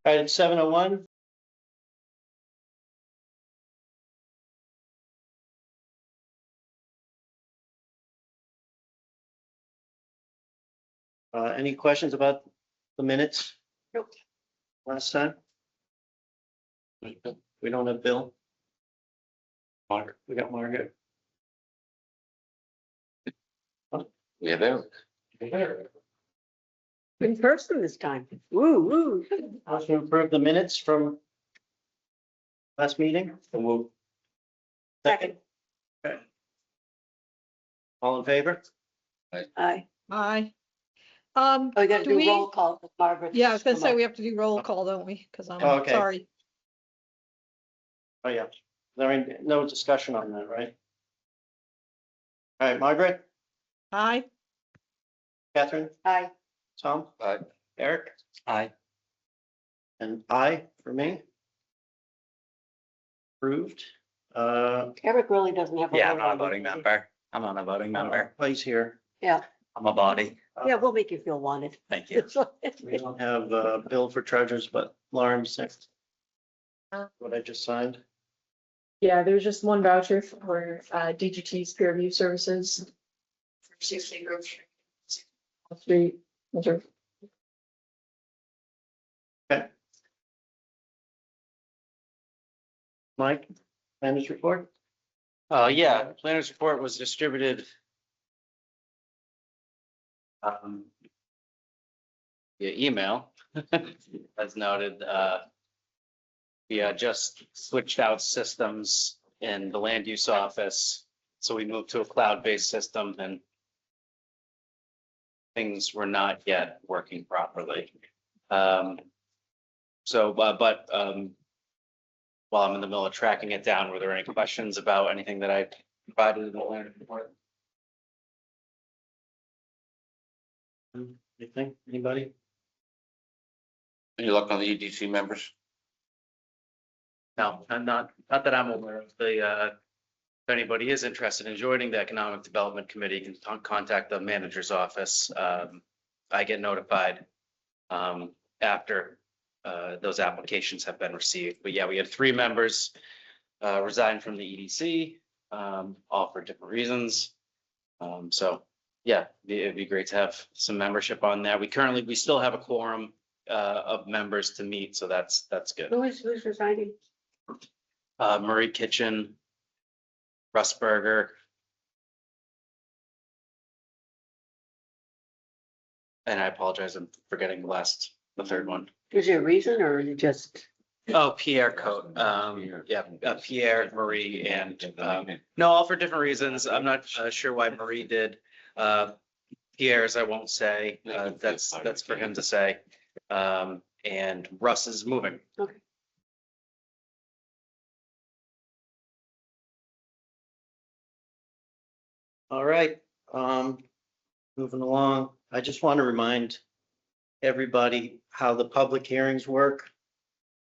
All right, it's 7:01. Any questions about the minutes? Nope. Last time? We don't have Bill. Margaret, we got Margaret. Yeah, there. In person this time. Woo, woo. Motion to approve the minutes from last meeting. Second. Okay. All in favor? Aye. Aye. Oh, you gotta Do do we- roll call with Margaret. Yeah, I was gonna say we have to do roll call, don't we? Because Oh, I'm okay. sorry. Oh, yeah. There ain't no discussion on that, right? All right, Margaret, Aye. Catherine, Aye. Tom, Aye. Eric, Aye. and I for me. Approved. Eric really doesn't have. Yeah, I'm vote not a on it, voting does he? member. I'm not a voting member. He's here. Yeah, I'm a body. yeah, we'll make you feel wanted. Thank you. We don't have Bill for treasurers, but Lauren's next. What I just signed. Yeah, there's just one voucher for DGT's peer review services. For 60 Grove Street. Those are- Mike, planners report? Yeah, planner's report was distributed via email, as noted. We just switched out systems in the land use office, so we moved to a cloud-based system, and things were not yet working properly. While I'm in the middle of tracking it down, were there any questions about anything that I provided in the planner's report? Anything, anybody? Any luck on the EDC members? No, I'm not that I'm aware of. If anybody is interested in joining the Economic Development Committee, you can contact the manager's office. I get notified after those applications have been received. But yeah, we had 3 members resign from the EDC, all for different reasons. So yeah, it'd be great to have some membership on there. We still have a quorum of members to meet, so that's good. Who's resigning? Marie Kitchen, Russ Berger. And I apologize, I'm forgetting the third one. Is there a reason or is it just? Oh, Pierre Cote. Pierre, Marie, and no, all for different reasons. I'm not sure why Marie did. Pierre's, I won't say. That's for him to say. And Russ is moving. Okay. All right, moving along. I just want to remind everybody how the public hearings work.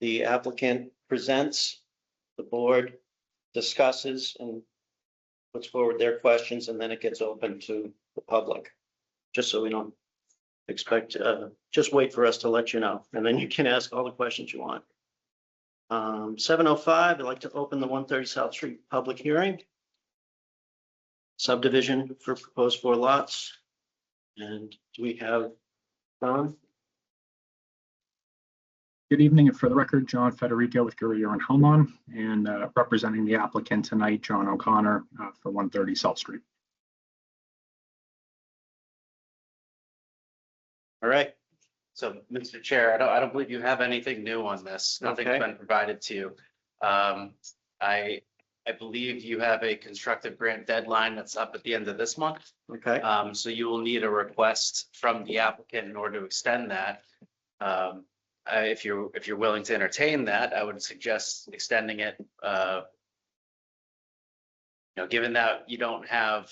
The applicant presents, the board discusses and puts forward their questions, and then it gets open to the public. Just so we don't expect, just wait for us to let you know, and then you can ask all the questions you want. 7:05, I'd like to open the 130 South Street public hearing. Subdivision for proposed 4 lots. And do we have John? Good evening, and for the record, John Federico with Guerrero and Hellman, and representing the applicant tonight, John O'Connor, for 130 South Street. All right, So, Mr. Chair, I don't believe you have anything new on this. Nothing's Okay. been provided to you. I believe you have a constructive grant deadline that's up at the end of this month. okay, So you will need a request from the applicant in order to extend that. If you're willing to entertain that, I would suggest extending it. Given that you don't have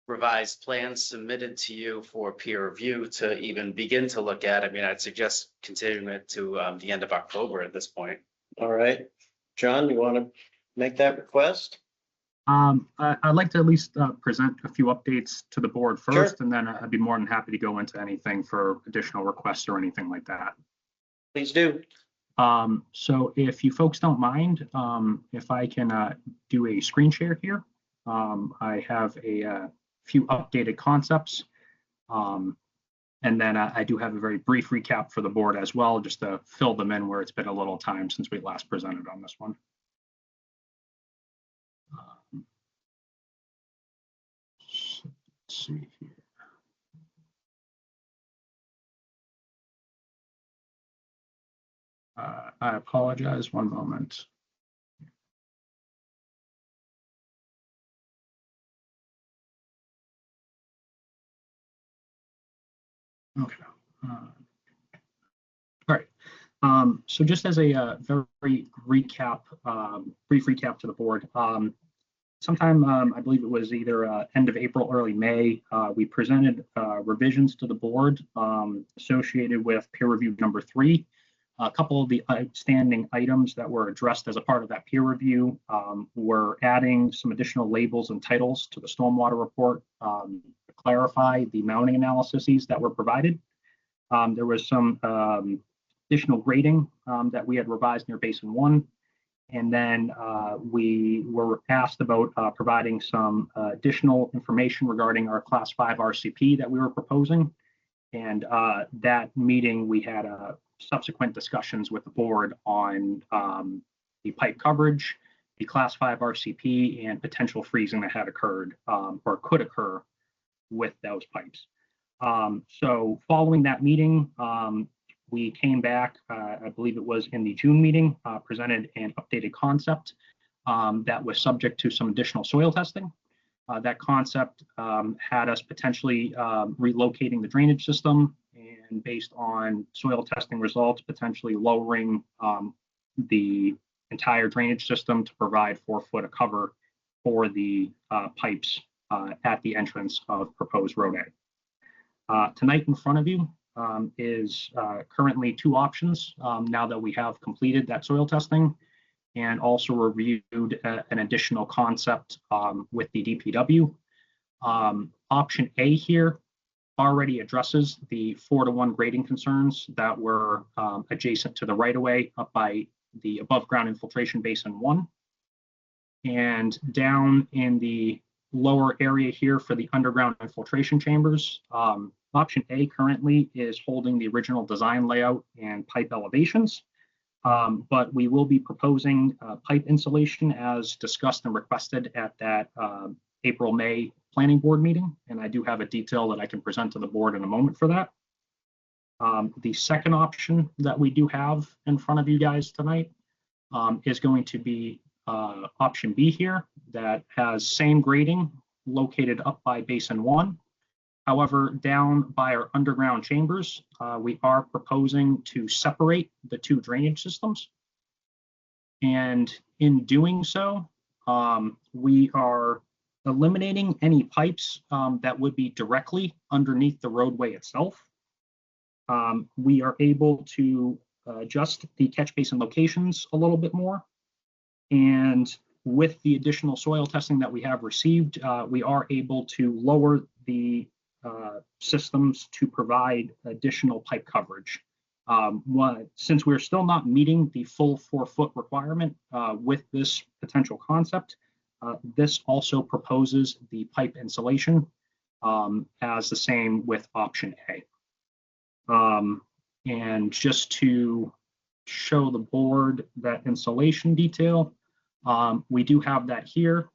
revised plans submitted to you for peer review to even begin to look at, I mean, I'd suggest continuing it to the end of October at this point. all right. John, you want to make that request? I'd like to at least present a few updates to the board first, Sure. and then I'd be more than happy to go into anything for additional requests or anything like that. Please do. So if you folks don't mind, if I can do a screen share here, I have a few updated concepts. And then I do have a very brief recap for the board as well, just to fill them in where it's been a little time since we last presented on this one. So let's see here. I apologize, one moment. Okay. All right. So just as a very recap, brief recap to the board, sometime I believe it was either end of April, early May, we presented revisions to the board associated with peer review number 3. A couple of the outstanding items that were addressed as a part of that peer review were adding some additional labels and titles to the stormwater report to clarify the mounting analyses that were provided. There was some additional grading that we had revised near Basin 1. And then we were asked about providing some additional information regarding our Class 5 RCP that we were proposing. And that meeting, we had subsequent discussions with the board on the pipe coverage, the Class 5 RCP, and potential freezing that had occurred or could occur with those pipes. So following that meeting, we came back, I believe it was in the June meeting, presented an updated concept that was subject to some additional soil testing. That concept had us potentially relocating the drainage system, and based on soil testing results, potentially lowering the entire drainage system to provide 4 foot of cover for the pipes at the entrance of proposed Road A. Tonight in front of you is currently 2 options now that we have completed that soil testing and also reviewed an additional concept with the DPW. Option A here already addresses the 4-to-1 grading concerns that were adjacent to the right-of-way up by the above ground infiltration basin 1. And down in the lower area here for the underground infiltration chambers, option A currently is holding the original design layout and pipe elevations, but we will be proposing pipe insulation as discussed and requested at that April-May planning board meeting, and I do have a detail that I can present to the board in a moment for that. The second option that we do have in front of you guys tonight is going to be option B here, that has same grading located up by Basin 1. However, down by our underground chambers, we are proposing to separate the 2 drainage systems. And in doing so, we are eliminating any pipes that would be directly underneath the roadway itself. We are able to adjust the catch basin locations a little bit more. And with the additional soil testing that we have received, we are able to lower the systems to provide additional pipe coverage. Since we're still not meeting the full 4-foot requirement with this potential concept, this also proposes the pipe insulation as the same with option A. And just to show the board that insulation detail, we do have that here.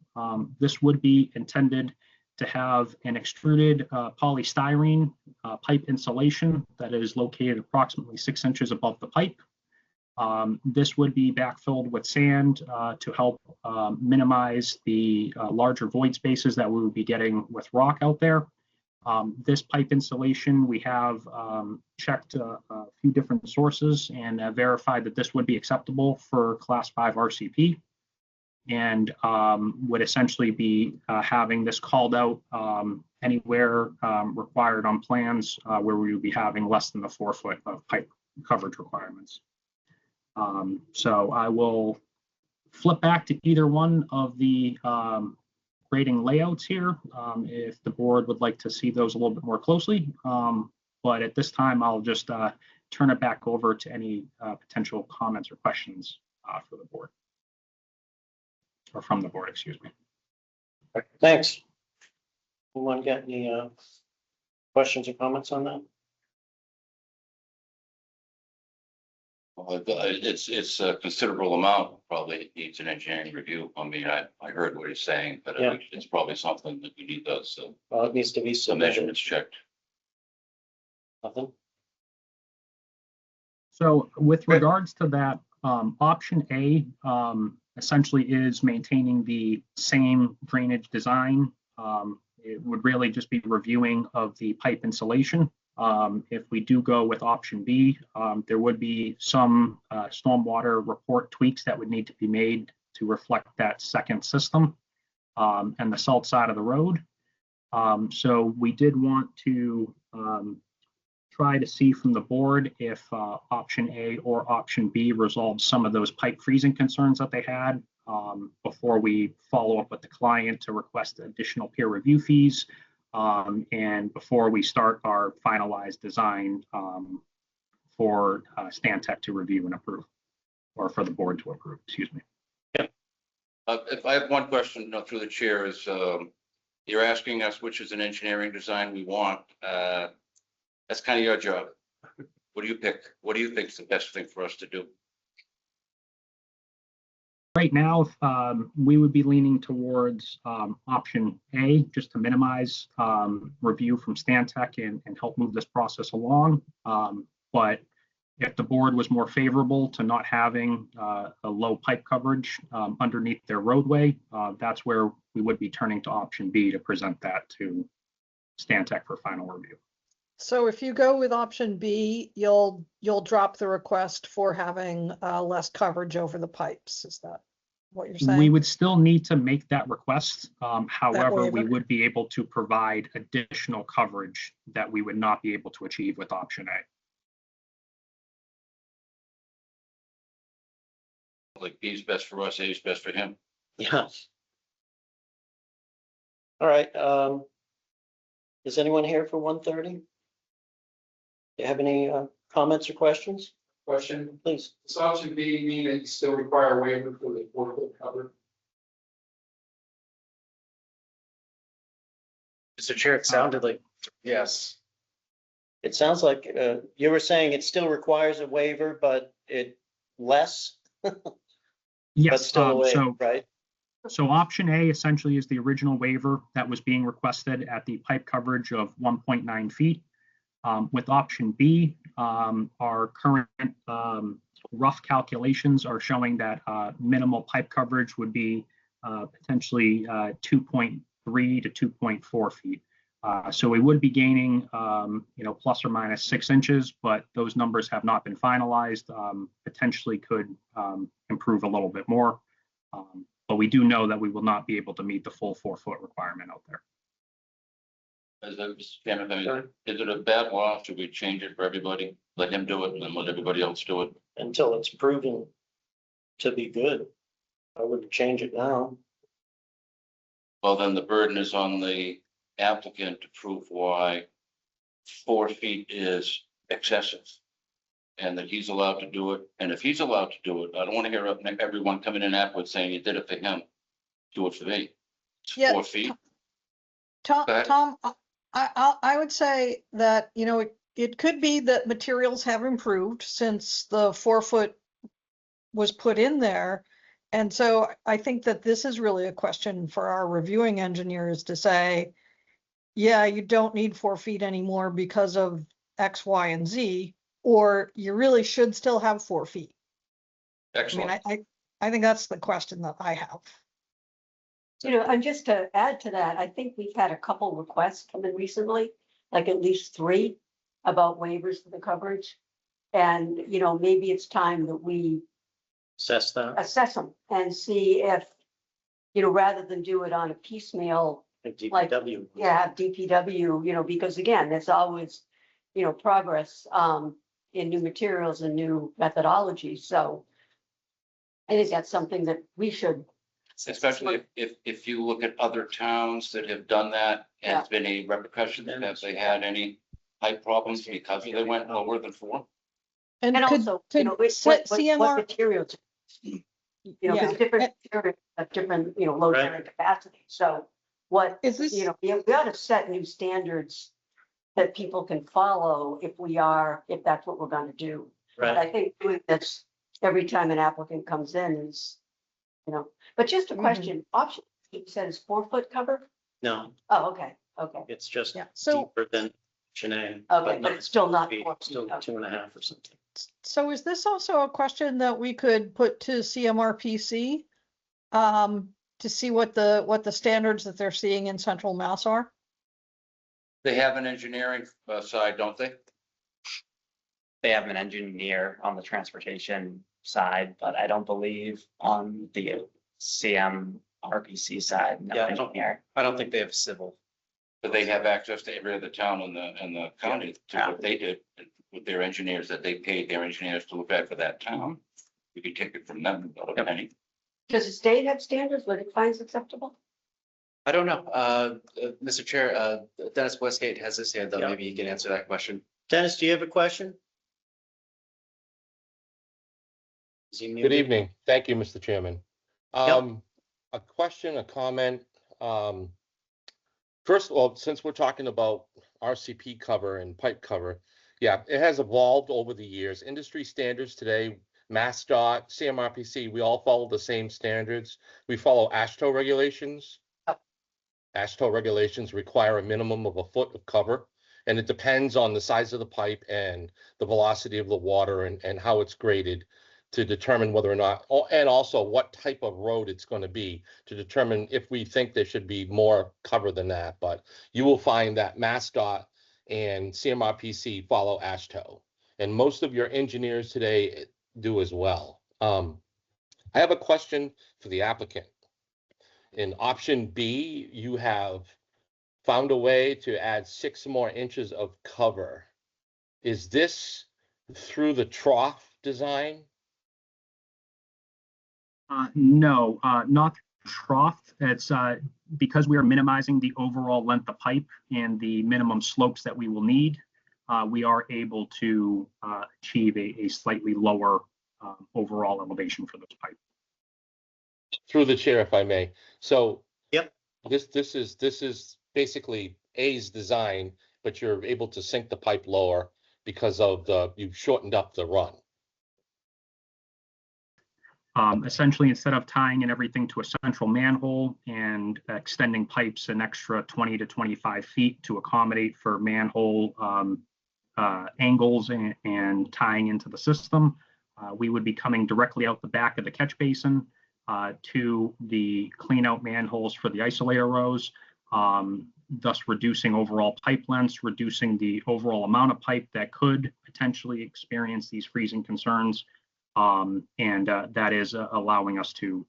This would be intended to have an extruded polystyrene pipe insulation that is located approximately 6 inches above the pipe. This would be backfilled with sand to help minimize the larger void spaces that we would be getting with rock out there. This pipe insulation, we have checked a few different sources and verified that this would be acceptable for Class 5 RCP, and would essentially be having this called out anywhere required on plans where we would be having less than the 4 foot of pipe coverage requirements. So I will flip back to either one of the grading layouts here if the board would like to see those a little bit more closely. But at this time, I'll just turn it back over to any potential comments or questions for the board. Or from the board, excuse me. Thanks. Anyone got any questions or comments on that? Well, it's a considerable amount, probably needs an engineering review. I mean, I heard what he's saying, but Yeah. it's probably something that we need those, Well, it needs to be some submitted. measurements checked. Nothing? So with Great. regards to that, option A essentially is maintaining the same drainage design. It would really just be reviewing of the pipe insulation. If we do go with option B, there would be some stormwater report tweaks that would need to be made to reflect that second system and the south side of the road. So we did want to try to see from the board if option A or option B resolves some of those pipe freezing concerns that they had before we follow up with the client to request additional peer review fees and before we start our finalized design for Stantec to review and approve, or for the board to approve, excuse me. If I have one question through the chair is, you're asking us which is an engineering design we want. That's kind of your job. What do you pick? What do you think is the best thing for us to do? Right now, we would be leaning towards option A, just to minimize review from Stantec and help move this process along. But if the board was more favorable to not having a low pipe coverage underneath their roadway, that's where we would be turning to option B to present that to Stantec for final review. So if you go with option B, you'll drop the request for having less coverage over the pipes. Is that what you're saying? We would still need to make that request. However, we waiver? would be able to provide additional coverage that we would not be able to achieve with option A. Like B's best for us, A's best for him. Yeah. All right, is anyone here for 1:30? Do you have any comments or questions? Question, Please. does option B mean that you still require a waiver for the 4-foot cover? Mr. Chair, it sounded like, yes. It sounds like you were saying it still requires a waiver, but it less, but Yes, still a waiver, so right? So option A essentially is the original waiver that was being requested at the pipe coverage of 1.9 feet. With option B, our current rough calculations are showing that minimal pipe coverage would be potentially 2.3 to 2.4 feet. So we would be gaining, plus or minus 6 inches, but those numbers have not been finalized. Potentially could improve a little bit more. But we do know that we will not be able to meet the full 4-foot requirement out there. Mr. Chairman, I mean, is it a bad law? Should we change it for everybody? Let him do it and then let everybody else do it? Until it's proven to be good. I wouldn't change it now. Well, then the burden is on the applicant to prove why 4 feet is excessive. And that he's allowed to do it. And if he's allowed to do it, I don't want to hear everyone coming in afterwards saying you did it for him. Do it for me. It's Yeah. 4 feet. Tom, Go ahead. I would say that, it could be that materials have improved since the 4-foot was put in there. And so I think that this is really a question for our reviewing engineers to say, yeah, you don't need 4 feet anymore because of X, Y, and Z, or you really should still have 4 feet. I mean, Excellent. I think that's the question that I have. And just to add to that, I think we've had a couple requests come in recently, like at least 3 about waivers for the coverage. And, maybe it's time that we Assess that. assess them and see if, rather than do it on a piecemeal, like, DPW. yeah, DPW, because again, there's always, progress in new materials and new methodologies. So I think that's something that we should. Especially if you look at other towns that have done that, and it's been a repercussion, have they had any pipe problems because they went lower than 4? And And could, also, you could know, what CMR, materials? You know, Yeah. because different materials have different, you know, load Right. bearing capacity. So what, is this? you know, we ought to set new standards that people can follow if that's what we're gonna do. But I Right, think doing this every time an applicant comes in is, you know, but just a Mhm. question, option you said is 4 foot cover? no, Oh, okay, okay, it's just Yeah, so, deeper than Shanae. okay, but it's still not feet, 4 feet. Still Okay. 2.5 or something. so is this also a question that we could put to CMRPC? To see what the standards that they're seeing in Central Mass are? They have an engineering side, don't they? They have an engineer on the transportation side, but I don't believe on the CMRPC side, no Yeah, I don't- engineer. I don't think they have civil. But they have access to every other town in the county to Yeah. what they did with their engineers that they paid their engineers to look at for that town. We could take it from them without a penny. Does the state have standards, what it finds acceptable? I don't know. Mr. Chair, Dennis Westgate has his hand up. Yeah. Maybe he can answer that question. Dennis, do you have a question? Is he Good muted? evening. Thank you, Mr. Chairman. Yep. A question, a comment. First of all, since we're talking about RCP cover and pipe cover, yeah, it has evolved over the years. Industry standards today, MassDOT, CMRPC, we all follow the same standards. We follow AASHTO regulations. Yep. AASHTO regulations require a minimum of a foot of cover, and it depends on the size of the pipe and the velocity of the water and how it's graded to determine whether or not, and also what type of road it's going to be to determine if we think there should be more cover than that. But you will find that MassDOT and CMRPC follow AASHTO, and most of your engineers today do as well. I have a question for the applicant. In option B, you have found a way to add 6 more inches of cover. Is this through the trough design? No, not trough. It's because we are minimizing the overall length of pipe and the minimum slopes that we will need. We are able to achieve a slightly lower overall elevation for this pipe. Through the chair, if I may. So Yep. this is basically A's design, but you're able to sink the pipe lower because of you've shortened up the run. Essentially, instead of tying in everything to a central manhole and extending pipes an extra 20 to 25 feet to accommodate for manhole angles and tying into the system, we would be coming directly out the back of the catch basin to the clean out manholes for the isolator rows, thus reducing overall pipe lengths, reducing the overall amount of pipe that could potentially experience these freezing concerns. And that is allowing us to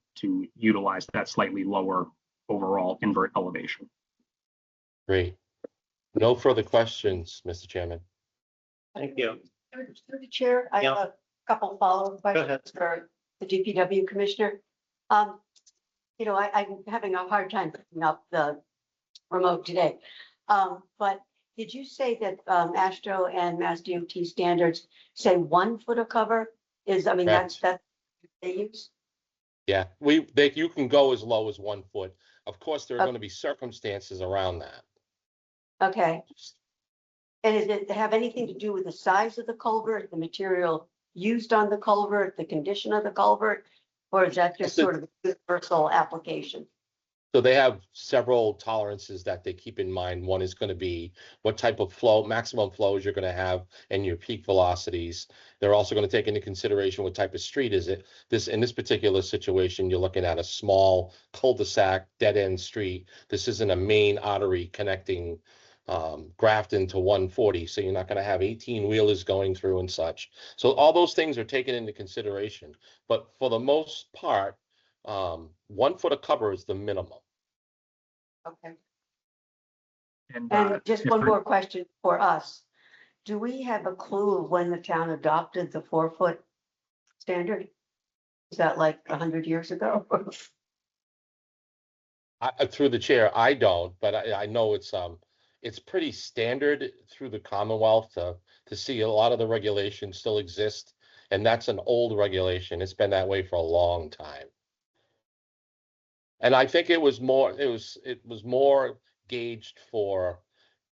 utilize that slightly lower overall invert elevation. Great. No further questions, Mr. Chairman. Thank you. Through the chair, I have Yeah. a couple follow-up ahead. questions for the DPW commissioner. You know, I'm having a hard time picking up the remote today. But did you say that AASHTO and Mass DOT standards say 1 foot of cover is, I mean, that's they use? Yeah, you can go as low as 1 foot. Of course, there are going to be circumstances around that. Okay. And does it have anything to do with the size of the culvert, the material used on the culvert, the condition of the culvert? Or is that just sort of a universal application? So they have several tolerances that they keep in mind. One is going to be what type of flow, maximum flows you're going to have and your peak velocities. They're also going to take into consideration what type of street is it. In this particular situation, you're looking at a small cul-de-sac, dead-end street. This isn't a main artery connecting Grafton to 140, so you're not going to have 18 wheelers going through and such. So all those things are taken into consideration. But for the most part, 1 foot of cover is the minimum. Okay. And And just if one I- more question for us. Do we have a clue of when the town adopted the 4 foot standard? Is that like 100 years ago? Through the chair, I don't, but I know it's pretty standard through the Commonwealth to see a lot of the regulations still exist. And that's an old regulation. It's been that way for a long time. And I think it was more gauged for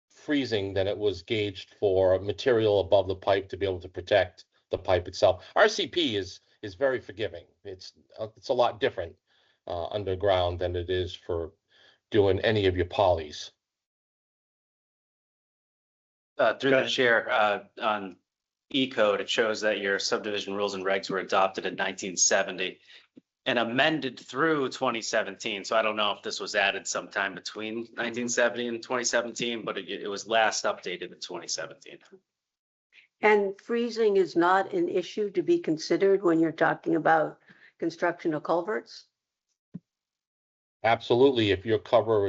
freezing than it was gauged for material above the pipe to be able to protect the pipe itself. RCP is very forgiving. It's a lot different underground than it is for doing any of your polys. Through Go the ahead. chair, on E-code, it shows that your subdivision rules and regs were adopted in 1970 and amended through 2017. So I don't know if this was added sometime between 1970 and 2017, but it was last updated in 2017. And freezing is not an issue to be considered when you're talking about construction of culverts? Absolutely. If your cover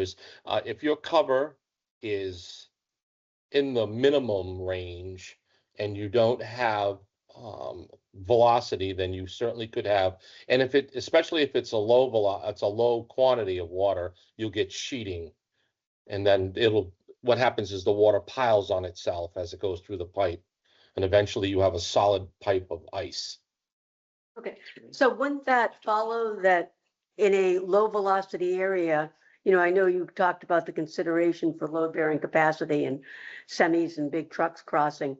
is in the minimum range and you don't have velocity, then you certainly could have. And especially if it's a low quantity of water, you'll get sheeting. And then what happens is the water piles on itself as it goes through the pipe. And eventually you have a solid pipe of ice. Okay, so wouldn't that follow that in a low velocity area, I know you talked about the consideration for load bearing capacity and semis and big trucks crossing,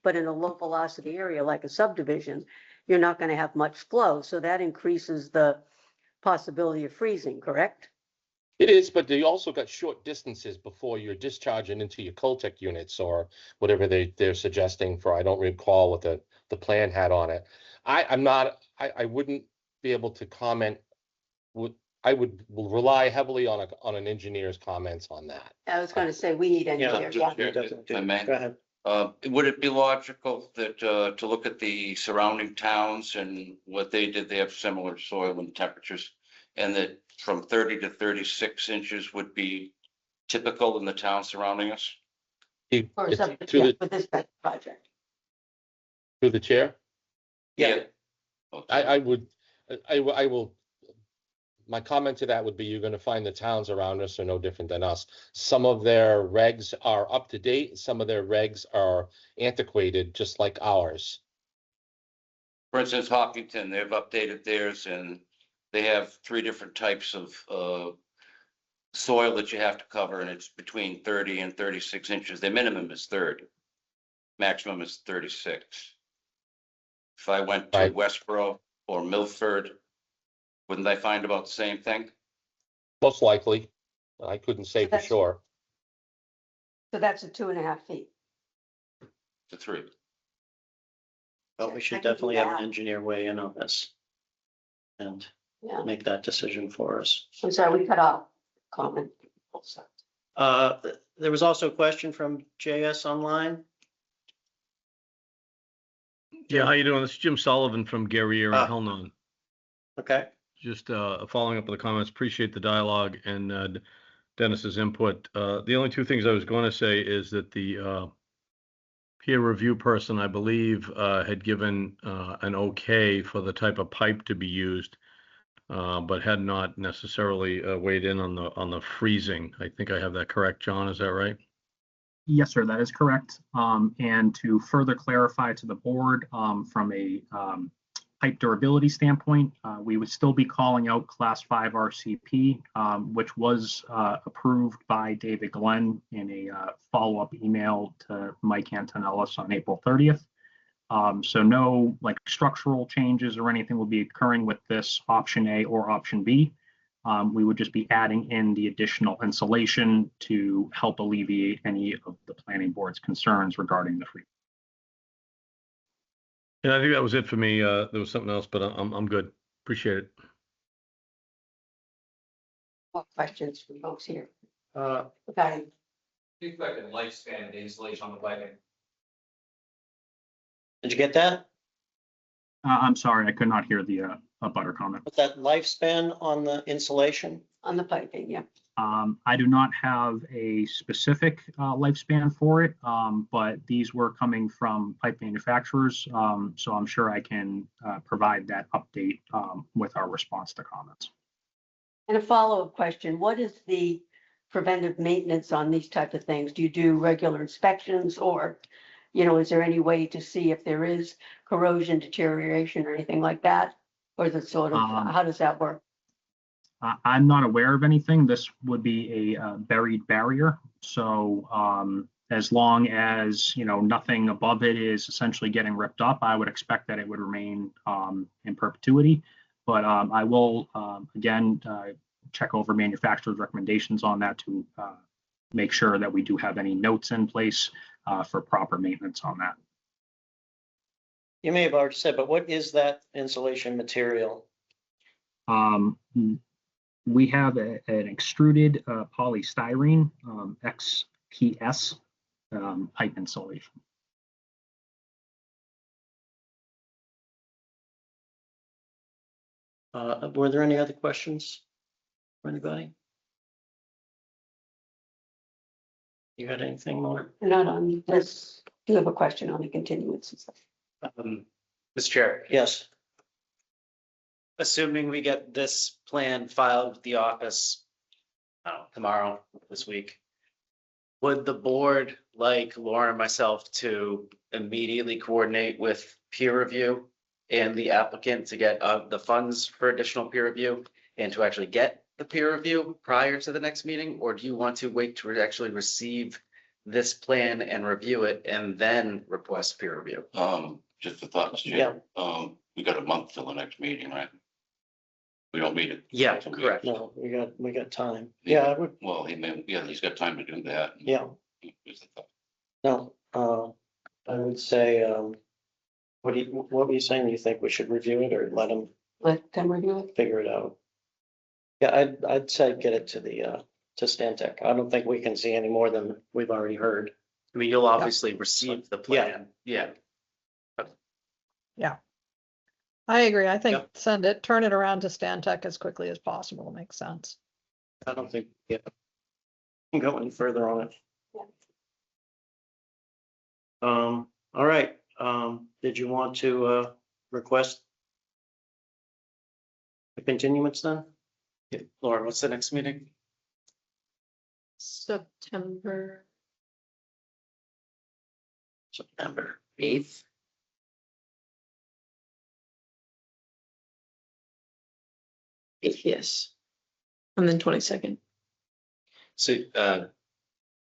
but in a low velocity area like a subdivision, you're not going to have much flow. So that increases the possibility of freezing, correct? It is, but they also got short distances before you're discharging into your Coltech units or whatever they're suggesting for. I don't recall what the plan had on it. I wouldn't be able to comment. I would rely heavily on an engineer's comments on that. I was going to say, we need Yeah, engineers. Yeah. you definitely do. I may. Go ahead. Would it be logical that, to look at the surrounding towns and what they did, they have similar soil and temperatures, and that from 30 to 36 inches would be typical in the towns surrounding us? For It's some, through yeah, for this project. the chair. Yeah. I will. My comment to that would be you're going to find the towns around us are no different than us. Some of their regs are up to date. Some of their regs are antiquated, just like ours. For instance, Hopkinton, they've updated theirs and they have 3 different types of soil that you have to cover, and it's between 30 and 36 inches. Their minimum is 30, maximum is 36. If I went to Right. Westboro or Milford, wouldn't I find about the same thing? Most likely. I couldn't say for That's- sure. So that's a 2.5 feet. The 3. But we I should can do definitely have that. an engineer weigh in on this and Yeah. make that decision for us. I'm sorry, we cut off comment. There was also a question from JS Online. Yeah, how you doing? This is Jim Sullivan from Guerriere Ah. and Hellnon. Okay, Just following up with the comments, appreciate the dialogue and Dennis's input. The only 2 things I was going to say is that the peer review person, I believe, had given an okay for the type of pipe to be used, but had not necessarily weighed in on the freezing. I think I have that correct, John. Is that right? Yes, sir, that is correct. And to further clarify to the board, from a pipe durability standpoint, we would still be calling out Class 5 RCP, which was approved by David Glenn in a follow-up email to Mike Antonellis on April 30th. So no structural changes or anything will be occurring with this option A or option B. We would just be adding in the additional insulation to help alleviate any of the planning board's concerns regarding the freeze. Yeah, I think that was it for me. There was something else, but I'm good. Appreciate it. More questions from folks here. uh, Okay, Expected lifespan of the installation on the piping. did you get that? I'm sorry, I could not hear the butter comment. What's that lifespan on the insulation? on the piping, yeah. I do not have a specific lifespan for it, but these were coming from pipe manufacturers. So I'm sure I can provide that update with our response to comments. And a follow-up question, what is the preventive maintenance on these type of things? Do you do regular inspections or, is there any way to see if there is corrosion, deterioration or anything like that? Or is it sort of, how does that work? I'm not aware of anything. This would be a buried barrier. So as long as, nothing above it is essentially getting ripped up, I would expect that it would remain in perpetuity. But I will, again, check over manufacturer's recommendations on that to make sure that we do have any notes in place for proper maintenance on that. You may have already said, but what is that insulation material? We have an extruded polystyrene XPS pipe insulation. Were there any other questions for anybody? You got anything more? Not on this, do you have a question on the continuance and stuff? Mr. Chair, Yes. assuming we get this plan filed with the office tomorrow, this week, would the board like Laura and myself to immediately coordinate with peer review and the applicant to get the funds for additional peer review and to actually get the peer review prior to the next meeting? Or do you want to wait to actually receive this plan and review it and then request peer review? Just a thought, Mr. Chair. We got a month till the next meeting, right? We don't meet it. Yeah, correct. No, we got time. Yeah, I would, Well, he's got time to do that. yeah, Just a thought. no, I would say, what were you saying? You think we should review it or let them Let them review it? figure it out? Yeah, I'd say get it to to Stantec. I don't think we can see any more than we've already heard. I mean, you'll obviously receive the plan. Yeah. I agree. I think Yep. turn it around to Stantec as quickly as possible. Makes sense. I don't think, can go any further on it. Yeah. All right, did you want to, request a continuance then? Laura, what's the next meeting? September. September 8th. Yes. And then 22nd. So,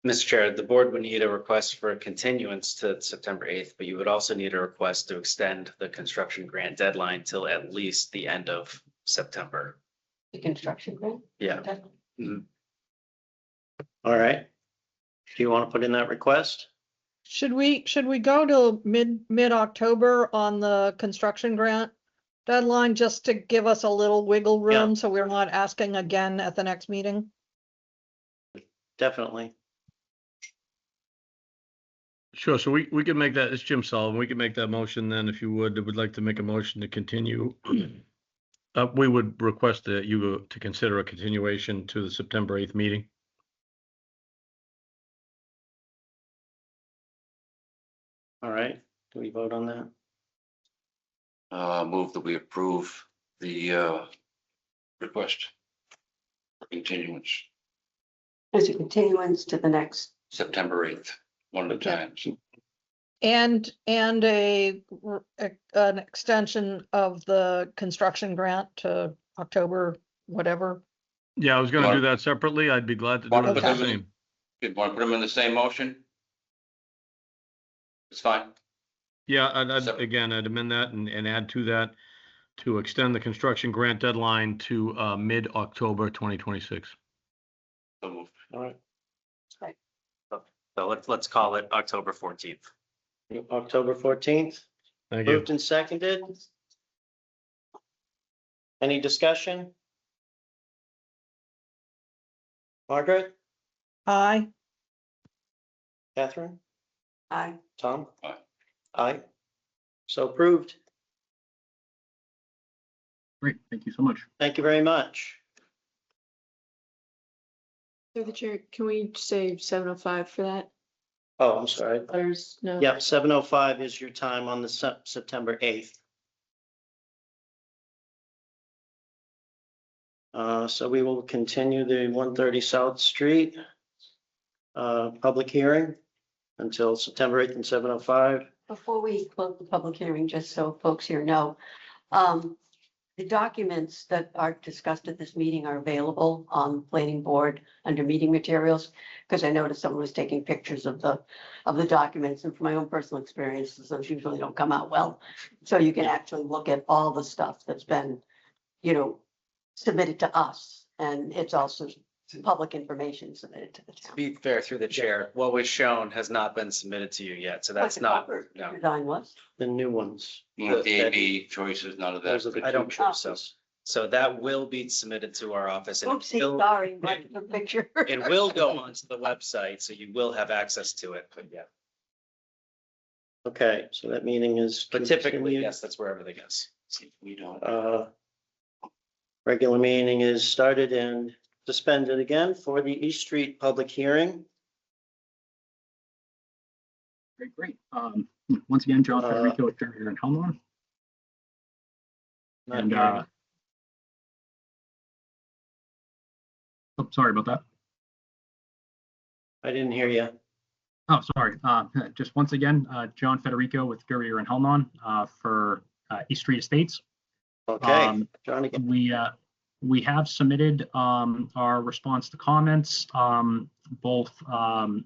Mr. Chair, the board would need a request for a continuance to September 8th, but you would also need a request to extend the construction grant deadline till at least the end of September. The construction grant? Yeah. Deadline? All right. Do you want to put in that request? Should we go to mid-October on the construction grant deadline just to give us a little wiggle room so we're not asking again at the next meeting? Definitely. Sure, so we can make that, it's Jim Sullivan, we can make that motion then, if you would like to make a motion to continue. We would request that you to consider a continuation to the September 8th meeting. All right, do we vote on that? Move that we approve the request for continuance, There's a continuance to the next, September 8th, one at a time. And an extension of the construction grant to October, whatever. Yeah, I was gonna do that separately, I'd be glad to do Want to it put the them in, same. you want to put them in the same motion? It's fine. Yeah, I'd So- again, I'd amend that and add to that to extend the construction grant deadline to mid-October 2026. So moved. All right, So let's call it October 14th. October 14th, Thank you. moved and seconded. Any discussion? Margaret, Aye. Catherine, I, Tom? Aye. Aye. So approved. Great, thank you so much. Thank you very much. Through the chair, can we say 7:05 for that? Oh, I'm sorry. Others, no. Yep, 7:05 is your time on the September 8th. So we will continue the 130 South Street public hearing until September 8th and 7:05. Before we close the public hearing, just so folks here know, the documents that are discussed at this meeting are available on the planning board under meeting materials. Because I noticed someone was taking pictures of the documents, and from my own personal experiences, those usually don't come out well. So you can actually look at all the stuff that's been, submitted to us, and it's also public information submitted to the To town. be fair, through the chair, what was shown has not been submitted to you yet, so What that's the not, cover no. Design was. The new ones. The AB choices, none of that. Those are the I don't two think so. choices. So that will be submitted to our office and Oopsie, it will, sorry, right, the picture. it will go onto the website, so you will have access to it, but yeah. Okay, so that meeting is. But typically, continued. yes, that's where everything is. See, we don't. Regular meeting is started and suspended again for the East Street public hearing. Great. Once again, John Uh, Federico with Gerrier and Helmond. Not And, hearing. oh, sorry about that. I didn't hear you. Oh, sorry. Just once again, John Federico with Gerrier and Helmond for East Street Estates. Okay, John again. We have submitted our response to comments, both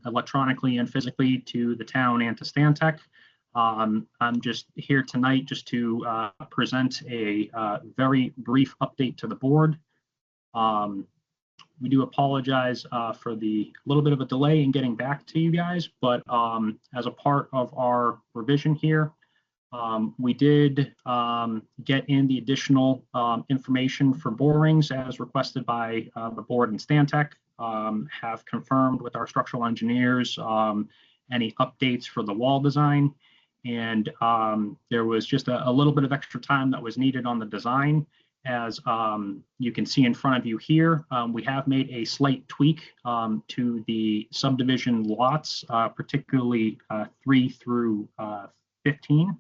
electronically and physically to the town and to Stantec. I'm just here tonight just to present a very brief update to the board. We do apologize for the little bit of a delay in getting back to you guys, but as a part of our revision here, we did get in the additional information for borings as requested by the board and Stantec, have confirmed with our structural engineers any updates for the wall design. And there was just a little bit of extra time that was needed on the design. As you can see in front of you here, we have made a slight tweak to the subdivision lots, particularly 3 through 15.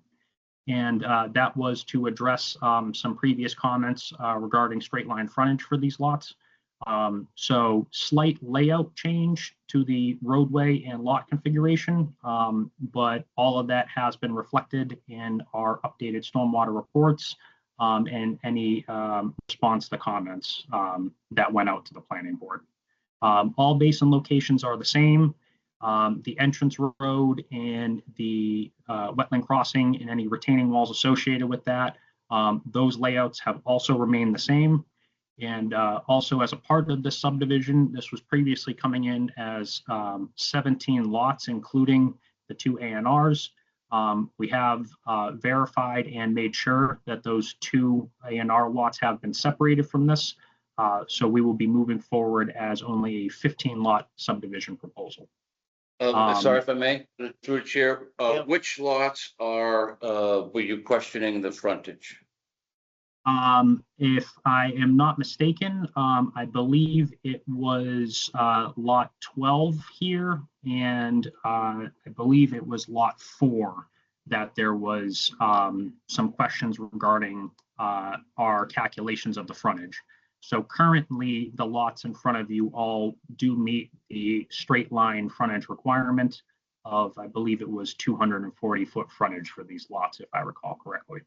And that was to address some previous comments regarding straight line frontage for these lots. So slight layout change to the roadway and lot configuration, but all of that has been reflected in our updated stormwater reports and any response to comments that went out to the planning board. All basin locations are the same. The entrance road and the wetland crossing and any retaining walls associated with that, those layouts have also remained the same. And also as a part of this subdivision, this was previously coming in as 17 lots, including the 2 A&Rs. We have verified and made sure that those 2 A&R lots have been separated from this. So we will be moving forward as only a 15 lot subdivision proposal. Sorry if I may, through the chair, Yeah. which lots were you questioning the frontage? If I am not mistaken, I believe it was lot 12 here, and I believe it was lot 4 that there was some questions regarding our calculations of the frontage. So currently, the lots in front of you all do meet the straight line frontage requirement of, I believe it was 240-foot frontage for these lots, if I recall correctly.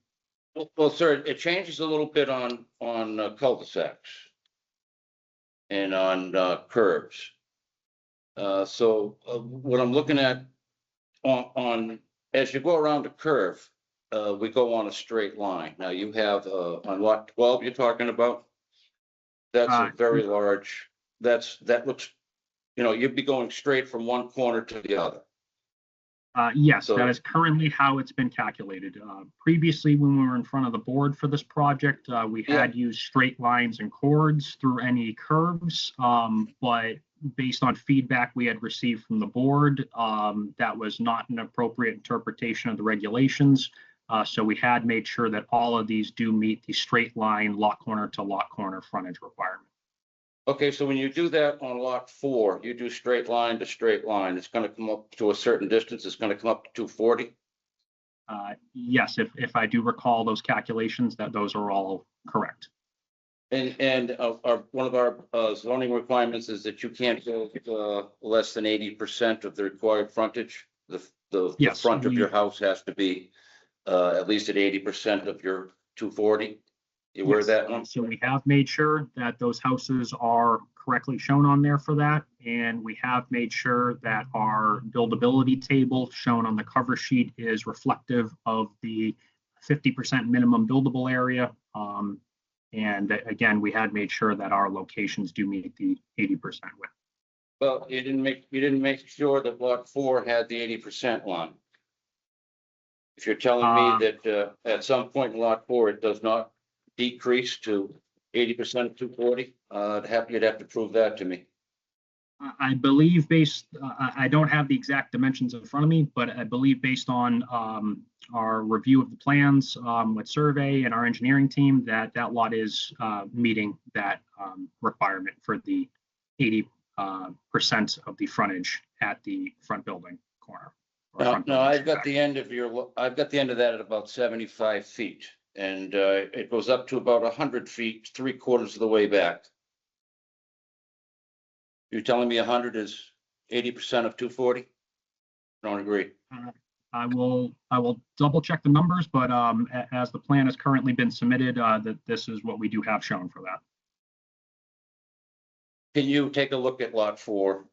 Well, sir, it changes a little bit on cul-de-sacs and on curbs. So what I'm looking at on as you go around the curve, we go on a straight line. Now you have on lot 12 you're talking about. That's a very large. That looks, you'd be going straight from one corner to the other. Yes, So- that is currently how it's been calculated. Previously, when we were in front of the board for this project, we had used straight lines and chords through any curves. But based on feedback we had received from the board, that was not an appropriate interpretation of the regulations. So we had made sure that all of these do meet the straight line lot corner to lot corner frontage requirement. Okay, so when you do that on lot 4, you do straight line to straight line, it's going to come up to a certain distance, it's going to come up to 240. Yes, if I do recall those calculations, that those are all correct. And one of our zoning requirements is that you can't go less than 80% of the required frontage. The Yes, front of we- your house has to be at least at 80% of your 240. You aware of Yes, that one? So we have made sure that those houses are correctly shown on there for that. And we have made sure that our buildability table shown on the cover sheet is reflective of the 50% minimum buildable area. And again, we had made sure that our locations do meet the 80% width. Well, you didn't make sure that lot 4 had the 80% line. If you're telling me that at some point in lot 4, it does not decrease to 80% of 240, you'd have to prove that to me. I believe I don't have the exact dimensions in front of me, but I believe based on our review of the plans with survey and our engineering team, that lot is meeting that requirement for the 80% of the frontage at the front building corner. No, I've got the end of that at about 75 feet, and it goes up to about 100 feet, 3/4 of the way back. You're telling me 100 is 80% of 240? Don't agree. I will double check the numbers, but as the plan has currently been submitted, that this is what we do have shown for that. Can you take a look at lot 4?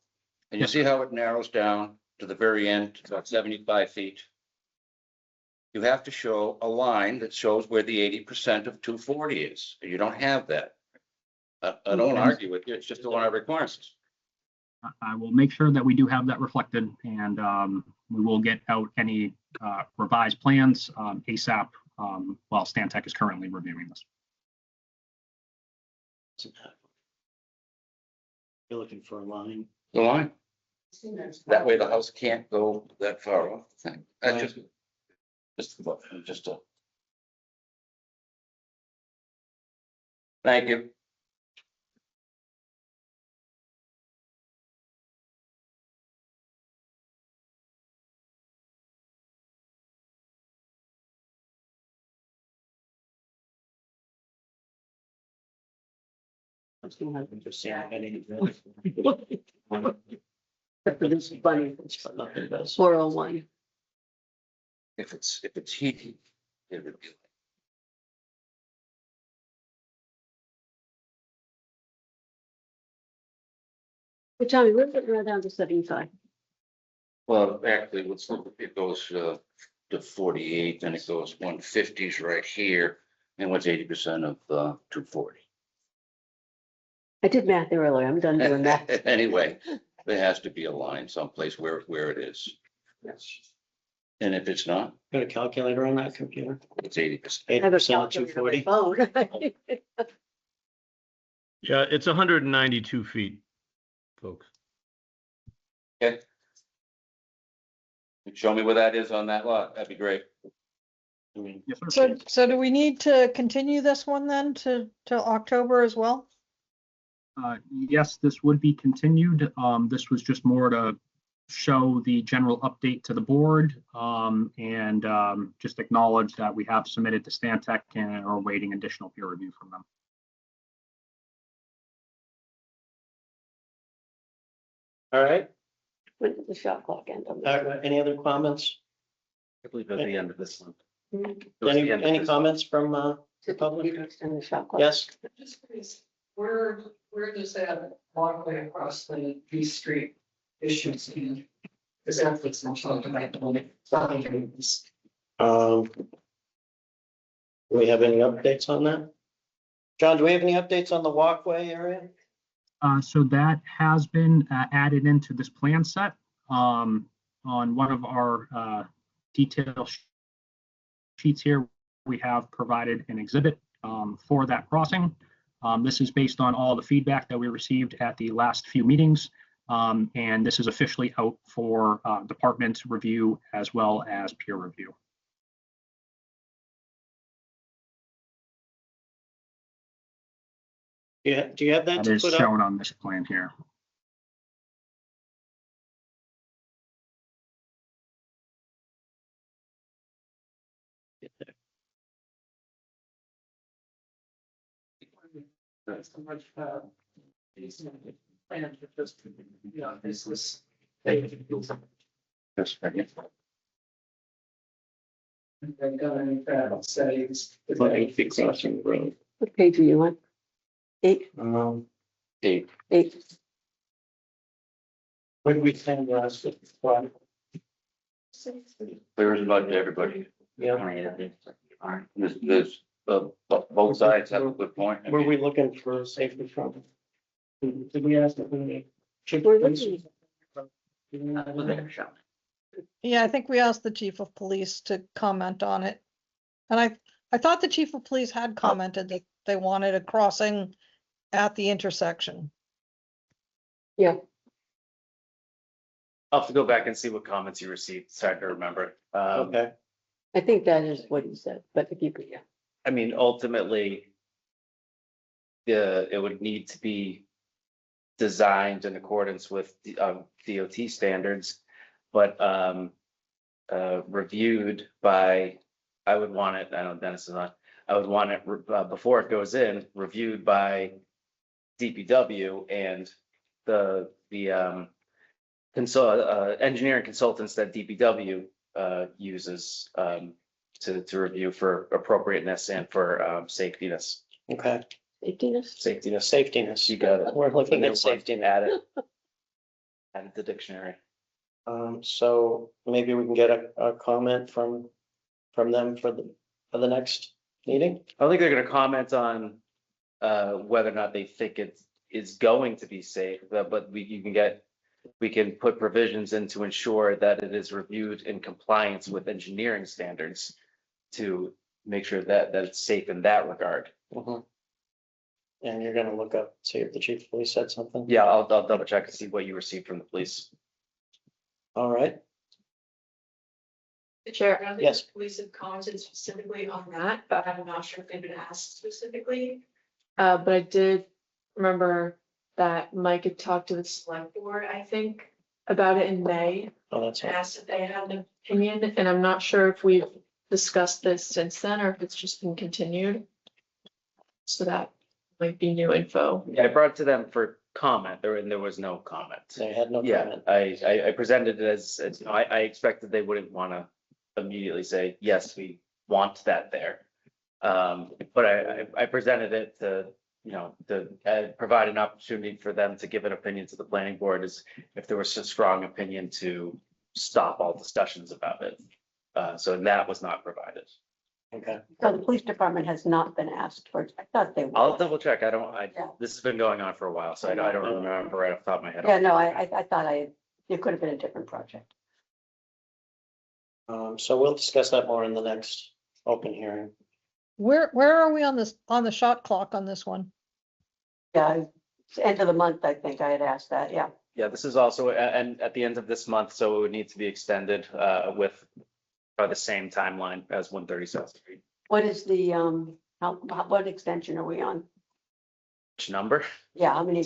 And you Yes, see how it narrows down to the very end, about 75 feet? You have to show a line that shows where the 80% of 240 is. You don't have that. I don't argue with you. It's just one of our requirements. I will make sure that we do have that reflected, and we will get out any revised plans ASAP while Stantec is currently reviewing this. You're looking for a line. The line. That way the house can't go that far off the thing. That's just a. Thank you. I'm still having to say any. Except for this bunny, But nothing does. 401. If it's heating, it would be. But Tommy, we're getting right down to 75. Well, actually, it goes to 48, then it goes 150s right here, and what's 80% of 240? I did math earlier. I'm done doing math. Anyway, there has to be a line someplace where it is. Yes. And if it's not, Got a calculator on that computer? it's 80%. I have a 80% of calculator on my 240. phone. Yeah, it's 192 feet, folks. Okay. Show me where that is on that lot. That'd be great. I mean, Yes, sir. So do we need to continue this one then to October as well? Yes, this would be continued. This was just more to show the general update to the board and just acknowledge that we have submitted to Stantec and are awaiting additional peer review from them. All right. When did the shot clock end on Any other comments? I believe at the end of this one. this? It was the end of Any this- comments from the Did public? you extend the shot clock? Yes. Just curious, where does that walkway across the B Street issue stand? Is that what's not talking about the boundaries? Do we have any updates on that? John, do we have any updates on the walkway area? So that has been added into this plan set on one of our detail sheets here. We have provided an exhibit for that crossing. This is based on all the feedback that we received at the last few meetings. And this is officially out for department review as well as peer review. Yeah, do you have that That to is put up? shown on this plan here. so much, these plans are just, you know, this was. They're gonna say. About 8 feet crossing the road. What page are you on? 8, Eight. 8. Where do we stand last? Clear as mud to everybody. Yeah, There's, both sides have a good point. I were mean, we looking for safety from? Did we ask if we? We're looking- Yeah, I think we asked the chief of police to comment on it. And I thought the chief of police had commented that they wanted a crossing at the intersection. Yeah, I'll have to go back and see what comments you received. Sorry to remember. Okay, I think that is what he said, but if you could, yeah. I mean, ultimately, it would need to be designed in accordance with the DOT standards, but reviewed by, I would want it, I know Dennis is not, I would want it before it goes in, reviewed by DPW and the engineering consultants that DPW uses to review for appropriateness and for safetiness. okay, Safetiness? safetiness. You got it. We're looking at safety. Add it. Added the dictionary. So maybe we can get a comment from them for the next meeting? I don't think they're gonna comment on whether or not they think it is going to be safe, but we can put provisions in to ensure that it is reviewed in compliance with engineering standards to make sure that it's safe in that regard. Mhm. And you're gonna look up, see if the chief of police said something? Yeah, I'll double check and see what you received from the police. All right, The chair, I don't think Yes. the police have commented specifically on that, but I'm not sure if they've been asked specifically. But I did remember that Mike had talked to the select board, I think, about it in May. oh, that's And it. asked if they had an opinion, and I'm not sure if we've discussed this since then, or if it's just been continued. So that might be new info. Yeah, I brought it to them for comment, and there was no comment. They had no Yeah, comment. I presented it as, you know, I expected they wouldn't want to immediately say, yes, we want that there. But I presented it to, you know, to provide an opportunity for them to give an opinion to the planning board as if there was a strong opinion to stop all discussions about it. So that was not provided. Okay, So the police department has not been asked for, I thought they I'll were. double check. Yeah. This has been going on for a while, so I don't remember right off the top of my head. Yeah, no, I thought it could have been a different project. so we'll discuss that more in the next open hearing. Where are we on the shot clock on this one? Yeah, it's end of the month, I think I had asked that, yeah. Yeah, this is also, and at the end of this month, so it would need to be extended with by the same timeline as 130 South Street. What is the, what extension are we on? Which number? Yeah, how many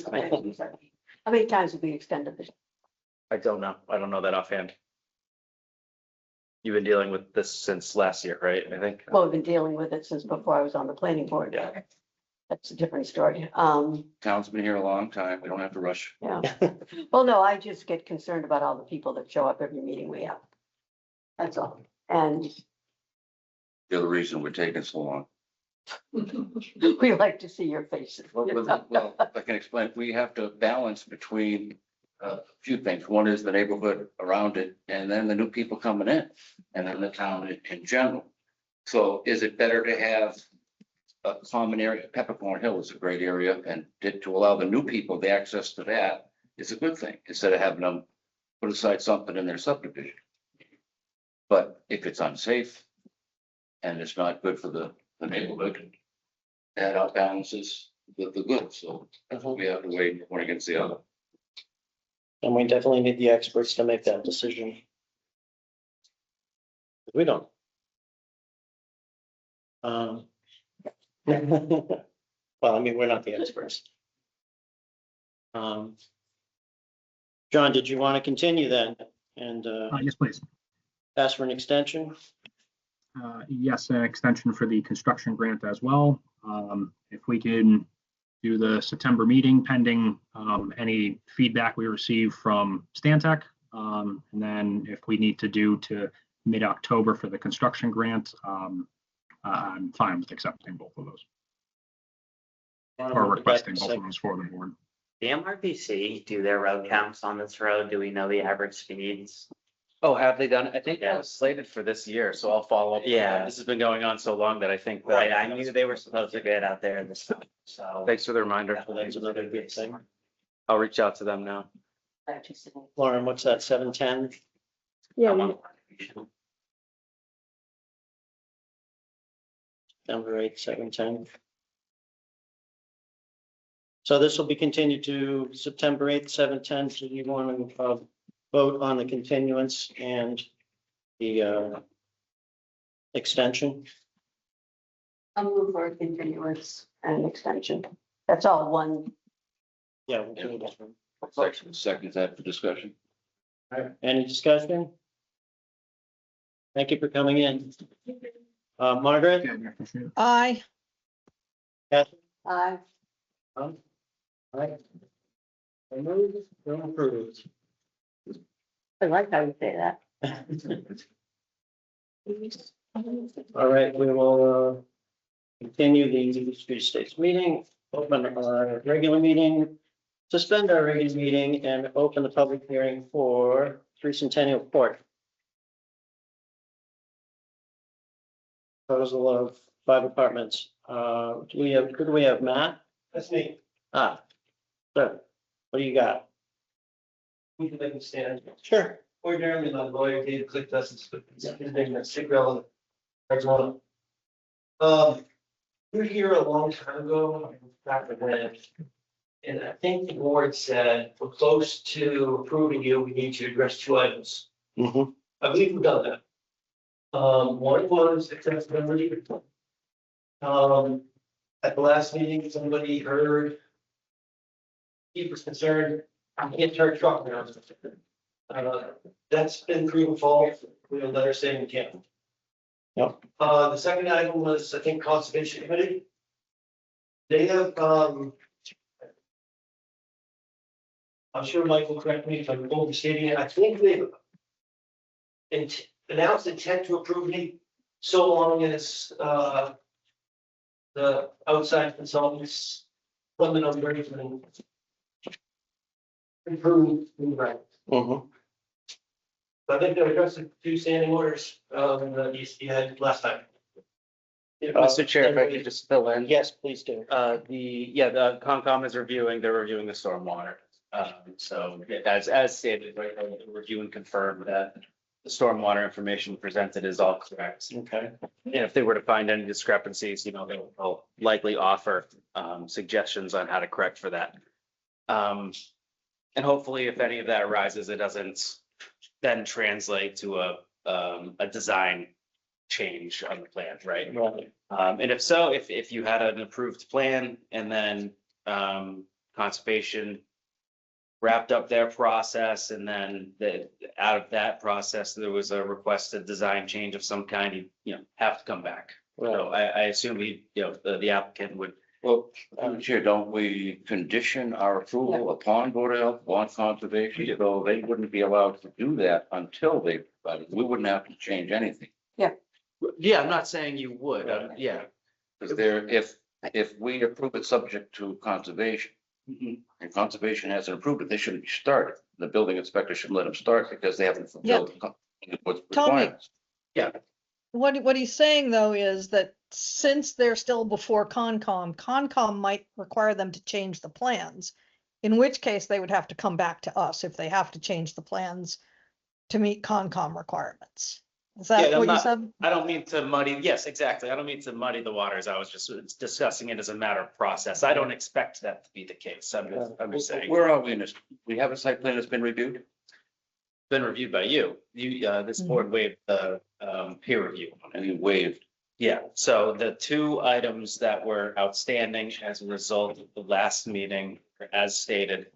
times have we extended this? I don't know. I don't know that offhand. You've been dealing with this since last year, right? I think. Well, we've been dealing with it since before I was on the planning board. Yeah. That's a different story. Town's been here a long time. We don't have to rush. Yeah. Well, no, I just get concerned about all the people that show up every meeting we have. That's all. And The other reason we're taking so long. we like to see your faces. Well, I can explain. We have to balance between a few things. One is the neighborhood around it, and then the new people coming in, and then the town in general. So is it better to have a common area? Peppercorn Hill is a great area, and to allow the new people the access to that is a good thing, instead of having them put aside something in their subdivision. But if it's unsafe and it's not good for the neighborhood, that outbalances the good. So we have to weigh one against the other. And we definitely need the experts to make that decision. We don't. Well, I mean, we're not the experts. John, did you want to continue then and Yes, please. ask for an extension? Yes, an extension for the construction grant as well. If we can do the September meeting pending any feedback we receive from Stantec. And then if we need to do to mid-October for the construction grant, I'm fine with accepting both of those or requesting both of those for the board. The MRPC do their road counts on this road. Do we know the average speeds? Oh, have they done it? I think that Yeah. was slated for this year, so I'll follow up. with Yeah. that. This has been going on so long that I think. Right, I knew they were supposed to get out there this summer, so. Thanks for the reminder. That's another good thing. I'll reach out to them now. Lauren, what's that, 7:10? Yeah, I'm we- on- September 8th, 7:10. So this will be continued to September 8th, 7:10. So you want to vote on the continuance and the extension? I'll move for a continuance and extension. That's all one. Yeah. we'll do that. Second that for discussion. All right, any discussion? Thank you for coming in. Margaret? Yeah, I appreciate it. Aye. Catherine? I All right. So moved, so approved. like how you say that. All right, we will continue the Street Estates meeting, open our regular meeting, suspend our regular meeting and open the public hearing for Centennial Court. Proposal of 5 apartments. Who do we have, Matt? That's me. So, what do you got? We can make them stand. Sure. Ordinarily, my lawyer, David Click, doesn't, but his name is Sigel. Arizona. We were here a long time ago, back when, and I think the board said, we're close to approving you, we need to address 2 items. Mm-hmm. I believe we've done that. One was accessibility. At the last meeting, somebody heard. He was concerned, I can't turn a truck around. That's been proven false. We have a letter saying we can't. Yep. The second item was, I think, Conservation Committee. They have, I'm sure Mike will correct me if I'm overstating it. I think they've announced intent to approve me so long as, the outside consultants run the numbers and improve the right. Mm-hmm. I think they're addressing 2 standing orders, that you had last time. Mr. Chair, if I could just fill in. Yes, please do. The Concom is reviewing, they're reviewing the stormwater. So as stated, right, they'll review and confirm that the stormwater information presented is all correct. Okay. And if they were to find any discrepancies, they'll likely offer suggestions on how to correct for that. And hopefully, if any of that arises, it doesn't then translate to a design change on the plan, right? Right. And if so, if you had an approved plan and then conservation wrapped up their process and then out of that process, there was a requested design change of some kind, you have to come back. So I assume the applicant would. Well, Chair, don't we condition our approval upon Board of Health, on conservation, so they wouldn't be allowed to do that until they, we wouldn't have to change anything. Yeah, I'm not saying you would, yeah. Because if we approve it subject to conservation, and conservation hasn't approved it, they shouldn't be started. The building inspector should let them start because they haven't fulfilled what's Tommy. required. What he's saying though is that since they're still before Concom might require them to change the plans. In which case they would have to come back to us if they have to change the plans to meet Concom requirements. Is Yeah, that I'm what you not- said? I don't mean to muddy, yes, exactly. I don't mean to muddy the waters. I was just discussing it as a matter of process. I don't expect that to be the case. I'm just saying. Where are we in this? We have a site plan that's been reviewed? Been reviewed by you. This board waived the peer review. And you waived. Yeah, so the 2 items that were outstanding as a result of the last meeting, as stated,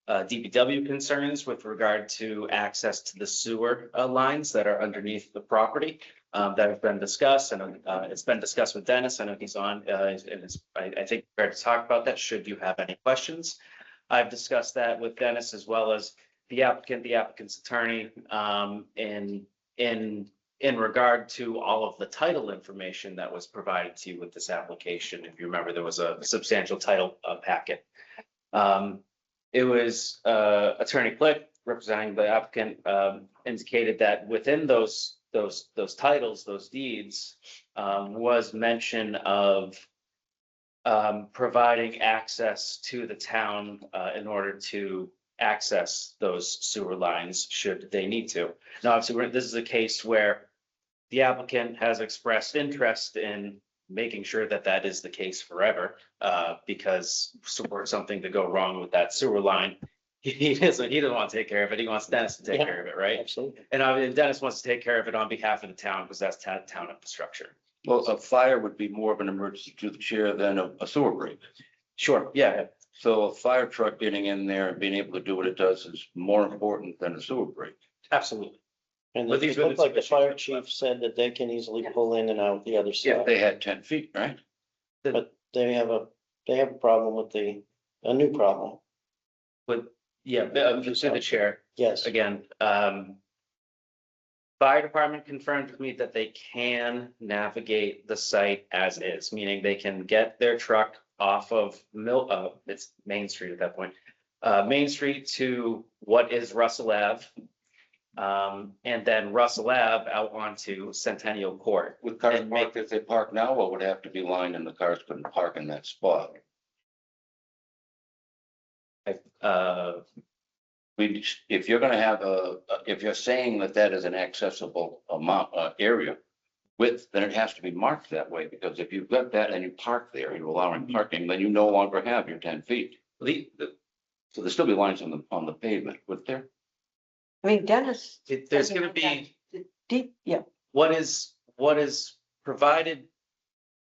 DPW concerns with regard to access to the sewer lines that are underneath the property. that have been discussed, and it's been discussed with Dennis. I know he's on, and I think prepared to talk about that, should you have any questions. I've discussed that with Dennis as well as the applicant's attorney, in regard to all of the title information that was provided to you with this application. If you remember, there was a substantial title packet. It was Attorney Click, representing the applicant, indicated that within those titles, those deeds, was mention of providing access to the town in order to access those sewer lines should they need to. Now, obviously, this is a case where the applicant has expressed interest in making sure that that is the case forever, because for something to go wrong with that sewer line, he doesn't want to take care of it. He wants Dennis to take care of it, right? Absolutely. And Dennis wants to take care of it on behalf of the town because that's town infrastructure. Well, a fire would be more of an emergency to the chair than a sewer break. Sure, yeah, So a fire truck getting in there and being able to do what it does is more important than a sewer break. absolutely. And But it these were the looked like the two fire issues. chief said that they can easily pull in and out the other If side. they had 10 feet, right? But they have a problem with a new problem. But yeah, just to the chair, Yes. again, fire department confirmed with me that they can navigate the site as is, meaning they can get their truck off of it's Main Street at that point. Main Street to what is Russell Ave. And then Russell Ave out onto Centennial Court. With cars And parked, if they park now, what would have to be lined and the cars couldn't park in that spot? If you're gonna have if you're saying that that is an accessible amount, area width, then it has to be marked that way, because if you've got that and you park there, you're allowing parking, then you no longer have your 10 feet. So there'll still be lines on the pavement, would there? I mean, Dennis. There's gonna be. Deep, yeah, What is provided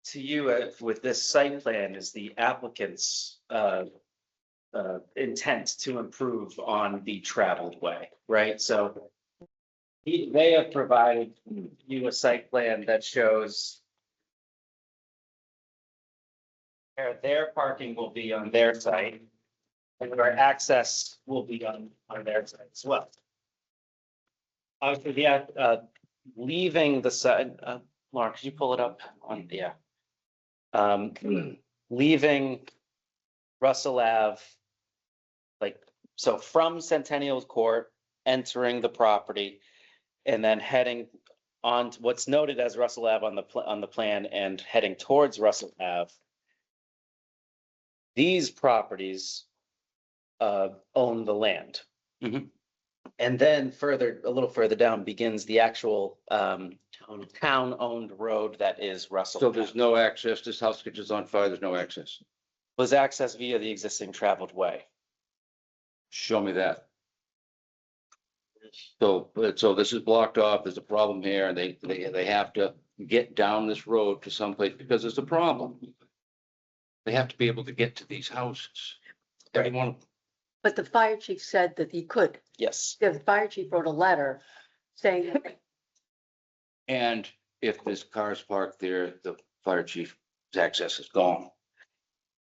to you with this site plan is the applicant's intent to improve on the traveled way, right? So they have provided you a site plan that shows where their parking will be on their site and where access will be on their site as well. Obviously, leaving the side, Lauren, could you pull it up on, leaving Russell Ave, so from Centennial Court, entering the property, and then heading on to what's noted as Russell Ave on the plan and heading towards Russell Ave. These properties own the land. Mhm. And then a little further down begins the actual town-owned road that is Russell. So there's no access, this house catches on fire, there's no access. Was accessed via the existing traveled way. Show me that. So this is blocked off, there's a problem here, and they have to get down this road to someplace, because there's a problem. They have to be able to get to these houses. Everyone, but the fire chief said that he could. Yes. The fire chief wrote a letter saying that and if this car's parked there, the fire chief's access is gone.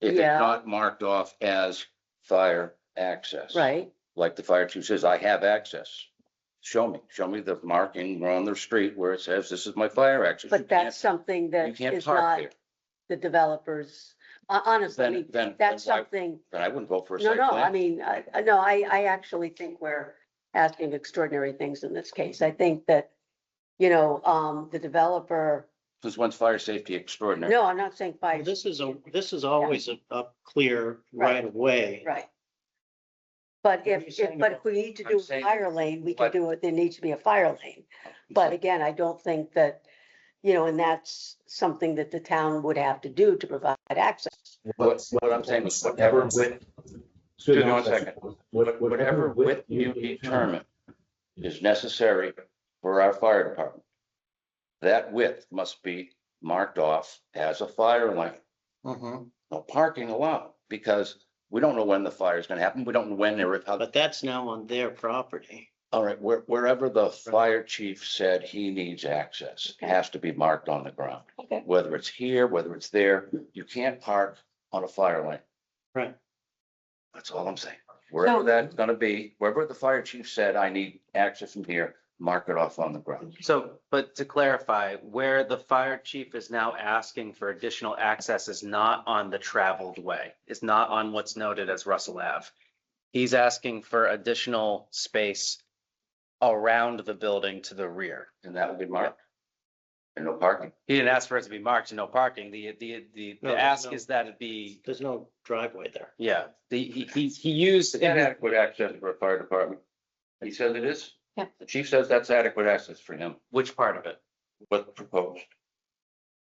If it's Yeah. not marked off as fire access. right, Like the fire chief says, I have access. Show me the marking on the street where it says, this is my fire access. but You that's can't- something You that can't is park not there. the developers, honestly, I Then, mean, then. that's then why- something, Then I wouldn't vote for a no, site no, plan. I mean, I actually think we're asking extraordinary things in this case. I think that, the developer, Because one's fire safety extraordinary. no, I'm not saying fire. This is always a clear right of way. Right. But What are you if saying but about- if we need to I'm do a saying- fire lane, we can But- do it, there needs to be a fire lane. But again, I don't think that, and that's something that the town would have to do to provide access. What I'm saying is whatever width, excuse me 1 second, whatever width you determine is necessary for our fire department. That width must be marked off as a fire lane. Mhm. No parking allowed, because we don't know when the fire is gonna happen. We don't know when they're. But that's now on their property. All right, wherever the fire chief said he needs access, Okay. has to be marked on the ground. Okay. Whether it's here, whether it's there, you can't park on a fire lane. Right. That's all I'm saying. Wherever So- that's gonna be, wherever the fire chief said, I need access from here, mark it off on the ground. So, but to clarify, where the fire chief is now asking for additional access is not on the traveled way. It's not on what's noted as Russell Ave. He's asking for additional space around the building to the rear. And that would be marked. And no parking. He didn't ask for it to be marked, no parking. The No, ask no. is that it be, There's no driveway there. yeah, he used. Is that adequate access for a fire department? He says it is? Yeah. The chief says that's adequate access for him. Which part of it? What's proposed?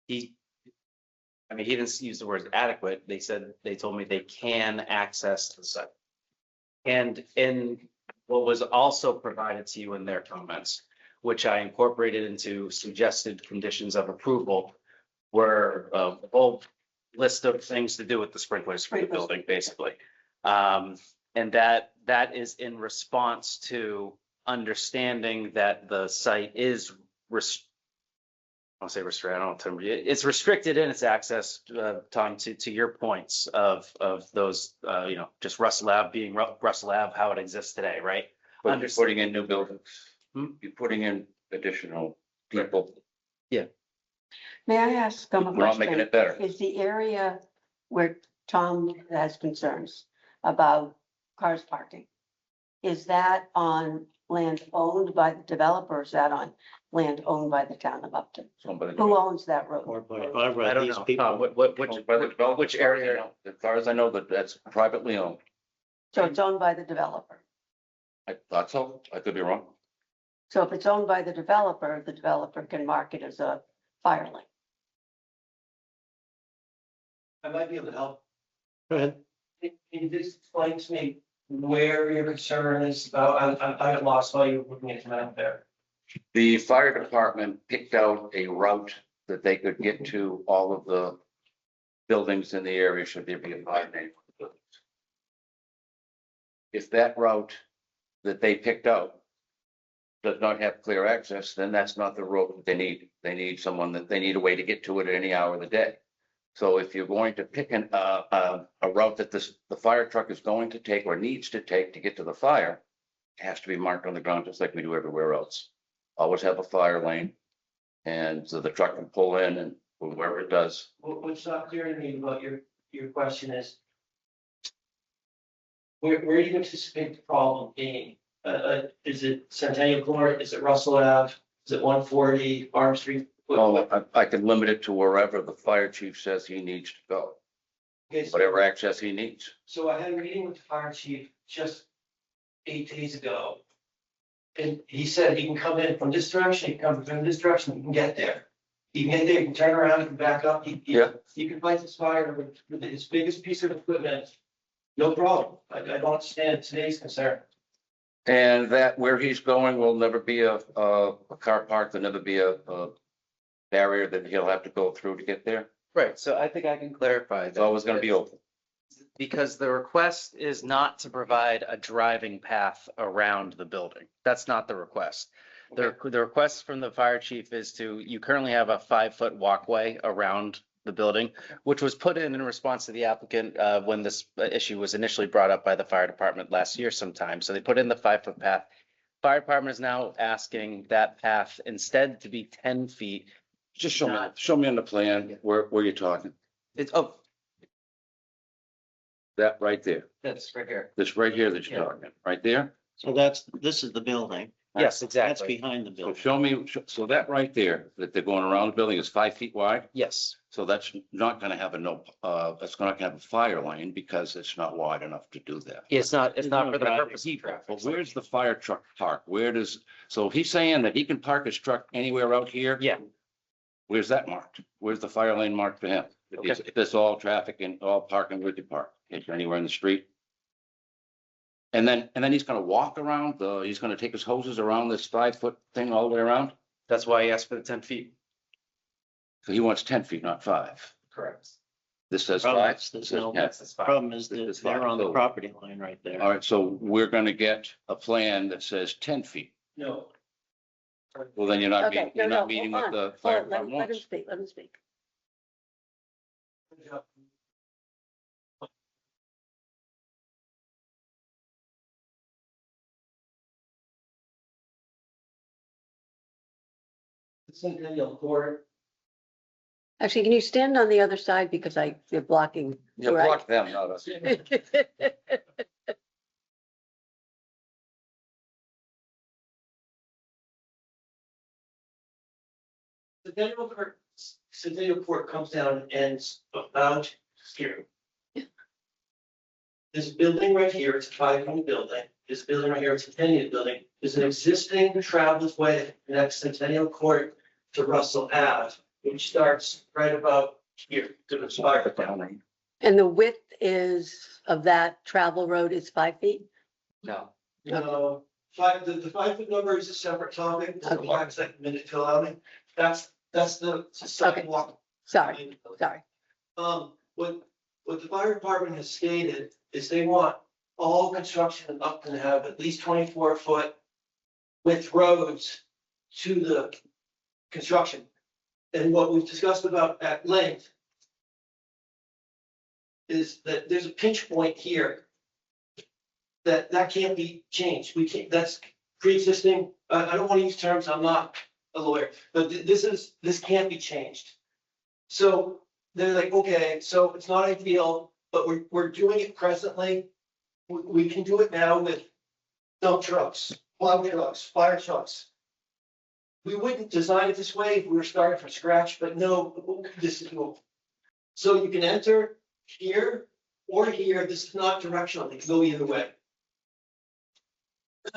He, I mean, he didn't use the word adequate. They told me they can access the site. And in what was also provided to you in their comments, which I incorporated into suggested conditions of approval, were a whole list of things to do with the sprinklers for the Sprinklers. building, basically. And that is in response to understanding that the site is I'll say restricted, I don't know, it's restricted in its access, Tom, to your points of those, just Russell Ave being Russell Ave, how it exists today, right? But you're Understood. putting in new buildings. Hmm? You're putting in additional people. May I ask a We're not making question? it better. Is the area where Tom has concerns about cars parking, is that on land owned by the developer, or is that on land owned by the town of Upton? Somebody. Who owns that road? Or by I don't these know, people. Tom, which area? As far as I know, that's privately owned. So it's owned by the developer. I thought so. I could be wrong. So if it's owned by the developer can mark it as a fire lane. I might be able to help. Go ahead. Can you just explain to me where your concern is about? I got lost while you were looking at the map there. The fire department picked out a route that they could get to all of the buildings in the area should there be a fire name. If that route that they picked out does not have clear access, then that's not the road that they need. They need they need a way to get to it at any hour of the day. So if you're going to pick a route that the fire truck is going to take or needs to take to get to the fire, it has to be marked on the ground just like we do everywhere else. Always have a fire lane, and so the truck can pull in and wherever it does. What's not clear to me about your question is, where do you anticipate the problem being? Is it Centennial Court? Is it Russell Ave? Is it 140 Arm Street? Well, I can limit it to wherever the fire chief says he needs to go, Okay, so- whatever access he needs. So I had a meeting with the fire chief just 8 days ago. And he said he can come in from this direction, he can come from this direction, he can get there. He can get there, he can turn around, he can back up, Yeah. he can fight this fire with his biggest piece of equipment. No problem. I don't understand today's concern. And that where he's going will never be a car park, there'll never be a barrier that he'll have to go through to get there. Right, so I think I can clarify It's always gonna be open. Because the request is not to provide a driving path around the building. That's not the request. The request from the fire chief is you currently have a 5-foot walkway around the building, which was put in response to the applicant when this issue was initially brought up by the fire department last year sometime. So they put in the 5-foot path. Fire department is now asking that path instead to be 10 feet. Just show me on the plan where you're talking. That right there, That's right here. this right here that you're talking, right there. So this is the building. Yes, That's exactly. behind the So building. show me, so that right there, that they're going around the building is 5 feet wide. Yes. So that's not gonna have that's not gonna have a fire lane because it's not wide enough to do that. It's not no for the driving. purpose of traffic. But where's the fire truck park? So he's saying that he can park his truck anywhere out here? Yeah. Where's that marked? Where's the fire lane marked for him? If it's all traffic and all parking with the park, is there anywhere in the street? And then he's gonna walk around he's gonna take his hoses around this 5-foot thing all the way around? That's why he asked for the 10 feet. So he wants 10 feet, not 5. Correct. This says Problem five? is, This there's says no, 10. problem is This that is they're fine. on the So- property line right there. All right, so we're gonna get a plan that says 10 feet. No. Well, then you're not Okay, meeting, you're no, not no, meeting hold what on. the fire Hold on, department let him wants. speak, let him speak. Centennial Court. Actually, can you stand on the other side because you're blocking? You where I- block them, not us. Centennial Court comes down and ends about here. This building right here, it's a 5-unit building. This building right here, it's a 10-unit building. There's an existing traveled way that connects Centennial Court to Russell Ave, which starts right about here to the fire department. And the width of that travel road is 5 feet? No. The 5-foot number is a separate topic. It's a Okay. 5-second minute to allow me. That's the sidewalk. Sorry, sorry. What the fire department has stated is they want all construction in Upton to have at least 24-foot width roads to the construction. And what we've discussed about at length is that there's a pinch point here that can't be changed. We can't, that's pre-existing. I don't want to use terms, I'm not a lawyer, but this can't be changed. So they're like, okay, so it's not ideal, but we're doing it presently. We can do it now with dump trucks, plow trucks, fire trucks. We wouldn't design it this way if we were starting from scratch, but no, this is cool. So you can enter here or here. This is not directional. It can go either way.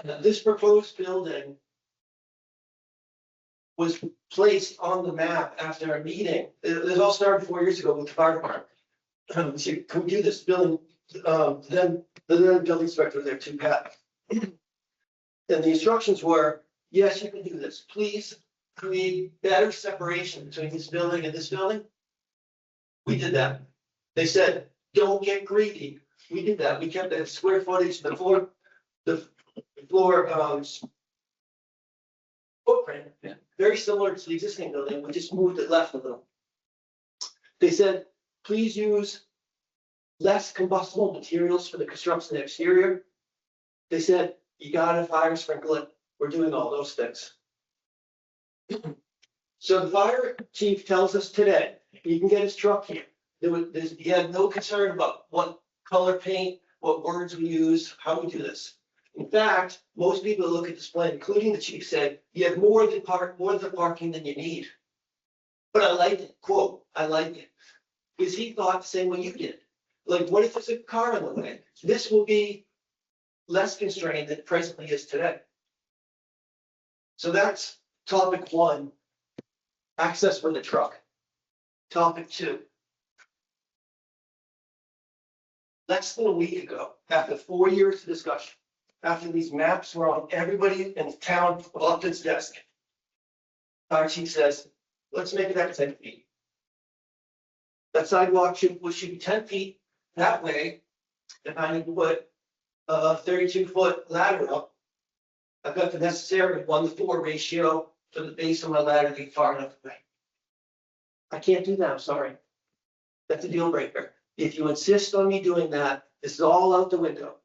Now, this proposed building was placed on the map after a meeting. It all started 4 years ago with the fire department. So can we do this building? Then the building inspector was there too, Pat. And the instructions were, yes, you can do this. Please create better separation between this building and this building. We did that. They said, don't get greedy. We did that. We kept that square footage, the floor footprint, very similar to the existing building. We just moved it left a little. They said, please use less combustible materials for the construction exterior. They said, you gotta fire sprinkle it. We're doing all those things. So the fire chief tells us today, he can get his truck here. He had no concern about what color paint, what words we use, how we do this. In fact, most people that look at this plan, including the chief, said, you have more than parking than you need. But I like it, quote, I like it. Because he thought the same way you did. Like, what if there's a car in the way? This will be less constrained than it presently is today. So that's topic one, access with the truck. Topic two. Less than a week ago, after 4 years of discussion, after these maps were on everybody in the town of Upton's desk, our chief says, let's make it at 10 feet. That sidewalk should be 10 feet. That way, if I need to put a 32-foot ladder up, I've got the necessary 1-to-4 ratio for the base of my ladder to be far enough away. I can't do that, I'm sorry. That's a deal breaker. If you insist on me doing that, this is all out the window.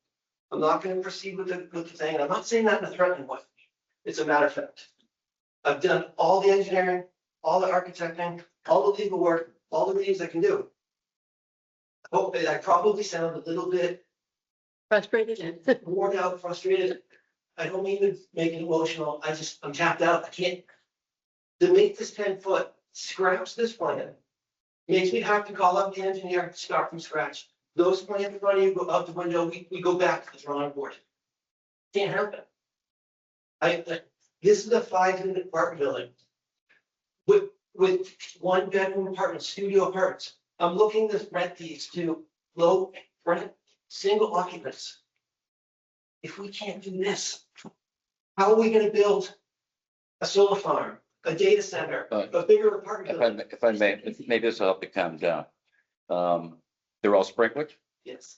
I'm not going to proceed with the thing. I'm not saying that in a threatening way. It's a matter of fact. I've done all the engineering, all the architecting, all the legal work, all the readings I can do. I probably sound a little bit Frustrated? worn out, frustrated. I don't mean to make it emotional. I'm tapped out. I can't. To make this 10-foot, scraps this plan. Makes me have to call up the engineer, start from scratch. Those plans in front of you go out the window. We go back to the drawing board. Can't help it. This is a 5-unit apartment building with 1-bedroom apartments, studio apartments. I'm looking to rent these to low rent, single occupants. If we can't do this, how are we going to build a solar farm, a data center, a bigger apartment building? If I may, maybe this will help you calm down. They're all sprinkled? Yes.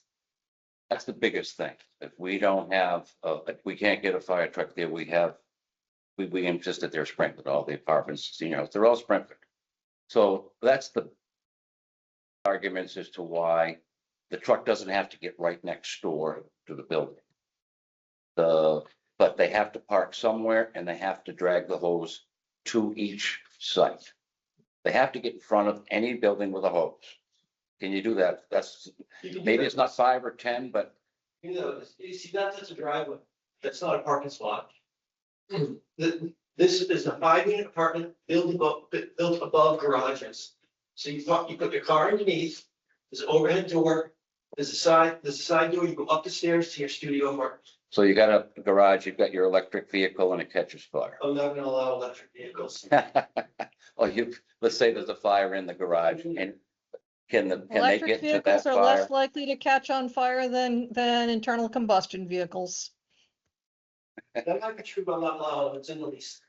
That's the biggest thing. If we don't have, if we can't get a fire truck there, we insist that they're sprinkled, all the apartments, senior house, they're all sprinkled. So that's the arguments as to why the truck doesn't have to get right next door to the building. But they have to park somewhere and they have to drag the hose to each site. They have to get in front of any building with a hose. Can you do that? That's, You can do maybe that. it's not 5 or 10, but You know, you see, that's a driveway. That's not a parking spot. This is a 5-unit apartment built above garages. So you put your car underneath, there's an overhead door, there's a side door, you go up the stairs to your studio apartment. so you got a garage, you've got your electric vehicle and it catches fire. I'm not gonna allow electric vehicles. Oh, let's say there's a fire in the garage and can they Electric get to vehicles that are fire? less likely to catch on fire than internal combustion vehicles. That might be true, but I'm not allowed, it's in the lease.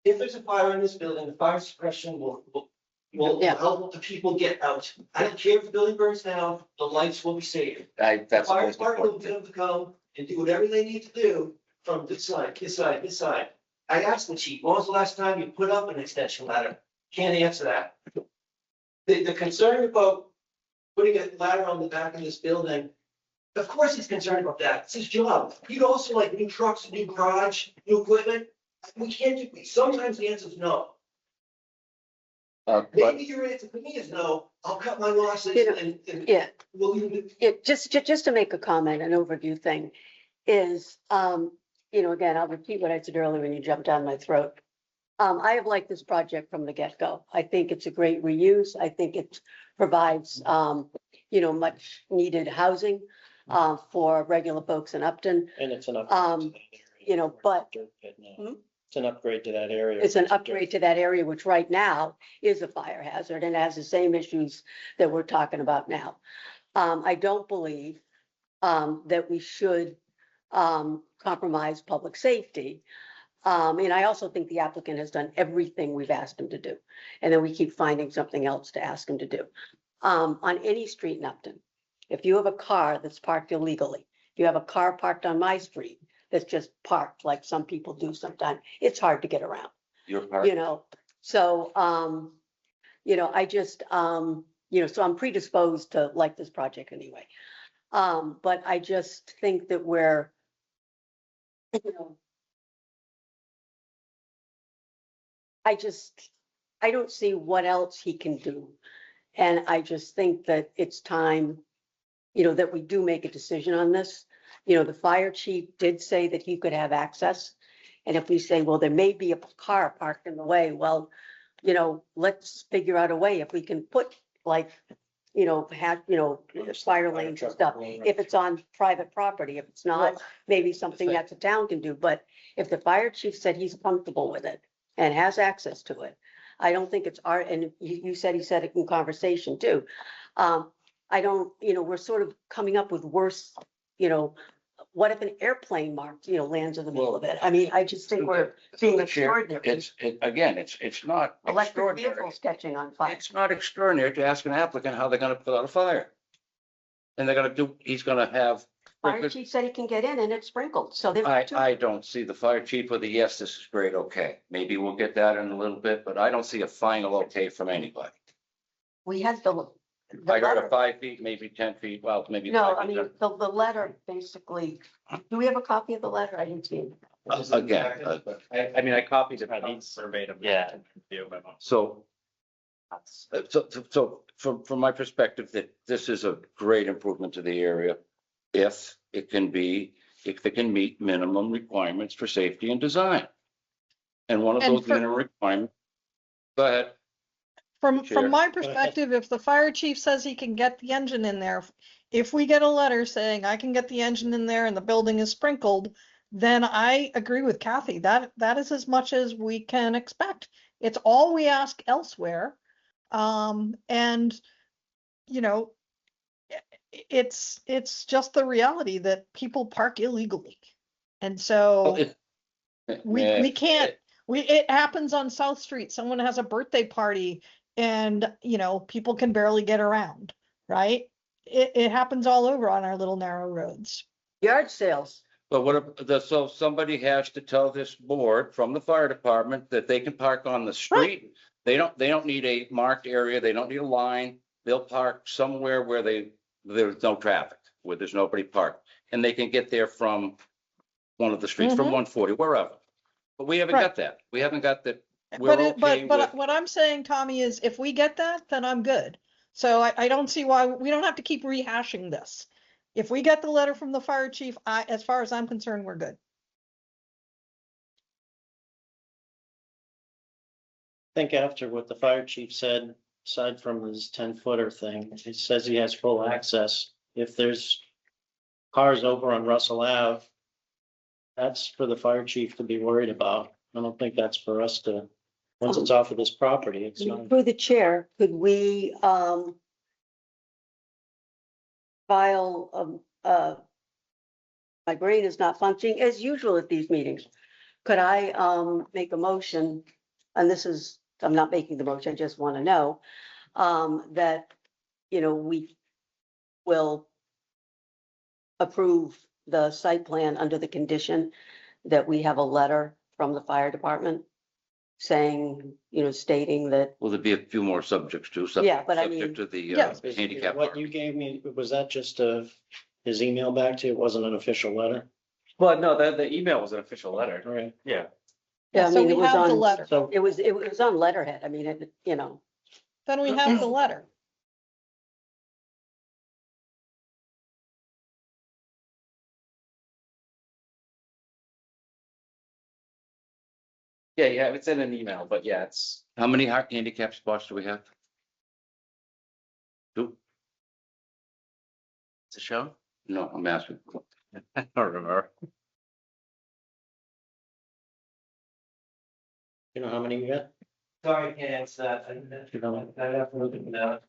If there's a fire in this building, the fire suppression will Yeah. help the people get out. I don't care if the building burns down, the lights will be saved. The That's the fire most department will important be thing. able to come and do whatever they need to do from this side, this side, this side. I asked the chief, when was the last time you put up an extension ladder? Can't answer that. The concern about putting a ladder on the back of this building, of course he's concerned about that. It's his job. He'd also like new trucks, new garage, new equipment. We can't do, sometimes the answer is no. But Maybe your answer to me is no. I'll cut my losses You know, and Yeah, we'll leave it. just to make a comment, an overview thing is, again, I'll repeat what I said earlier when you jumped down my throat. I have liked this project from the get-go. I think it's a great reuse. I think it provides, much needed housing for regular folks in Upton. And it's an Um, but- Hmm? It's an upgrade to that area. It's an upgrade to that area, which right now is a fire hazard and has the same issues that we're talking about now. I don't believe that we should compromise public safety. And I also think the applicant has done everything we've asked him to do. And then we keep finding something else to ask him to do. On any street in Upton, if you have a car that's parked illegally, if you have a car parked on my street that's just parked like some people do sometimes, it's hard to get around. your part, So, I just, so I'm predisposed to like this project anyway. But I just think that we're, I don't see what else he can do. And I just think that it's time, that we do make a decision on this. The fire chief did say that he could have access. And if we say, well, there may be a car parked in the way, well, let's figure out a way if we can put like, fire lanes and stuff. If it's on private property, if it's not, maybe something that the town can do. But if the fire chief said he's comfortable with it and has access to it, I don't think it's our, and you said he said it in conversation too. I don't, we're sort of coming up with worse, what if an airplane marked, lands in the middle of it? I mean, I just think we're being the chair, extraordinary. it's not Electric extraordinary. vehicles catching on fire. It's not extraordinary to ask an applicant how they're gonna put out a fire. And he's gonna have. Fire chief said he can get in and it's sprinkled, so there's two. I don't see the fire chief with a yes, this is great, okay. Maybe we'll get that in a little bit, but I don't see a final okay from anybody. We had the I got a letter. 5 feet, maybe 10 feet, well, maybe. No, 5 I feet. mean, the letter basically, do we have a copy of the letter? I didn't see it. Again, I copied it, verbatim. Yeah. so from my perspective, that this is a great improvement to the area. If it can meet minimum requirements for safety and design. And one of And those minimum requirements, go ahead. From Sure. my perspective, if the fire chief says he can get the engine in there, if we get a letter saying I can get the engine in there and the building is sprinkled, then I agree with Kathy. That is as much as we can expect. It's all we ask elsewhere. And it's just the reality that people park illegally. And so we can't, it happens on South Street. Someone has a birthday party and, people can barely get around. right? It happens all over on our little narrow roads. Yard sales. But so somebody has to tell this board from the fire department that they can park on the street. They don't need a marked area. They don't need a line. They'll park somewhere where there's no traffic, where there's nobody parked. And they can get there from one of the streets, from 140, wherever. But we haven't Right. got that. We haven't got that. We're But, okay but with, what I'm saying, Tommy, is if we get that, then I'm good. So I don't see why, we don't have to keep rehashing this. If we get the letter from the fire chief, as far as I'm concerned, we're good. I think after what the fire chief said, aside from his 10-footer thing, he says he has full access. If there's cars over on Russell Ave, that's for the fire chief to be worried about. I don't think that's for us to, once it's off of this property, it's not. Through the chair, could we, file, my brain is not functioning as usual at these meetings. Could I, make a motion, and this is, I'm not making the motion, I just want to know, that, we will approve the site plan under the condition that we have a letter from the fire department saying, stating that, will there be a few more subjects too? Yeah, but I Subject mean- to the Yes. handicap What park. you gave me, was that just his email back to you? It wasn't an official letter? Well, no, the email was an official letter. All right. Yeah. yeah, I So mean, we it was have the on, letter. So it was on letterhead. I mean, Then we have the letter. Yeah, it's in an email, but yeah, it's, How many handicap spots do we have? Two? it's a show. No, I'm asking. I don't remember. you know how many we got? Sorry, I can't answer that. I'd have to look at that.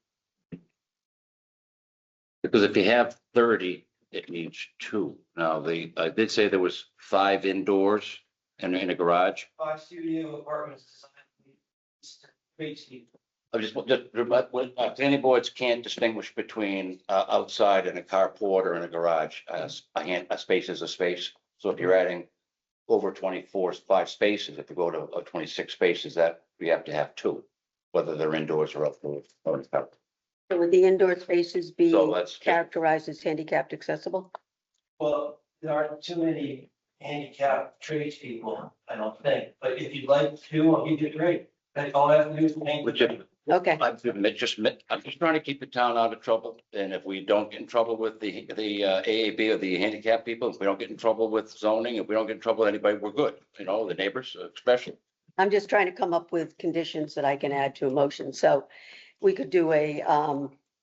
Because if you have 30, it needs two. Now, I did say there was 5 indoors and in a garage. 5 studio apartments. Great, Steve. I planning boards can't distinguish between outside and a carport or in a garage. A space is a space. So if you're adding over 5 spaces, if you go to 26 spaces, that we have to have 2, whether they're indoors or outdoors. so would the indoor spaces be So that's just- characterized as handicapped accessible? Well, there aren't too many handicapped tradespeople, I don't think, but if you'd like to, I'll give you 3. And all I have to do is paint. Which if- Okay, I'm just trying to keep the town out of trouble, and if we don't get in trouble with the AAB or the handicap people, if we don't get in trouble with zoning, if we don't get in trouble with anybody, we're good, the neighbors especially. I'm just trying to come up with conditions that I can add to a motion. So we could do a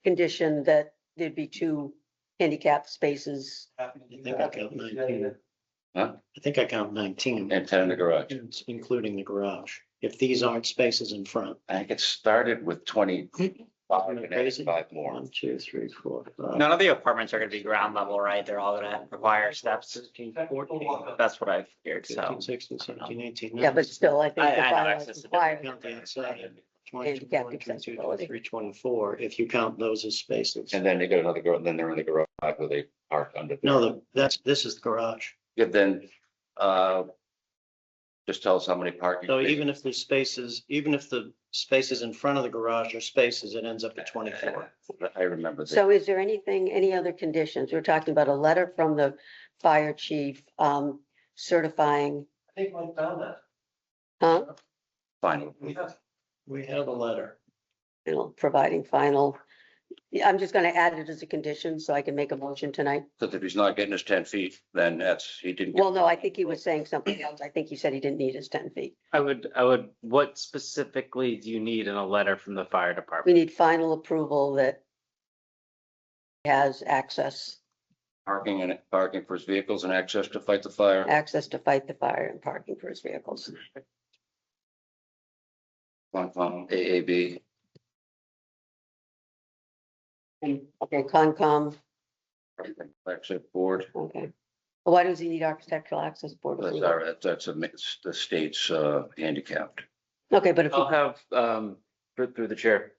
condition that there'd be 2 handicap spaces. I think I count 19. Huh? I think I count 19. And 10 in the garage. It's including the garage. If these aren't spaces in front. I think it started with 25 and added Crazy. 5 more. 1, 2, 3, 4, 5. None of the apartments are gonna be ground level, right? They're all gonna require steps. 13, 14, That's what I figured, 15, so. 16, 17, 18. Yeah, but still, I think the I know bylaws accessibility. require. Count the outside. 22, Handicap 23, accessibility. 24, 24, if you count those as spaces. And then they got another garage, then they're in the garage where they park under. No, this is the garage. Yeah, then, just tell us how many parking. So spaces. even if the spaces, even if the spaces in front of the garage are spaces, it ends up at 24. I remember that. So is there any other conditions? We're talking about a letter from the fire chief certifying, I think I found that. huh? Fine. We have a letter. Providing final. Yeah, I'm just gonna add it as a condition so I can make a motion tonight. Because if he's not getting his 10 feet, then he didn't. Well, no, I think he was saying something else. I think he said he didn't need his 10 feet. I would, what specifically do you need in a letter from the fire We department? need final approval that has access Parking for his vehicles and access to fight the fire. to fight the fire and parking for his vehicles. AAB. And, okay, Concom, Access board. okay. Well, why does he need architectural access board? That's the state's handicapped. Okay, but if, I'll he- have, through the chair,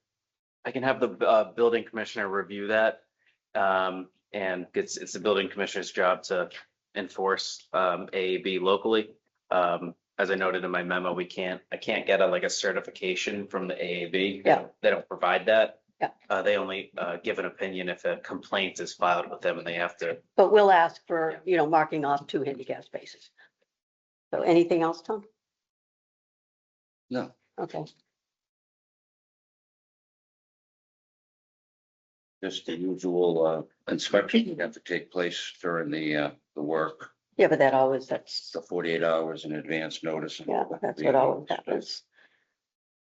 I can have the building commissioner review that. And it's the building commissioner's job to enforce AAB locally. As I noted in my memo, I can't get like a certification from the AAB. Yeah. They don't provide that. Yeah. They only give an opinion if a complaint is filed with them and they have to. But we'll ask for, marking off 2 handicap spaces. So anything else, Tom? No. Okay. Just the usual inspection that have to take place during the work, Yeah, but that's, the 48 hours in advance notice. yeah, that's what always happens.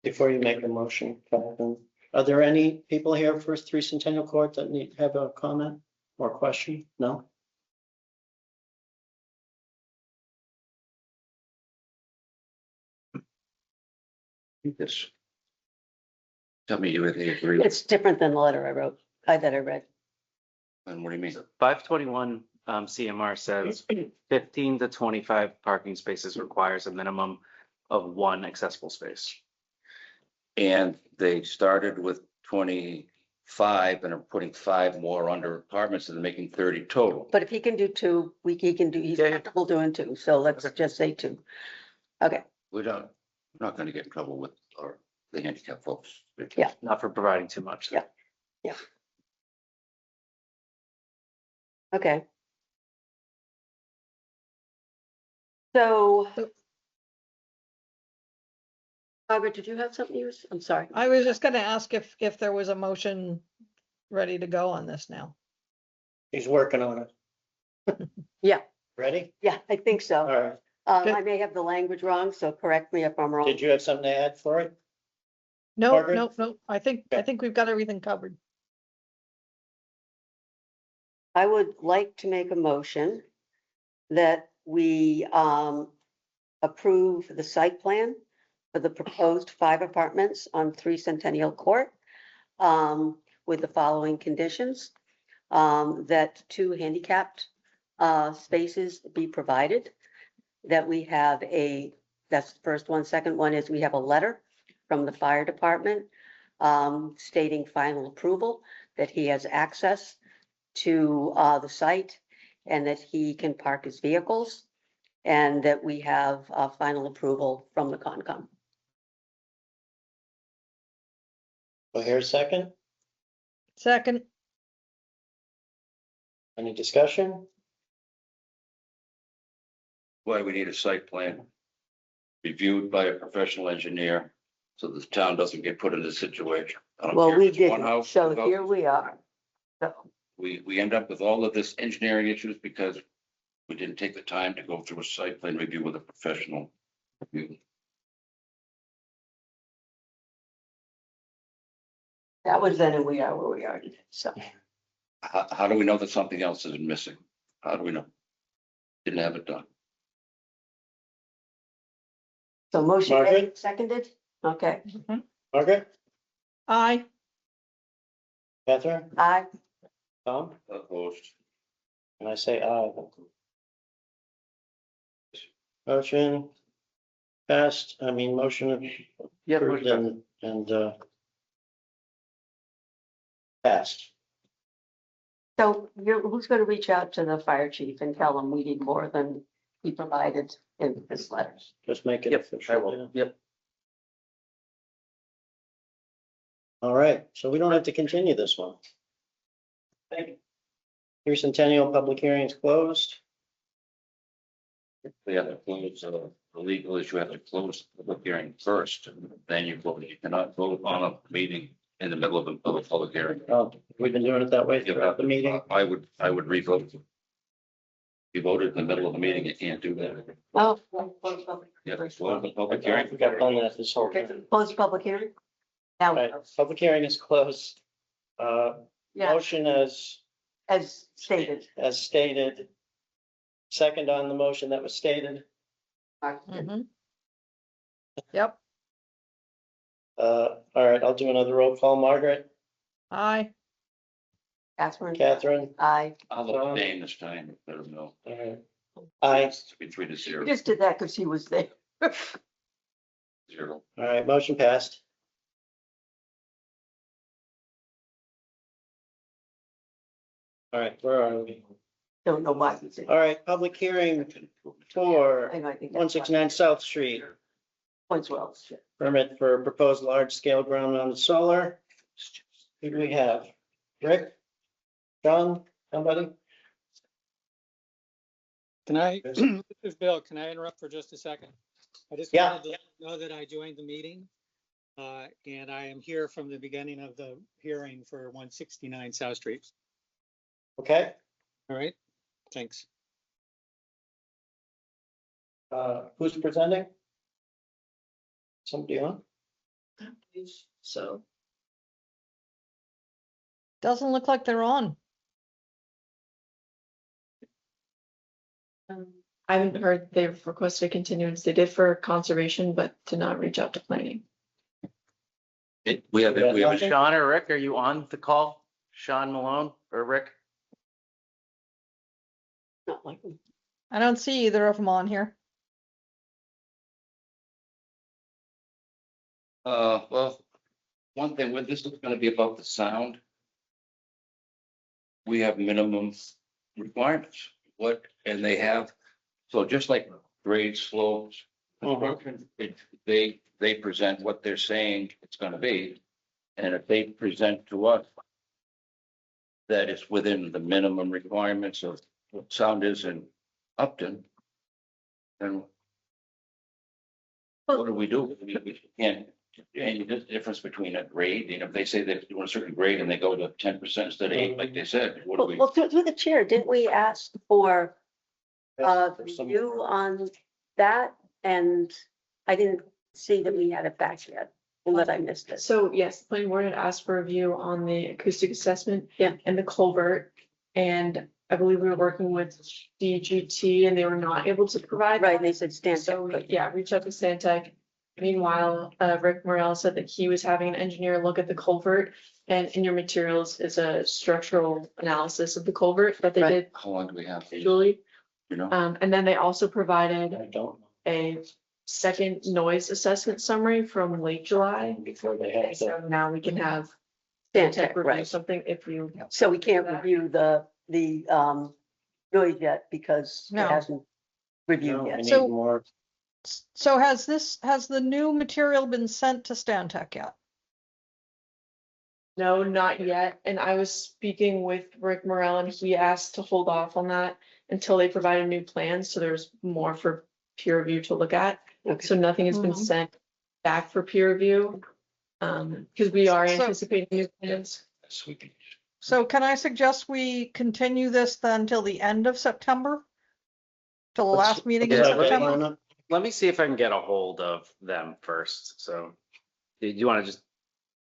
Before you make a motion, Catherine, are there any people here for 3 Centennial Court that have a comment or question? No? Yes. Tell me you agree. It's different than the letter I wrote, that I read. And what do you mean? 521 CMR says 15 to 25 parking spaces requires a minimum of 1 accessible space. And they started with 25 and are putting 5 more under apartments and they're making 30 total. But if he can do 2, he's Yeah. comfortable doing 2, so let's just say 2. Okay, We're not going to get in trouble with the handicap folks. Yeah. Not for providing too much. Yeah. okay. So. Margaret, did you have something I'm sorry. I was just gonna ask if there was a motion ready to go on this now. He's working on it. Yeah. Ready? Yeah, I think so. All right. I may have the language wrong, so correct me if I'm wrong. Did you have something to add for it? No, Margaret? no. I think we've got everything covered. I would like to make a motion that we approve the site plan for the proposed 5 apartments on 3 Centennial Court with the following conditions. That 2 handicapped spaces be provided, that we have that's the first one. Second one is we have a letter from the fire department stating final approval, that he has access to the site and that he can park his vehicles, and that we have final approval from the Concom. Well, here's a second. Second, Any discussion? Why we need a site plan reviewed by a professional engineer so the town doesn't get put in this situation. I don't Well, care we if it's one did, house, so two here houses. we are. So, We end up with all of this engineering issues because we didn't take the time to go through a site plan review with a professional review. that was then, and we are where we are today, so. How do we know that something else is missing? How do we know? Didn't have it done. So motion made, Margaret? seconded, okay, Margaret? aye. Catherine? aye, Tom? Opposed. And I say aye. Motion passed, motion Yeah. approved and passed. so who's gonna reach out to the fire chief and tell him we need more than he provided in his letters? Just make it Yep, official. I will. Yep. All right, so we don't have to continue this one. Thank you. 3 Centennial public hearings closed. We have to close the legal issue, have to close the public hearing first, then you vote. You cannot vote on a meeting in the middle of a public hearing. We've been doing it that way throughout the meeting. I would revote. You voted in the middle of the meeting, you can't do that. Oh. You have to close the public I hearing. think I've done that this whole time. Close the public hearing? Now, All right, public hearing is closed. yeah, Motion as stated. as stated. Second on the motion that was stated. Mhm. Yep, All right, I'll do another roll call. Margaret, aye. Catherine? Catherine. Aye. I'll abstain this time, let them know. All right. Aye. It's be 3-0. We just did that because he was there. 0. All right, motion passed. All right, where are we? Don't know why. we did. All right, public hearing for I think that's 169 South Street. Points well. Permit for proposed large-scale ground-mounted solar. Who do we have? Rick? John? Somebody? Can I, this is Bill, can I interrupt for just a second? I just Yeah. wanted to know that I joined the meeting. And I am here from the beginning of the hearing for 169 South Street. Okay, All right, thanks. who's presenting? Somebody on? So. Doesn't look like they're on. I haven't heard they've requested a continuance. They did for conservation, but did not reach out to planning. We have, Sean or Rick, are you on the call? Sean Malone or Rick? Not like. I don't see either of them on here. well, one thing, with this is gonna be about the sound. We have minimum requirements, and they have, so just like grade slopes, construction, they present what they're saying it's gonna be. And if they present to us that it's within the minimum requirements of what sound is in Upton, then what do we do? We can't, and the difference between a grade, if they say they're doing a certain grade and they go to 10% instead of 8, like they said, what do we? Well, through the chair, didn't we ask for For some- review on that? And I didn't see that we had it back yet, unless I missed it. So yes, the planning board had asked for a review on the acoustic assessment. Yeah. And the culvert, and I believe we were working with DGT and they were not able to provide. Right, that. they said stand. So yeah, reach out to Stantec. Meanwhile, Rick Morel said that he was having an engineer look at the culvert, and in your materials is a structural analysis of the culvert that they Right. did How long do we have? visually. You know? And then they also provided I don't know. a second noise assessment summary from late July. Before they have So the, now we can have Stand tech check, review right. something if you. So we can't review the noise yet because it No. hasn't reviewed no, we yet. need So- more. So has the new material been sent to Stantec yet? No, not yet. And I was speaking with Rick Morel and he asked to hold off on that until they provided new plans. So there's more for peer review to look at. Okay. So nothing has been Mhm. sent back for peer review. Because we are So- anticipating new plans. So can I suggest we continue this then till the end of September? Till the What's- last meeting in what's that September? deadline on? Let me see if I can get a hold of them first. So do you want to just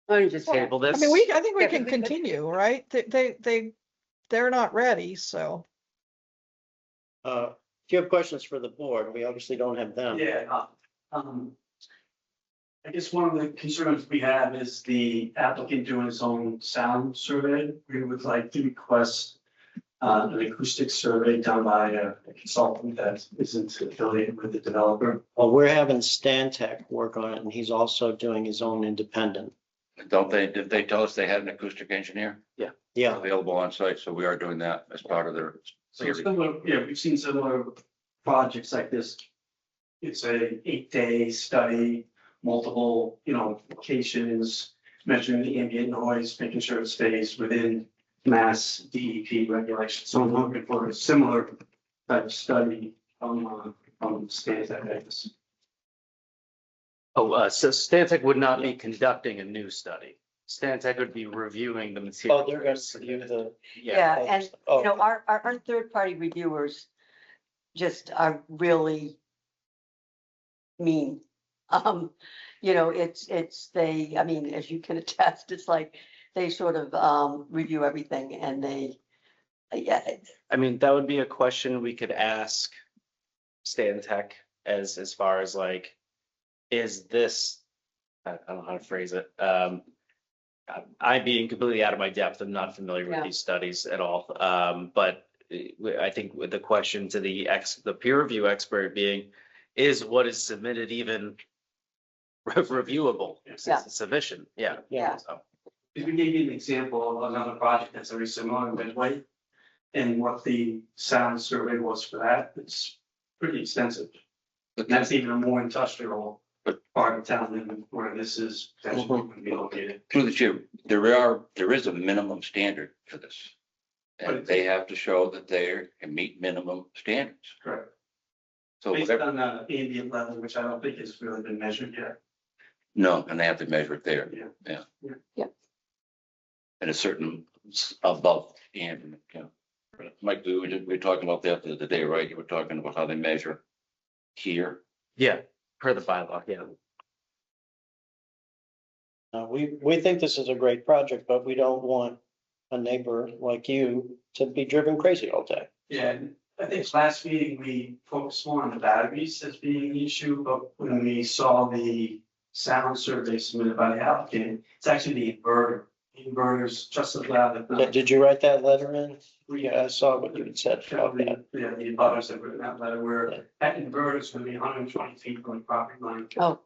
Why don't you just table I this? mean, I think we Yeah, can because we could- continue, right? They're not ready, so. If you have questions for the board, we obviously don't have them. Yeah, I guess one of the concerns we have is the applicant doing his own sound survey. We would like to request an acoustic survey done by a consultant that isn't affiliated with the developer. Well, we're having Stantec work on it and he's also doing his own independent. Did they tell us they had an acoustic engineer Yeah, available on site? So we are doing that as part of their. So similar, yeah, we've seen similar projects like this. It's a 8-day study, multiple, locations, measuring the ambient noise, making sure it stays within mass DEP regulations. So I'm looking for a similar type of study from Stantec, I guess. So Stantec would not be conducting a new study. Stantec would be reviewing the material. oh, they're gonna review the. Yeah, and Oh. our third-party reviewers just are really mean. I mean, as you can attest, it's like they sort of review everything and yeah, I mean, that would be a question we could ask Stantec as far as like, is this, I don't know how to phrase it. I'm being completely out of my depth. I'm not familiar with Yeah. these studies at all. But I think with the question to the peer review expert being, is what is submitted even reviewable, Yeah. sufficient? Yeah. Yeah. So, If we gave you an example of another project that's very similar in Midway, and what the sound survey was for that, it's pretty extensive. And that's even a more industrial part of town than where this is potentially going to be located. Through the chair, there is a minimum standard for this. And they have to show that they can meet minimum standards. Correct. So Based whatever, on the ambient level, which I don't think has really been measured yet. no, and they have to measure it there. Yeah. And a certain above ambient, yeah. Mike, we were talking about that the other day, right? You were talking about how they measure here. Yeah, per the bylaw, yeah. We think this is a great project, but we don't want a neighbor like you to be driven crazy all day. Yeah, and I think last meeting, we focused more on the batteries as being the issue, but when we saw the sound survey submitted by the applicant, it's actually the inverter. The inverter's just as loud, if not. Did you write that letter in? Yeah, I saw what you had said about that. Yeah, the abutters that written that letter where that inverter is gonna be 120 feet from the property line Oh,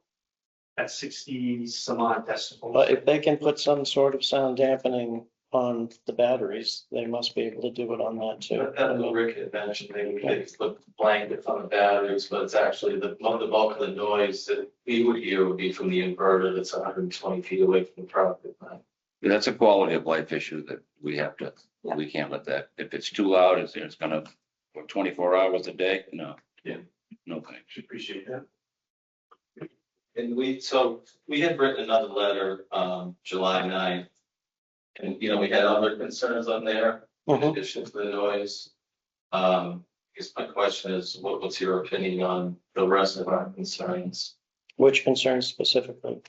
at 60 some odd decibels. But if they can put some sort of sound dampening on the batteries, they must be able to do it on that too. That's what Rick had mentioned, maybe we could put blankets on the batteries, but it's actually the bulk of the noise that we would hear would be from the inverter that's 120 feet away from the property line. That's a quality of life issue that we have to, Yeah. we can't let that, if it's too loud, it's gonna, for 24 hours a day, no. Yeah. No thanks. Appreciate that. And we had written another letter, July 9th. And, we had other concerns on there, in Mhm. addition to the noise. I guess my question is, what's your opinion on the rest of our concerns? Which concerns specifically?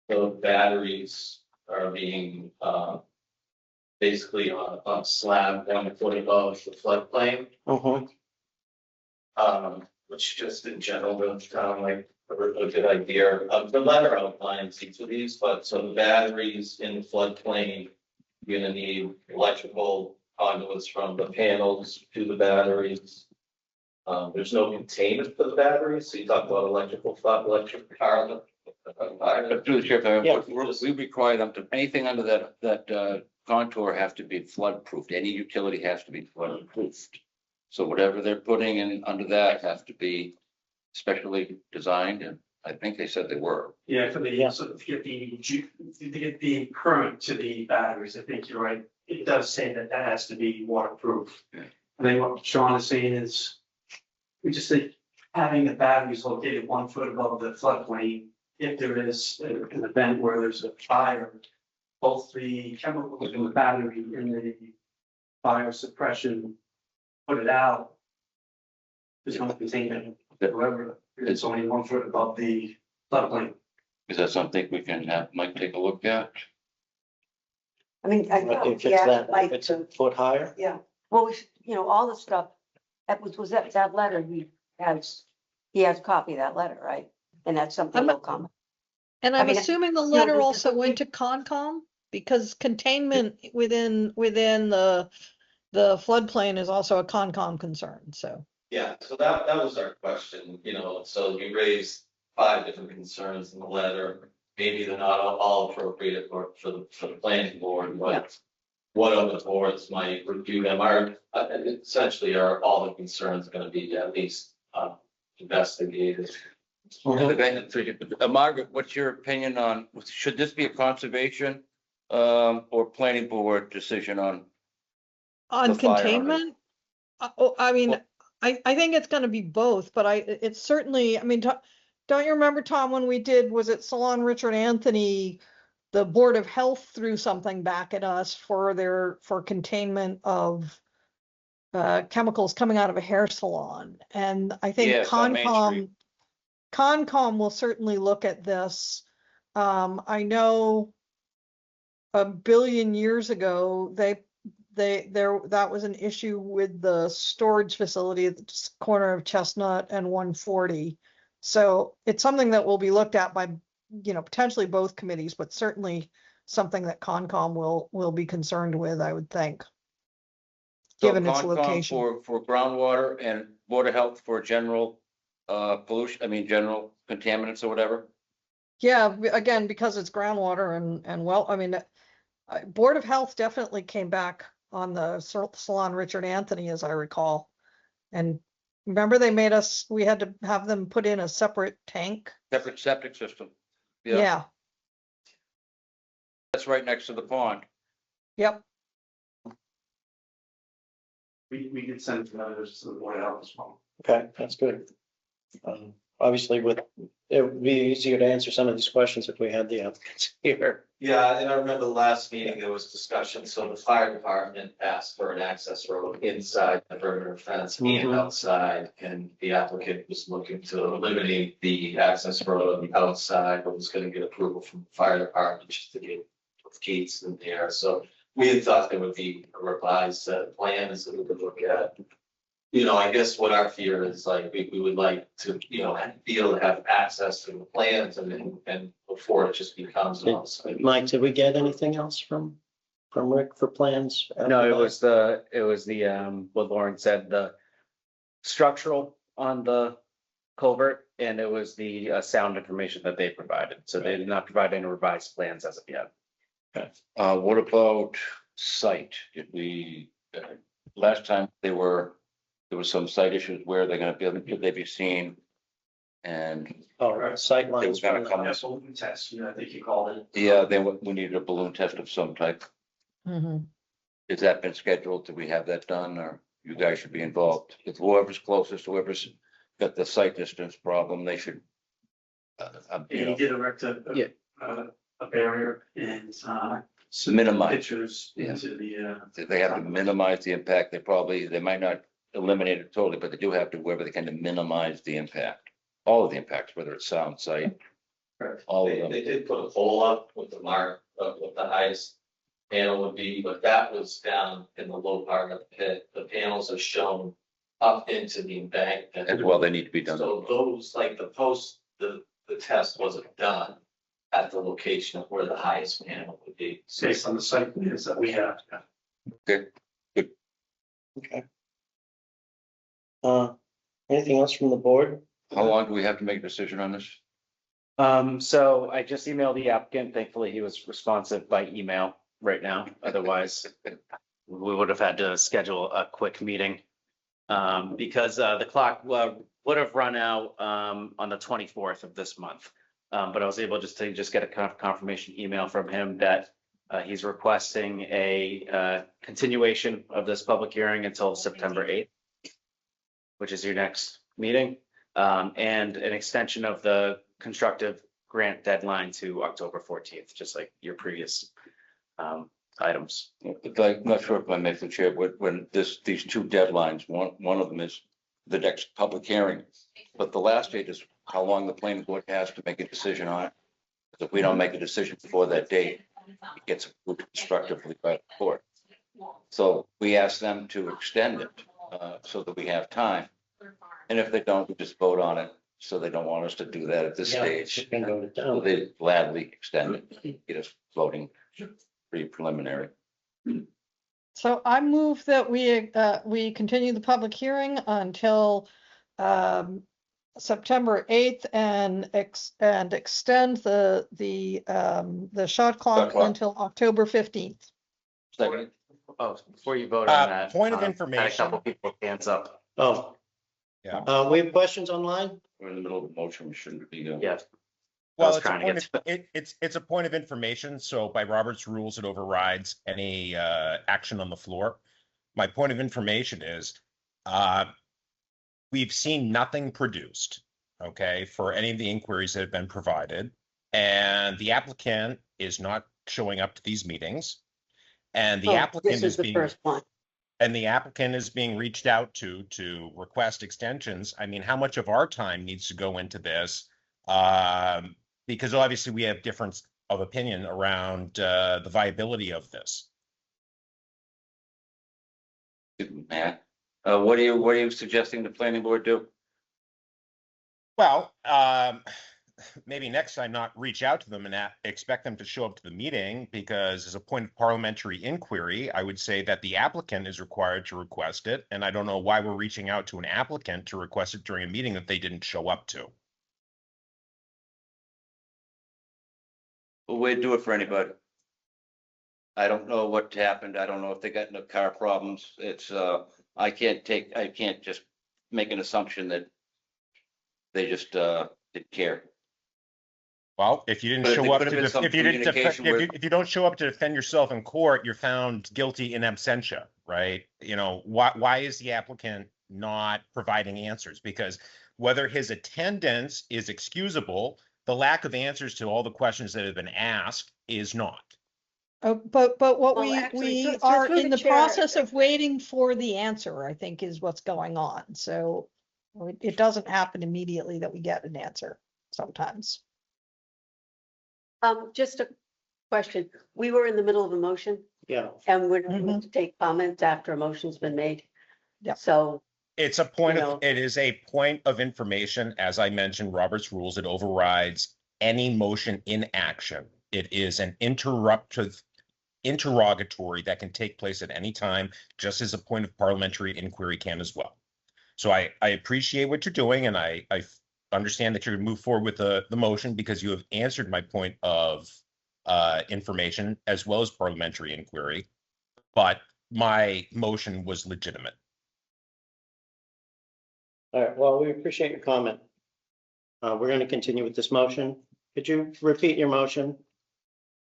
The batteries are being, basically on a slab 1 foot above the floodplain. Mhm. Which just in general doesn't sound like a good idea. The letter outlines each of these, but so the batteries in the floodplain, you're gonna need electrical conduits from the panels to the batteries. There's no containment for the batteries, so you talk about electric power. But through the chair, Yeah. we require them to, anything under that contour have to be flood proofed. Any utility has to be flood proofed. So whatever they're putting in under that has to be specially designed, and I think they said they were. Yeah, for Yeah. the, so to get the current to the batteries, I think you're right. It does say that that has to be waterproof. Yeah. I think what Sean is saying is, we just think having the batteries located 1 foot above the floodplain, if there is an event where there's a fire, both the chemicals in the battery and the fire suppression, put it out. There's no containment, whatever, it's only 1 foot above the floodplain. Is that something we can have Mike take a look at? I mean, I know, If it's yeah, that, if like, it's a foot higher? yeah, well, we should, all the stuff, that was that letter, he has a copy of that letter, right? And that's something I'm- he'll comment. And I I'm mean, assuming the know, letter this is also went to something- Concom because containment within the floodplain is also a Concom concern, so. Yeah, so that was our question, so you raised 5 different concerns in the letter. Maybe they're not all appropriate for the planning board, but what other boards might review them essentially are all the concerns gonna be at least investigated. Margaret, what's your opinion on, should this be a conservation or planning board decision on? On The fire, containment? I mean, I think it's gonna be both, but it's certainly, I mean, don't you remember, Tom, when we did, was it Salon Richard Anthony? The Board of Health threw something back at us for containment of chemicals coming out of a hair salon. And I think Yes, on Main Street. Concom will certainly look at this. I know a billion years ago, that was an issue with the storage facility at the corner of Chestnut and 140. So it's something that will be looked at by, potentially both committees, but certainly something that Concom will be concerned with, I would think. So Given its Concom location. For groundwater and Board of Health for general pollution, general contaminants or whatever? Yeah, again, because it's groundwater and Board of Health definitely came back on the Salon Richard Anthony, as I recall. And remember they made us, we had to have them put in a separate tank? Separate septic system. Yeah, Yeah, that's right next to the pond. yep. We could send letters to the board of health as well. Okay, that's good. Obviously, it would be easier to answer some of these questions if we had the applicants here. Yeah, and I remember the last meeting, there was discussion, so the fire department asked for an access road inside the perimeter fence and Mhm. outside. And the applicant was looking to eliminate the access road on the outside, but was gonna get approval from the fire department just to get gates in there, so we had thought there would be a revised set of plans that we could look at. You know, I guess what our fear is, like, we would like to, you know, be able to have access to the plans and before it just becomes. Mike, did we get anything else from Rick for plans? No, it was what Lauren said, the structural on the culvert, and it was the sound information that they provided. So they did not provide any revised plans as of yet. What about site? Did we, last time there was some site issues where they're gonna be, could they be seen? And Oh, sight they were lines. gonna come, Yeah, balloon test, you know, I think you called it. yeah, we needed a balloon test of some type. Mhm. Has that been scheduled? Do we have that done, or you guys should be involved? If whoever's closest, whoever's got the site distance problem, they should. And he did erect Yeah. a barrier and, Minimize. pictures into the, They have to minimize the impact. They might not eliminate it totally, but they do have to, wherever they can, to minimize the impact. All of the impacts, whether it's sound, sight, all of them. They did put a pole up with the mark of what the highest panel would be, but that was down in the low part of the pit. The panels are shown up into the embankment. As well, they need to be done. So those, like the post, the test wasn't done at the location of where the highest panel would be. based on the site plans that we have. Okay. Okay. Anything else from the board? How long do we have to make a decision on this? So I just emailed the applicant. Thankfully, he was responsive by email right now. Otherwise, we would have had to schedule a quick meeting. Because the clock would have run out on the 24th of this month. But I was able just to get a confirmation email from him that he's requesting a continuation of this public hearing until September 8th, which is your next meeting, and an extension of the constructive grant deadline to October 14th, just like your previous items. But I'm not sure if I make the chair, when these two deadlines, one of them is the next public hearing. But the last date is how long the planning board has to make a decision on it. If we don't make a decision before that date, it gets approved constructively by the court. So we ask them to extend it, so that we have time. And if they don't, we just vote on it. So they don't want us to do that at this Yeah, stage. we can vote it down. So they gladly extend it, get us voting pretty preliminary. So I move that we continue the public hearing until September 8th and extend the shot clock clock. until October 15th. Second. Oh, before you vote on that. Point of had a information. couple people hands up. Oh. Yeah. We have questions online? We're in the middle of the motion, we shouldn't be. Yes. Well, it's a point of information. So by Robert's rules, it overrides any action on the floor. My point of information is we've seen nothing produced, okay, for any of the inquiries that have been provided. And the applicant is not showing up to these meetings. And the applicant This is the first one. and the applicant is being reached out to request extensions. I mean, how much of our time needs to go into this? Because obviously we have difference of opinion around the viability of this. Matt, what are you suggesting the planning board do? Well, maybe next time not reach out to them and expect them to show up to the meeting, because as a point of parliamentary inquiry, I would say that the applicant is required to request it. And I don't know why we're reaching out to an applicant to request it during a meeting that they didn't show up to. Well, we'd do it for anybody. I don't know what happened. I don't know if they got into car problems. It's, I can't just make an assumption that they just, didn't care. Well, if you didn't But there show up could to, have been some if you didn't, communication with- if you don't show up to defend yourself in court, you're found guilty in absentia, right? You know, why is the applicant not providing answers? Because whether his attendance is excusable, the lack of answers to all the questions that have been asked is not. But what Well, we, actually, we so are through in the the chair- process of waiting for the answer, I think is what's going on. So it doesn't happen immediately that we get an answer sometimes. Just a question. We were in the middle of a motion Yeah, and we're not supposed to take comments after a motion's been made. Yeah. So, It's a point You of, know. it is a point of information. As I mentioned, Robert's rules, it overrides any motion in action. It is an interrogatory that can take place at any time, just as a point of parliamentary inquiry can as well. So I appreciate what you're doing, and I understand that you're going to move forward with the motion because you have answered my point of information as well as parliamentary inquiry. But my motion was legitimate. all right, well, we appreciate your comment. We're going to continue with this motion. Could you repeat your motion?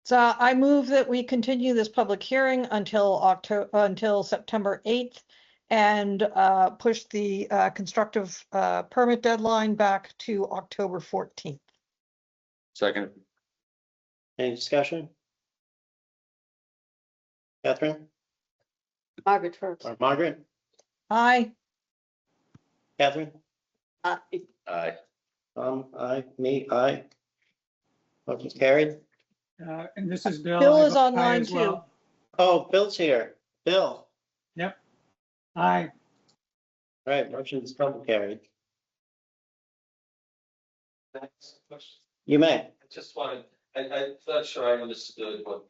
So I move that we continue this public hearing until September 8th and push the constructive permit deadline back to October 14th. Second, Any discussion? Catherine Margaret first. or Margaret? Aye. Catherine? aye. Aye, me, aye. Motion's carried. And this is Bill. Bill I is vote aye online as well. Oh, Bill's here. Bill. Yep. Aye. All right, motion is double carried. Next question. You may. I just wanted, I'm not sure I understood what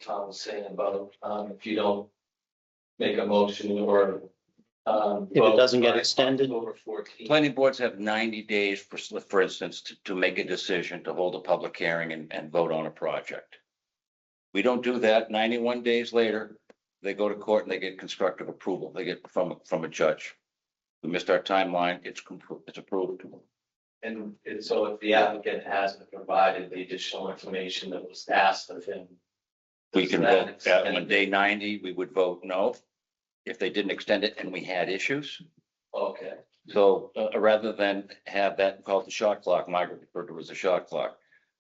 Tom was saying about, if you don't make a motion or, If it doesn't get extended. Over 14. Planning boards have 90 days, for instance, to make a decision, to hold a public hearing and vote on a project. We don't do that. 91 days later, they go to court and they get constructive approval. They get from a judge. We missed our timeline. It's approved. And so if the applicant hasn't provided the additional information that was asked of him. We does can that vote extend- on day 90, we would vote no. If they didn't extend it and we had issues. Okay, So rather than have that called the shot clock, Margaret referred to it as a shot clock,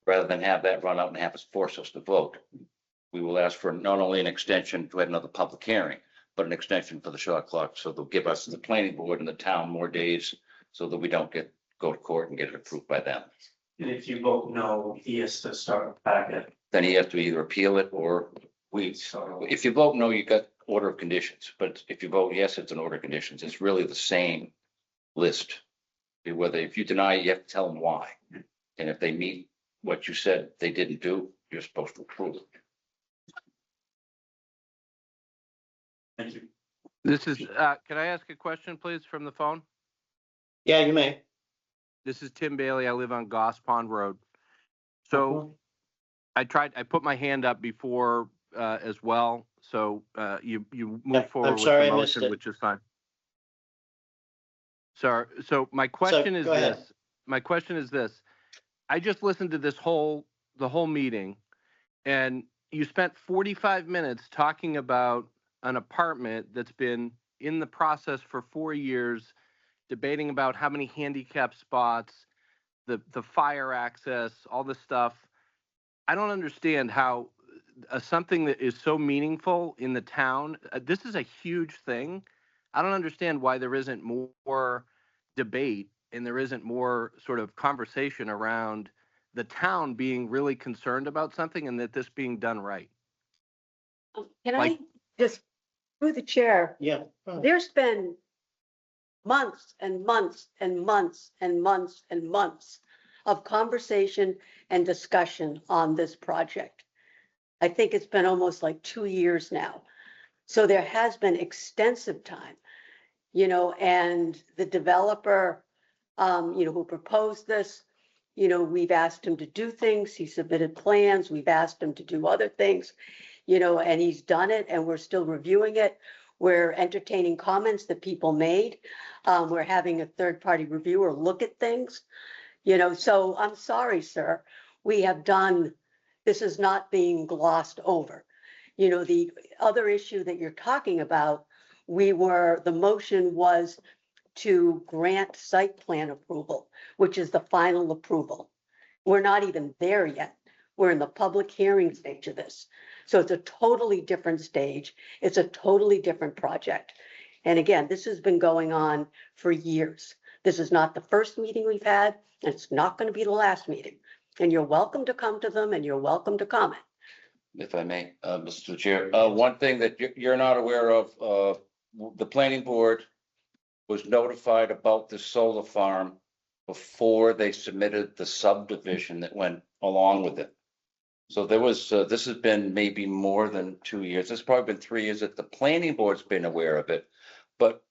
rather than have that run out and have us force us to vote, we will ask for not only an extension to have another public hearing, but an extension for the shot clock. So they'll give us, the planning board and the town, more days so that we don't go to court and get it approved by them. And if you vote no, he has to start back at. Then you have to either appeal it or if you vote no, you got order of conditions, but if you vote yes, it's an order of conditions. It's really the same list. Whether if you deny, you have to tell them why. And if they meet what you said they didn't do, you're supposed to approve it. Thank you. This is, can I ask a question, please, from the phone? Yeah, you may. This is Tim Bailey. I live on Goss Pond Road. So I put my hand up before as well. So you move forward with sorry, the I missed motion, it. which is fine. Sorry. So my question is go ahead. this. My question is this. I just listened to the whole meeting, and you spent 45 minutes talking about an apartment that's been in the process for 4 years, debating about how many handicap spots, the fire access, all this stuff. I don't understand how something that is so meaningful in the town, this is a huge thing. I don't understand why there isn't more debate and there isn't more sort of conversation around the town being really concerned about something and that this being done right. Can I Like- just, through the chair, Yeah. there's been months and months and months and months and months of conversation and discussion on this project. I think it's been almost like 2 years now. So there has been extensive time, and the developer, who proposed this, we've asked him to do things. He submitted plans. We've asked him to do other things. and he's done it and we're still reviewing it. We're entertaining comments that people made. We're having a third-party reviewer look at things, so I'm sorry, sir. We have done, this is not being glossed over. The other issue that you're talking about, the motion was to grant site plan approval, which is the final approval. We're not even there yet. We're in the public hearing stage of this. So it's a totally different stage. It's a totally different project. And again, this has been going on for years. This is not the first meeting we've had, and it's not going to be the last meeting. And you're welcome to come to them and you're welcome to comment. If I may, Mr. Chair, one thing that you're not aware of, the planning board was notified about the solar farm before they submitted the subdivision that went along with it. So there was, this has been maybe more than 2 years. It's probably been 3 years that the planning board's been aware of it. But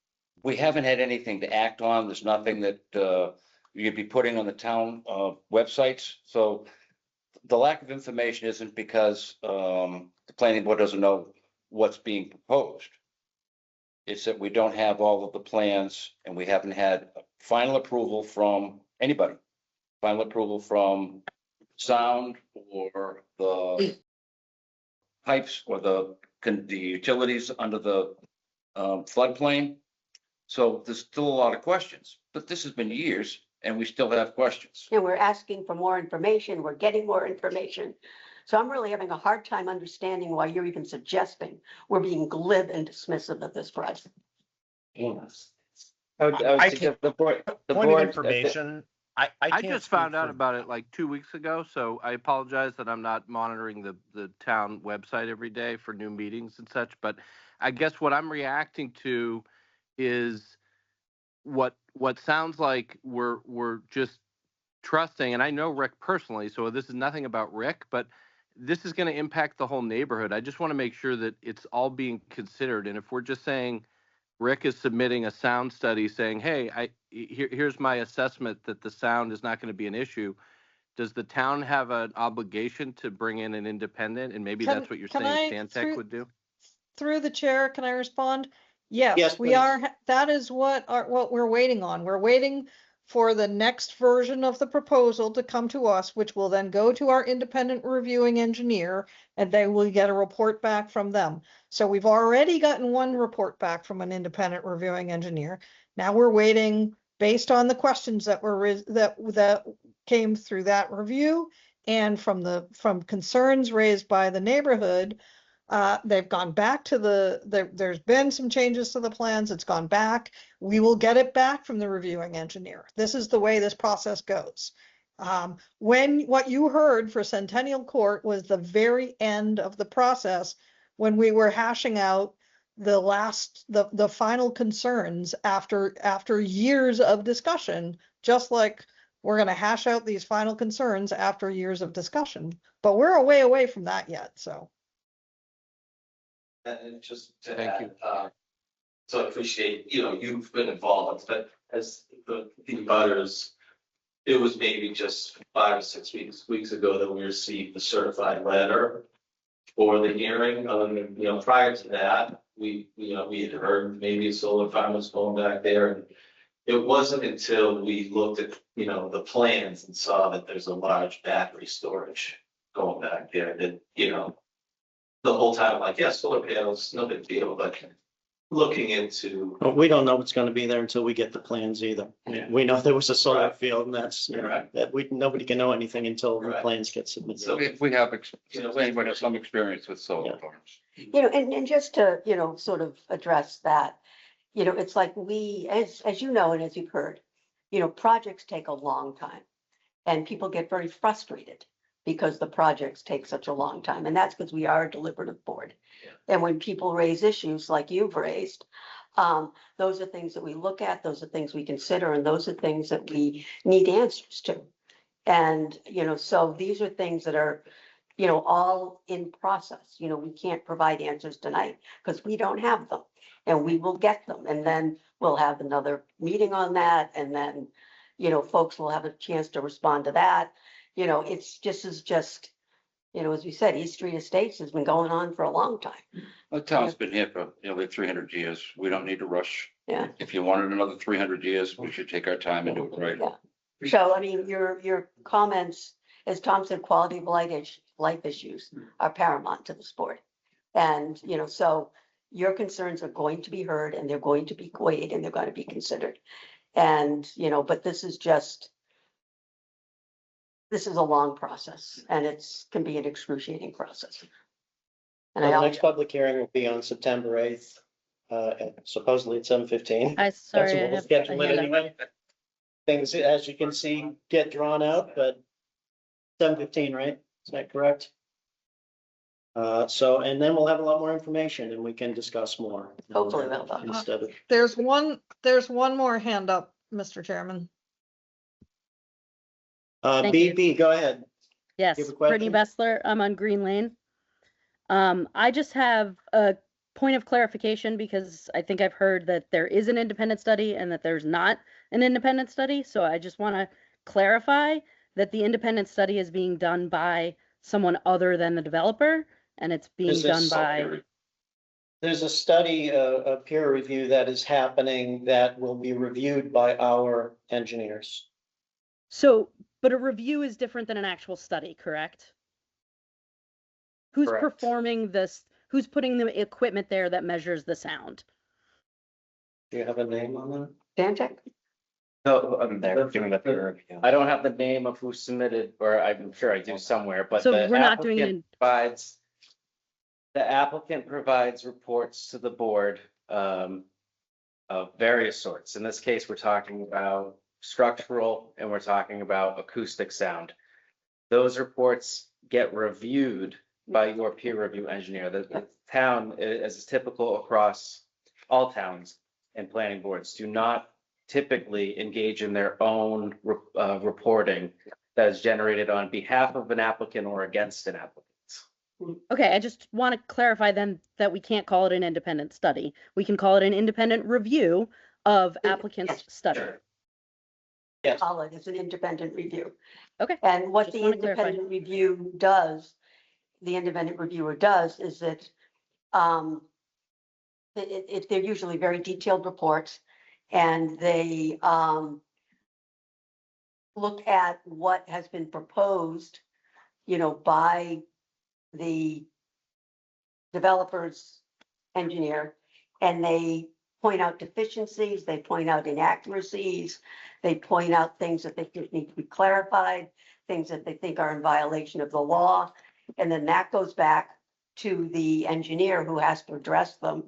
we haven't had anything to act on. There's nothing that you'd be putting on the town websites. So the lack of information isn't because the planning board doesn't know what's being proposed. It's that we don't have all of the plans and we haven't had final approval from anybody. Final approval from sound or the pipes or the utilities under the floodplain. So there's still a lot of questions, but this has been years and we still have questions. And we're asking for more information. We're getting more information. So I'm really having a hard time understanding why you're even suggesting we're being glib and dismissive of this project. Yes. I I can't- the board, Point of information, I I can't just speak found out for- about it like 2 weeks ago, so I apologize that I'm not monitoring the town website every day for new meetings and such, but I guess what I'm reacting to is what sounds like we're just trusting, and I know Rick personally, so this is nothing about Rick, but this is going to impact the whole neighborhood. I just want to make sure that it's all being considered, and if we're just saying Rick is submitting a sound study saying, hey, here's my assessment that the sound is not going to be an issue. Does the town have an obligation to bring in an independent? And maybe that's what you're saying Stantec would do? Through the chair, can I respond? Yes, Yes, we please. are, that is what we're waiting on. We're waiting for the next version of the proposal to come to us, which will then go to our independent reviewing engineer, and they will get a report back from them. So we've already gotten one report back from an independent reviewing engineer. Now we're waiting based on the questions that were that came through that review and from concerns raised by the neighborhood. They've gone back to there's been some changes to the plans. It's gone back. We will get it back from the reviewing engineer. This is the way this process goes. What you heard for Centennial Court was the very end of the process when we were hashing out the final concerns after years of discussion, just like we're going to hash out these final concerns after years of discussion, but we're a way away from that yet, so. And just to Thank add, so I appreciate, you've been involved, but as the butters, it was maybe just 5 or 6 weeks ago that we received the certified letter for the hearing. Prior to that, we had heard maybe a solar farm was going back there. And it wasn't until we looked at, the plans and saw that there's a large battery storage going back there that, the whole time, like, yeah, solar panels, no big deal, but looking into. But we don't know what's going to be there until we get the plans either. Yeah. We know there was a solar Right. field, and that's, Right. nobody can know anything until the Right. plans get submitted. So If we have, anybody has some experience with solar farms. And just to, sort of address that, it's like as you know, and as you've heard, projects take a long time. And people get very frustrated because the projects take such a long time. And that's because we are a deliberative board. Yeah. And when people raise issues like you've raised, those are things that we look at, those are things we consider, and those are things that we need answers to. And, so these are things that are, all in process. We can't provide answers tonight because we don't have them, and we will get them. And then we'll have another meeting on that. And then, folks will have a chance to respond to that. It's just You know, as we said, East Street Estates has been going on for a long time. The town's been here for nearly 300 years. We don't need to rush. Yeah. If you wanted another 300 years, we should take our time and do it right. Yeah. So, I mean, your comments, as Tom said, quality of life issues are paramount to the sport. And, you know, so your concerns are going to be heard and they're going to be weighed and they're going to be considered. And, you know, but this is a long process and can be an excruciating process. And The next public hearing will be on September 8th, supposedly at 7:15. Sorry, I We'll have schedule a it hand up. anyway. Things, as you can see, get drawn out, but 7:15, right? Is that correct? So, and then we'll have a lot more information and we can discuss more. Hopefully we'll. Instead of, There's one more hand up, Mr. Chairman. Thank you. BB, go ahead. Yes, You have a Brittany question? Bessler, I'm on Green Lane. I just have a point of clarification because I think I've heard that there is an independent study and that there's not an independent study. So I just want to clarify that the independent study is being done by someone other than the developer and it's being Is this- done by. There's a study, a peer review that is happening that will be reviewed by our engineers. So, but a review is different than an actual study, correct? Who's Correct. performing this? Who's putting the equipment there that measures the sound? Do you have a name on that? Dantech? No, I'm there doing the peer review. I don't have the name of who submitted, or I'm sure I do somewhere, but So the we're not doing applicant the applicant provides reports to the board of various sorts. In this case, we're talking about structural and we're talking about acoustic sound. Those reports get reviewed by your peer review engineer. The town, as is typical across all towns and planning boards, do not typically engage in their own reporting that is generated on behalf of an applicant or against an applicant. Okay, I just want to clarify then that we can't call it an independent study. We can call it an independent review of applicant's study. Yes. Call it as an independent review. Okay. And what Just the wanna clarify. independent review does, the independent reviewer does is that they're usually very detailed reports and they look at what has been proposed, you know, by the developer's engineer, and they point out deficiencies, they point out inaccuracies, they point out things that they think need to be clarified, things that they think are in violation of the law, and then that goes back to the engineer who has to address them,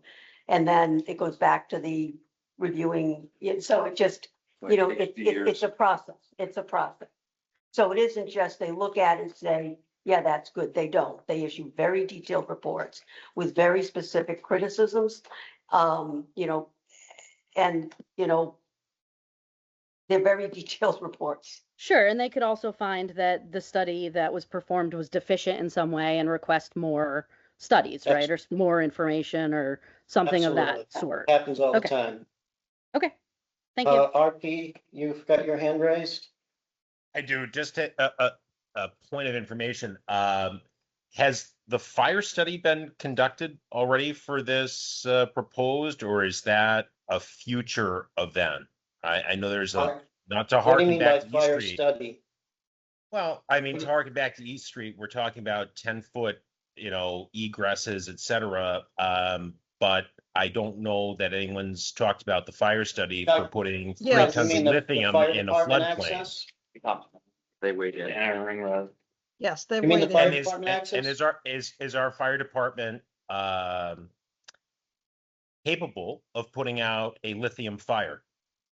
and then it goes back to the reviewing, so it just, you know, it's a process, it's a process. So it isn't just they look at it and say, yeah, that's good. They don't. They issue very detailed reports with very specific criticisms, you know, and, you know, they're very detailed reports. Sure, and they could also find that the study that was performed was deficient in some way and request more studies, right? Or more information or something of that Absolutely. sort. Happens all the Okay. time. Okay, thank you. RP, you've got your hand raised? I do, just a point of information. Has the fire study been conducted already for this proposed, or is that a future event? I know there's not to What do you harken mean by back to East fire Street. study? Well, I mean, to harken back to East Street, we're talking about 10-foot, you know, egresses, et cetera. But I don't know that anyone's talked about the fire study for putting 3 Yes. tons You of mean the lithium fire in a department floodplain. access? They waited. Ring road. Yes, they You mean the waited. fire And department access? is our fire department capable of putting out a lithium fire?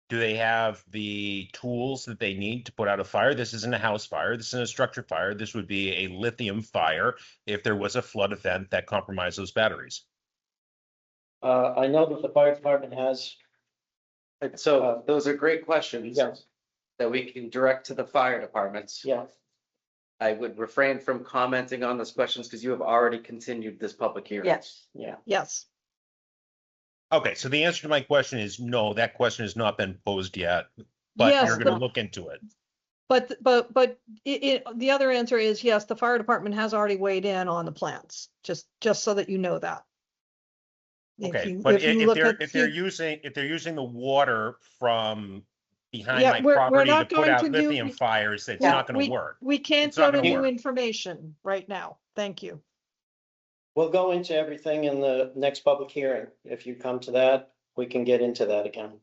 Do they have the tools that they need to put out a fire? This isn't a house fire. This isn't a structure fire. This would be a lithium fire if there was a flood event that compromised those batteries. I know that the fire department has. So those are great questions Yes. that we can direct to the fire departments. Yeah. I would refrain from commenting on those questions because you have already continued this public hearing. Yes. Yeah. Yes. Okay, so the answer to my question is no, that question has not been posed yet, but Yes, you're gonna the- look into it. the other answer is yes, the fire department has already weighed in on the plans, just so that you know that. Okay, but if you if look they're, at if they're few- using the water from behind Yeah, my we're property to not put going out to do- lithium fires, it's Yeah, not gonna work. We can't It's not go to gonna new work. information right now. Thank you. We'll go into everything in the next public hearing. If you come to that, we can get into that again.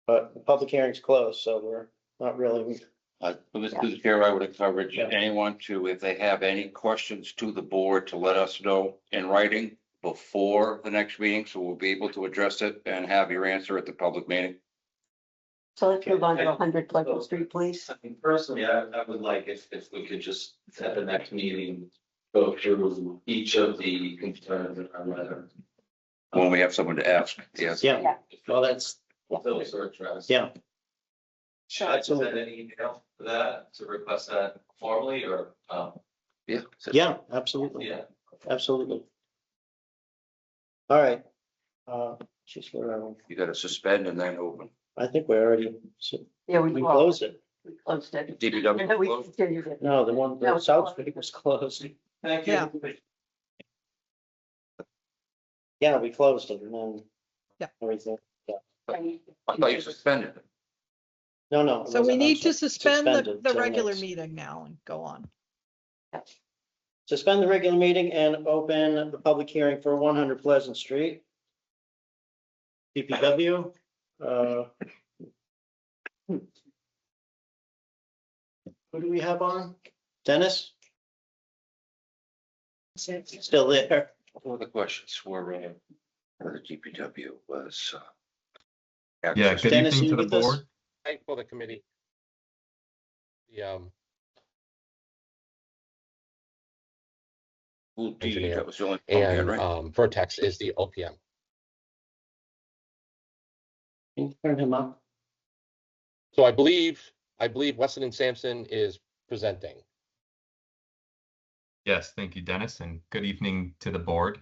But the public hearing's closed, so we're not really, Mr. Chair, I would encourage Yeah. anyone to, if they have any questions to the board, to let us know in writing before the next meeting, so we'll be able to address it and have your answer at the public meeting. So let's move on to 100 Pleasant Street, please. I mean, personally, I would like if we could just at the next meeting, go through each of the concerns in our letter. When we have someone to ask, yes. yeah, well, that's, Those are addressed. yeah. Should I send an email for that, to request that formally, or, Yeah. Yeah, absolutely, yeah? absolutely. All right. Geez, where are we? You gotta suspend and then open. I think we already, Yeah, we closed it. We closed it. And DPW then we closed. continued it. No, the one, No, the it's South closed. Street was closed. Thank Yeah. you. Yeah, we closed it and then. Yeah. Everything, I thought you suspended it. no. it So we wasn't need to sus- suspend suspended the till regular next. meeting now and go on. Suspend the regular meeting and open the public hearing for 100 Pleasant Street. DPW. Who do we have on? Dennis? Still there? One of the questions were, the DPW was, Yeah, good Dennis, evening you to the with us? board. Thank for the committee. The, Who, engineer. that was the only. okay, and, right. Vertex is the OPM. Can you turn him up? So I believe Weston and Sampson is presenting. Yes, thank you, Dennis, and good evening to the board.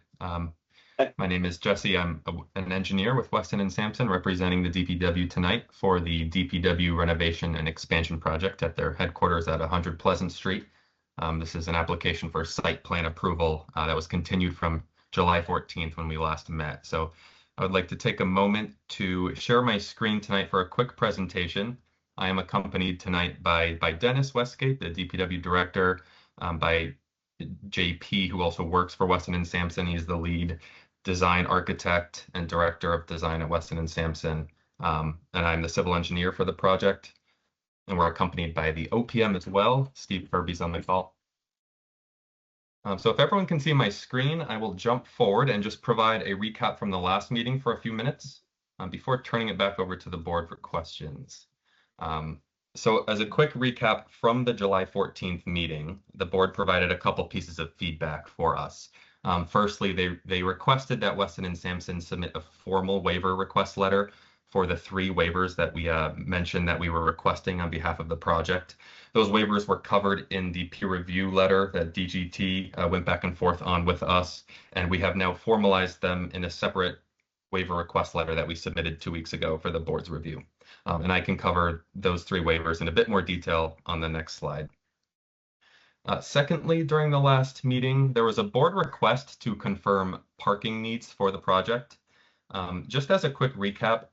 My name is Jesse. I'm an engineer with Weston and Sampson, representing the DPW tonight for the DPW renovation and expansion project at their headquarters at 100 Pleasant Street. This is an application for site plan approval that was continued from July 14th when we last met. So I would like to take a moment to share my screen tonight for a quick presentation. I am accompanied tonight by Dennis Westgate, the DPW director, by JP, who also works for Weston and Sampson. He's the lead design architect and director of design at Weston and Sampson. And I'm the civil engineer for the project. And we're accompanied by the OPM as well. Steve Kirby's on the call. So if everyone can see my screen, I will jump forward and just provide a recap from the last meeting for a few minutes before turning it back over to the board for questions. So as a quick recap from the July 14th meeting, the board provided a couple pieces of feedback for us. Firstly, they requested that Weston and Sampson submit a formal waiver request letter for the 3 waivers that we mentioned that we were requesting on behalf of the project. Those waivers were covered in the peer review letter that DGT went back and forth on with us, and we have now formalized them in a separate waiver request letter that we submitted 2 weeks ago for the board's review. And I can cover those 3 waivers in a bit more detail on the next slide. Secondly, during the last meeting, there was a board request to confirm parking needs for the project. Just as a quick recap,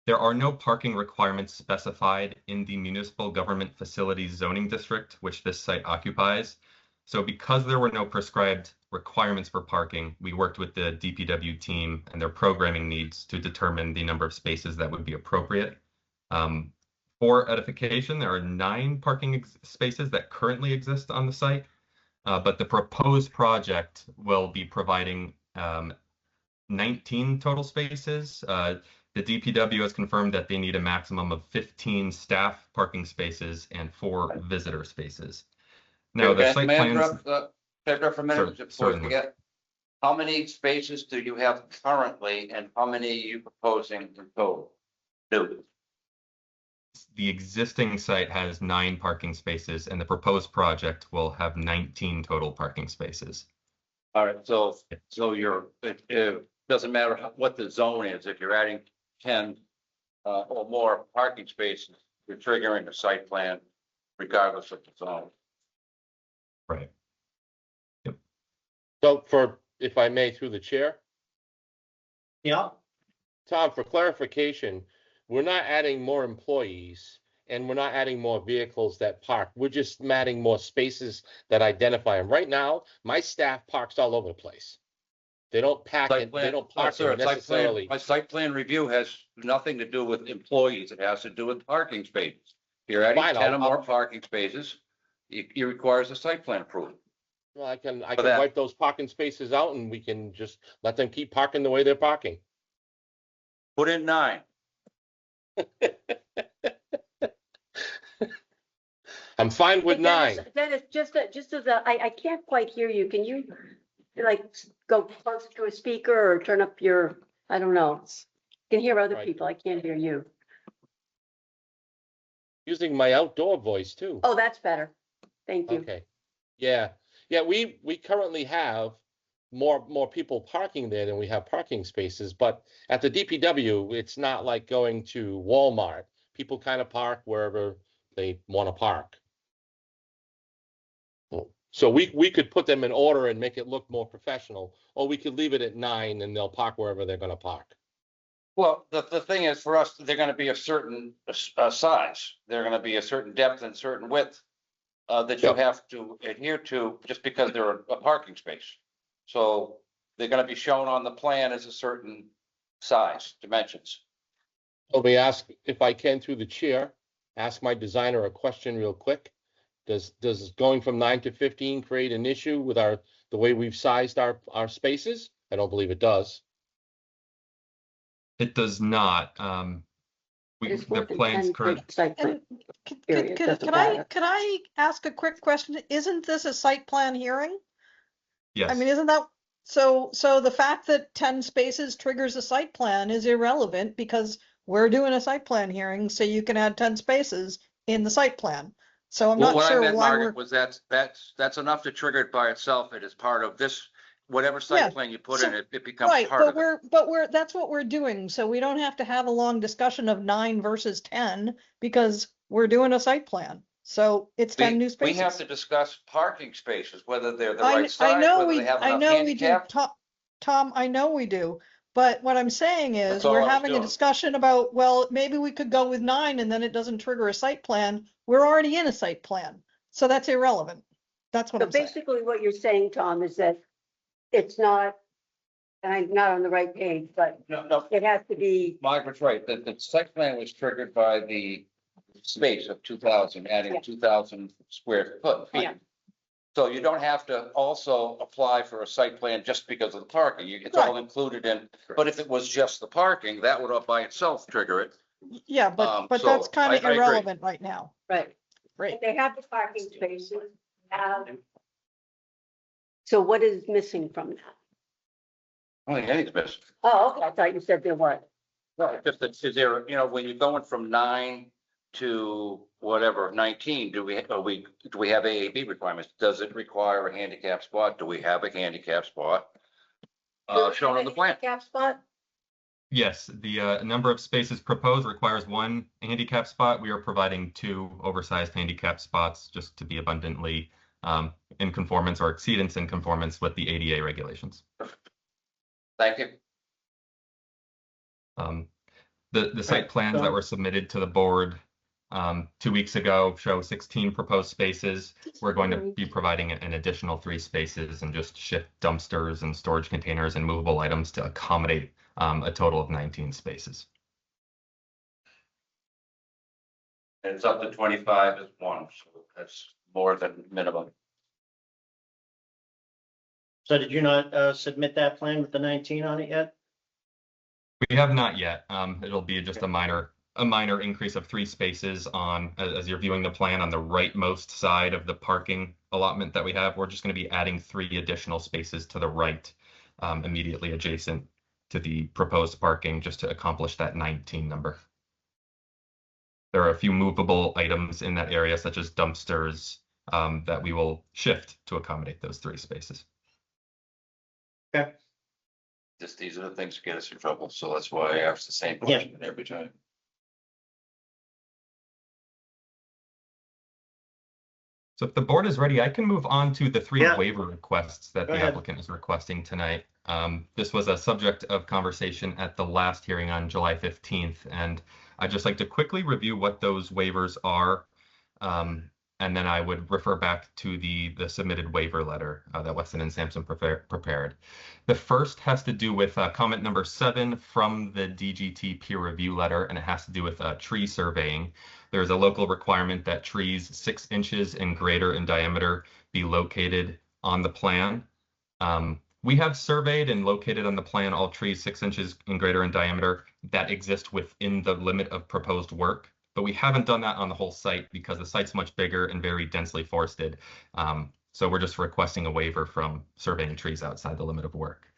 there are no parking requirements specified in the municipal government facilities zoning district, which this site occupies. So because there were no prescribed requirements for parking, we worked with the DPW team and their programming needs to determine the number of spaces that would be appropriate. For edification, there are 9 parking spaces that currently exist on the site, but the proposed project will be providing 19 total spaces. The DPW has confirmed that they need a maximum of 15 staff parking spaces and 4 visitor spaces. Now, the site plans. Interrupt for a minute before we Certainly. forget. How many spaces do you have currently and how many are you proposing in total? New. The existing site has 9 parking spaces and the proposed project will have 19 total parking spaces. All right, so it doesn't matter what the zone is, if you're adding 10 or more parking spaces, you're triggering a site plan regardless of the zone. Right. So for, if I may, through the chair, Yeah, Tom, for clarification, we're not adding more employees and we're not adding more vehicles that park. We're just adding more spaces that identify them. Right now, my staff parks all over the place. They don't pack it, they don't park Sir, it necessarily. my site plan review has nothing to do with employees. It has to do with parking spaces. If you're adding Fine, 10 or I'll- more parking spaces, it requires a site plan approval. Well, I can For that. wipe those parking spaces out and we can just let them keep parking the way they're parking. Put in 9. I'm fine with Dennis- 9. Dennis, just as I can't quite hear you. Can you like go closer to a speaker or turn up your, I don't know. Can hear other Right. people. I can't hear you. Using my outdoor voice too. Oh, that's better. Thank you. Okay. Yeah, we currently have more people parking there than we have parking spaces, but at the DPW, it's not like going to Walmart. People kind of park wherever they want to park. So we could put them in order and make it look more professional, or we could leave it at 9 and they'll park wherever they're gonna park. Well, the thing is, for us, they're gonna be a certain size. They're gonna be a certain depth and certain width that you Yep. have to adhere to just because they're a parking space. So they're gonna be shown on the plan as a certain size, dimensions. Let me ask, if I can through the chair, ask my designer a question real quick. Does going from 9 to 15 create an issue with the way we've sized our spaces? I don't believe it does. It does not. It's The more than plans 10 current, site plan. Period, doesn't Can matter. can I ask a quick question? Isn't this a site plan hearing? yes. I mean, isn't that, so the fact that 10 spaces triggers a site plan is irrelevant because we're doing a site plan hearing, so you can add 10 spaces in the site plan. So I'm Well, not what I sure meant, why Margaret, we're, was that's enough to trigger it by itself. It is part of this, whatever site Yeah, plan you put so- in, it becomes right, part but of it. that's what we're doing. So we don't have to have a long discussion of 9 versus 10 because we're doing a site plan. So it's 10 new We have spaces. to discuss parking spaces, whether they're the I right size, know whether we, they have I enough know we do, handicap. Tom, I know we do. But what I'm saying is, That's all we're I was having a doing. discussion about, well, maybe we could go with 9 and then it doesn't trigger a site plan. We're already in a site plan, so that's irrelevant. That's what So I'm saying. basically what you're saying, Tom, is that it's not, and I'm not on the right page, but No, it has to be, Margaret's right. The site plan was triggered by the space of 2,000, adding Yeah. 2,000 square feet. Yeah. So you don't have to also apply for a site plan just because of the parking. It's all included in, but if it was just the parking, that would by itself trigger it. Yeah, but so that's kind I of agree. irrelevant right now. right. Right. They have the parking spaces. So what is missing from that? I don't think anything's missing. Oh, okay, I thought you said there was. Right. Just that, is there, when you're going from 9 to whatever, 19, do we have AAB requirements? Does it require a handicap spot? Do we have a handicap spot? Shown on the plan. Handicap spot? Yes, the number of spaces proposed requires 1 handicap spot. We are providing 2 oversized handicap spots just to be abundantly in conformance or exceedance in conformance with the ADA regulations. Thank you. The site plans that were submitted to the board 2 weeks ago show 16 proposed spaces. We're going to be providing an additional 3 spaces and just shift dumpsters and storage containers and movable items to accommodate a total of 19 spaces. And it's up to 25 is 1, so that's more than minimum. So did you not submit that plan with the 19 on it yet? We have not yet. It'll be just a minor increase of 3 spaces on, as you're viewing the plan, on the rightmost side of the parking allotment that we have. We're just going to be adding 3 additional spaces to the right, immediately adjacent to the proposed parking, just to accomplish that 19 number. There are a few movable items in that area, such as dumpsters, that we will shift to accommodate those 3 spaces. Okay. These are the things that get us in trouble, so that's why I ask the same question every time. So if the board is ready, I can move on to the three Yeah. waiver requests that Go the ahead. applicant is requesting tonight. This was a subject of conversation at the last hearing on July 15th, and I'd just like to quickly review what those waivers are. And then I would refer back to the submitted waiver letter that Weston and Sampson prepared. The first has to do with comment number 7 from the DGT peer review letter, and it has to do with tree surveying. There's a local requirement that trees 6 inches and greater in diameter be located on the plan. We have surveyed and located on the plan all trees 6 inches and greater in diameter that exist within the limit of proposed work. But we haven't done that on the whole site because the site's much bigger and very densely forested. So we're just requesting a waiver from surveying trees outside the limit of work.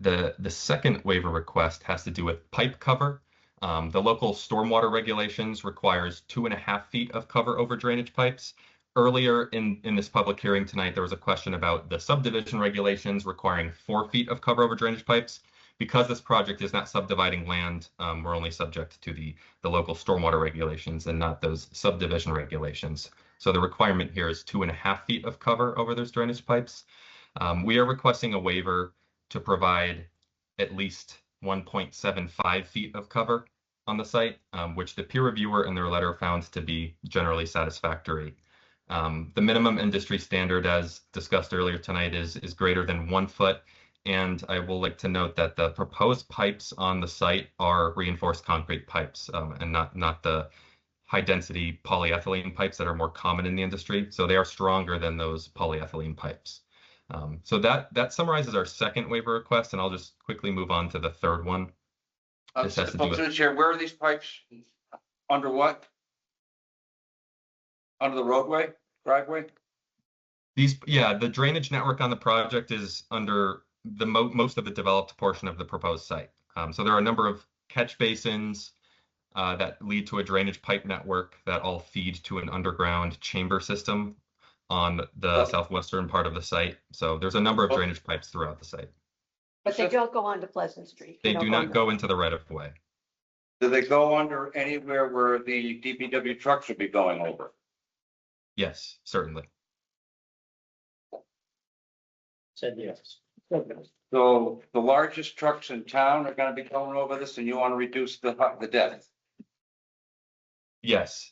The second waiver request has to do with pipe cover. The local stormwater regulations requires 2.5 feet of cover over drainage pipes. Earlier in this public hearing tonight, there was a question about the subdivision regulations requiring 4 feet of cover over drainage pipes. Because this project is not subdividing land, we're only subject to the local stormwater regulations and not those subdivision regulations. So the requirement here is 2.5 feet of cover over those drainage pipes. We are requesting a waiver to provide at least 1.75 feet of cover on the site, which the peer reviewer in their letter found to be generally satisfactory. The minimum industry standard, as discussed earlier tonight, is greater than 1 foot. And I will like to note that the proposed pipes on the site are reinforced concrete pipes and not the high density polyethylene pipes that are more common in the industry. So they are stronger than those polyethylene pipes. So that summarizes our second waiver request, and I'll just quickly move on to the third one. This has to do with Chair, where are these pipes? Under what? Under the roadway, driveway? the drainage network on the project is under the most of the developed portion of the proposed site. So there are a number of catch basins that lead to a drainage pipe network that all feed to an underground chamber system on the southwestern part of the site. So there's a number of drainage pipes throughout the site. But they don't go onto Pleasant Street. They do not go into the right of way. Do they go under anywhere where the DPW trucks should be going over? Yes, certainly. Said yes. So the largest trucks in town are gonna be going over this and you wanna reduce the depth? Yes,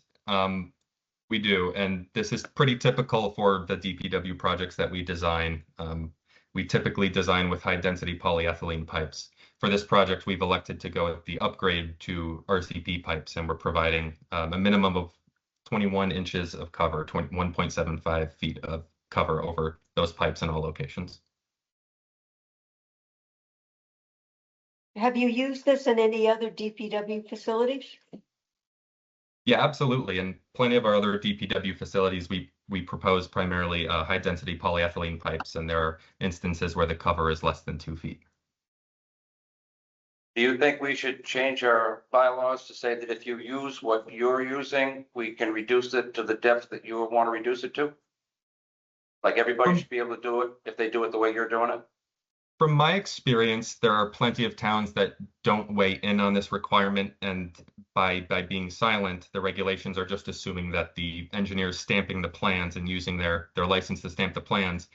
we do. And this is pretty typical for the DPW projects that we design. We typically design with high density polyethylene pipes. For this project, we've elected to go with the upgrade to RCP pipes, and we're providing a minimum of 21 inches of cover, 1.75 feet of cover over those pipes in all locations. Have you used this in any other DPW facilities? Yeah, absolutely. And plenty of our other DPW facilities, we propose primarily high density polyethylene pipes, and there are instances where the cover is less than 2 feet. Do you think we should change our bylaws to say that if you use what you're using, we can reduce it to the depth that you want to reduce it to? Like everybody should be able to do it if they do it the way you're doing it? From my experience, there are plenty of towns that don't weigh in on this requirement, and by being silent, the regulations are just assuming that the engineers stamping the plans and using their license to stamp the plans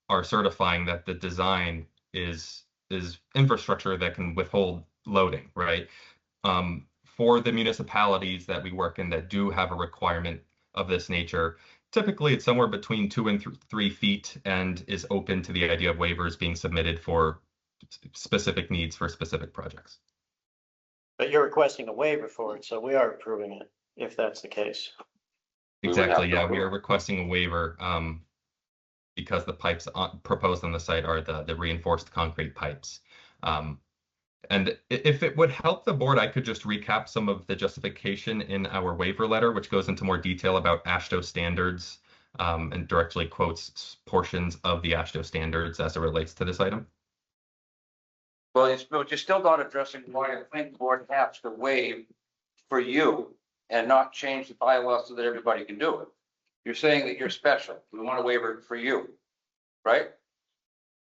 are certifying that the design is infrastructure that can withhold loading, right? For the municipalities that we work in that do have a requirement of this nature, typically it's somewhere between 2 and 3 feet and is open to the idea of waivers being submitted for specific needs for specific projects. But you're requesting a waiver for it, so we are approving it, if that's the case. Exactly, yeah, we are requesting a waiver because the pipes proposed on the site are the reinforced concrete pipes. And if it would help the board, I could just recap some of the justification in our waiver letter, which goes into more detail about AASHTO standards and directly quotes portions of the AASHTO standards as it relates to this item. Well, you're still not addressing why a planning board has to waive for you and not change the bylaws so that everybody can do it. You're saying that you're special. We want a waiver for you, right?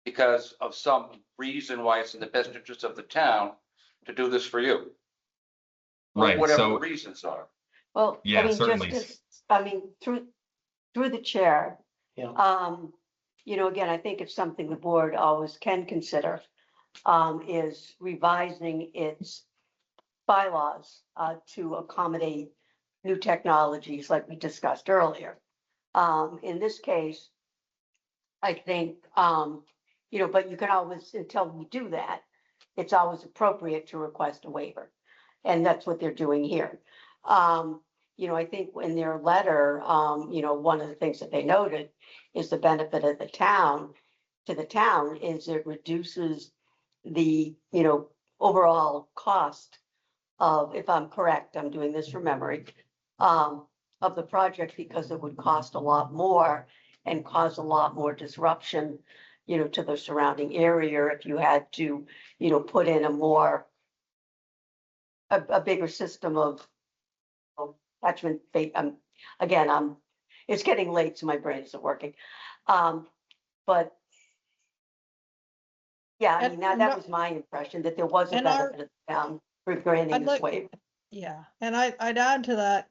Because of some reason why it's in the best interest of the town to do this for you. Right. Whatever So the reasons are. Well, Yeah, I mean, certainly. just as, through, through the chair, Yeah. you know, again, I think it's something the board always can consider, is revising its bylaws, to accommodate new technologies like we discussed earlier. In this case, I think, you know, but you can always, until we do that, it's always appropriate to request a waiver. And that's what they're doing here. You know, I think in their letter, you know, one of the things that they noted is the benefit of the town, to the town, is it reduces the, you know, overall cost of, if I'm correct, I'm doing this from memory, of the project, because it would cost a lot more and cause a lot more disruption, you know, to the surrounding area if you had to, you know, put in a bigger system of attachment. Again, it's getting late, so my brain isn't working. But yeah, I mean, that was my impression, that there was a benefit of the town for granting I'd this like- waiver. Yeah, and I'd add to that,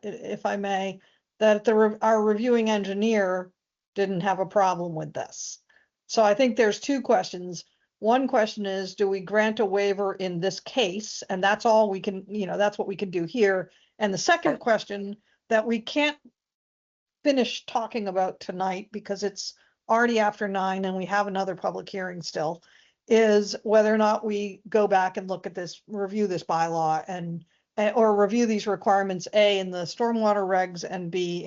if I may, that our reviewing engineer didn't have a problem with this. So I think there's two questions. One question is, do we grant a waiver in this case? And that's all we can, you know, that's what we can do here. And the second question that we can't finish talking about tonight, because it's already after 9 and we have another public hearing still, is whether or not we go back and look at this, review this bylaw and or review these requirements, A, in the stormwater regs, and B,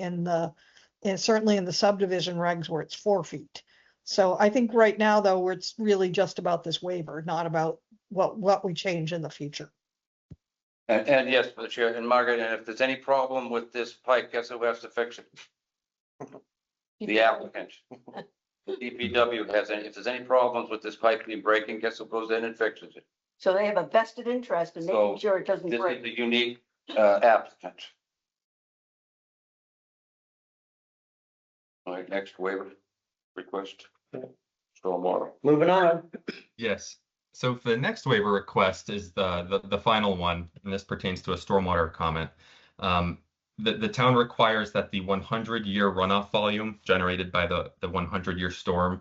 certainly in the subdivision regs where it's 4 feet. So I think right now, though, it's really just about this waiver, not about what we change in the future. And yes, for the chair, and Margaret, and if there's any problem with this pipe, guess who has to fix it? The applicant. The DPW has any, if there's any problems with this pipe being breaking, guess who goes in and fixes it? So they have a vested interest in So making sure it doesn't This break. is the unique applicant. All right, next waiver request. Stormwater. Moving on. Yes. So the next waiver request is the final one, and this pertains to a stormwater comment. The town requires that the 100-year runoff volume generated by the 100-year storm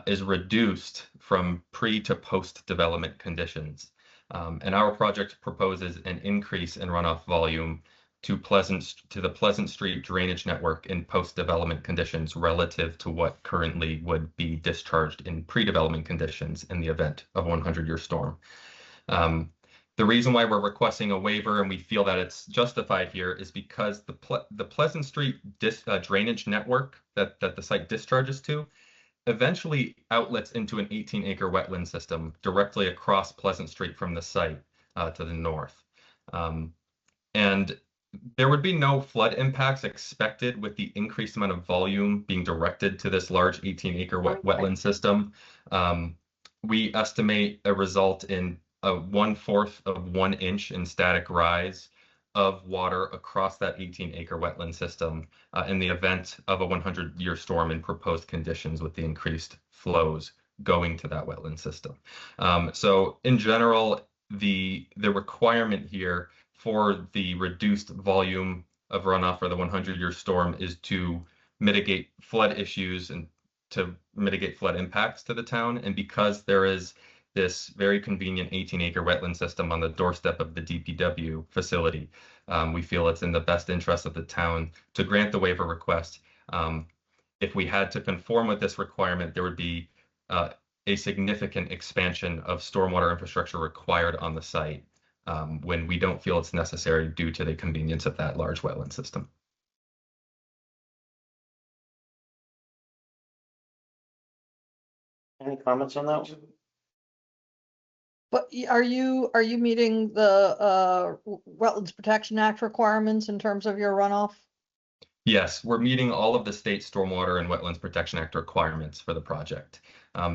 is reduced from pre to post development conditions. And our project proposes an increase in runoff volume to the Pleasant Street drainage network in post-development conditions relative to what currently would be discharged in pre-development conditions in the event of a 100-year storm. The reason why we're requesting a waiver, and we feel that it's justified here, is because the Pleasant Street drainage network that the site discharges to eventually outlets into an 18-acre wetland system directly across Pleasant Street from the site to the north. And there would be no flood impacts expected with the increased amount of volume being directed to this large 18-acre wetland system. We estimate a result in a 1/4 of 1 inch in static rise of water across that 18-acre wetland system in the event of a 100-year storm in proposed conditions with the increased flows going to that wetland system. So in general, the requirement here for the reduced volume of runoff for the 100-year storm is to mitigate flood issues and to mitigate flood impacts to the town. And because there is this very convenient 18-acre wetland system on the doorstep of the DPW facility, we feel it's in the best interest of the town to grant the waiver request. If we had to conform with this requirement, there would be a significant expansion of stormwater infrastructure required on the site when we don't feel it's necessary due to the convenience of that large wetland system. Any comments on that? But are you meeting the Wetlands Protection Act requirements in terms of your runoff? Yes, we're meeting all of the state stormwater and Wetlands Protection Act requirements for the project.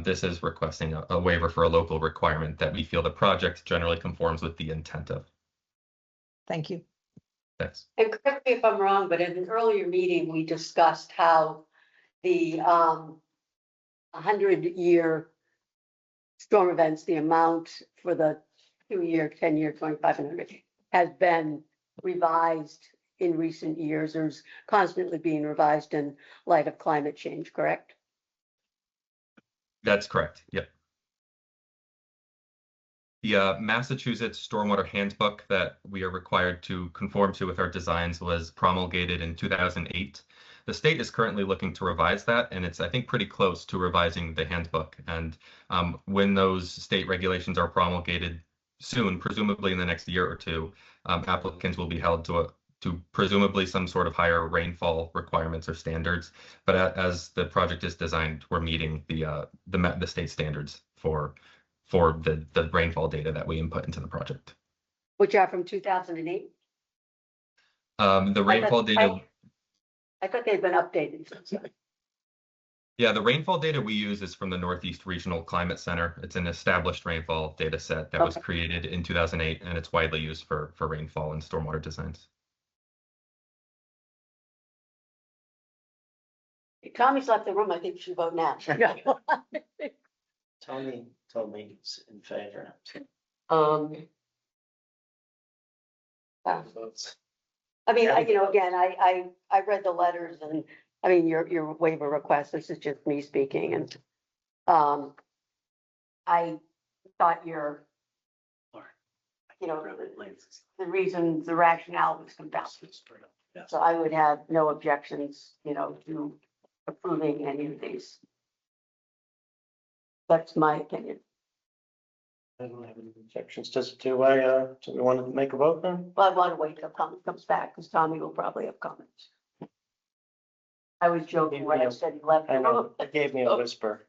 This is requesting a waiver for a local requirement that we feel the project generally conforms with the intent of. Thank you. Thanks. And correct me if I'm wrong, but in an earlier meeting, we discussed how the 100-year storm events, the amount for the 2-year, 10-year, 25, and 100 has been revised in recent years, or is constantly being revised in light of climate change, correct? That's correct. Yep. The Massachusetts Stormwater Handbook that we are required to conform to with our designs was promulgated in 2008. The state is currently looking to revise that, and it's, I think, pretty close to revising the handbook. And when those state regulations are promulgated soon, presumably in the next year or two, applicants will be held to presumably some sort of higher rainfall requirements or standards. But as the project is designed, we're meeting the state standards for the rainfall data that we input into the project. Which are from 2008? The rainfall data, I thought they'd been updated since then. yeah, the rainfall data we use is from the Northeast Regional Climate Center. It's an established rainfall data set that was created in 2008, and it's widely used for rainfall and stormwater designs. Tommy's left the room. I think we should vote now. Tony told me he's in favor. I mean, again, I read the letters and, I mean, your waiver request, this is just me speaking, and I thought the reasons, the rationale was compelling. So I would have no objections, to approving any of these. That's my opinion. I don't have any objections. Do we want to make a vote then? Well, I want to wait till Tommy comes back, because Tommy will probably have comments. I was joking when I said he left. I know, it gave me a whisper.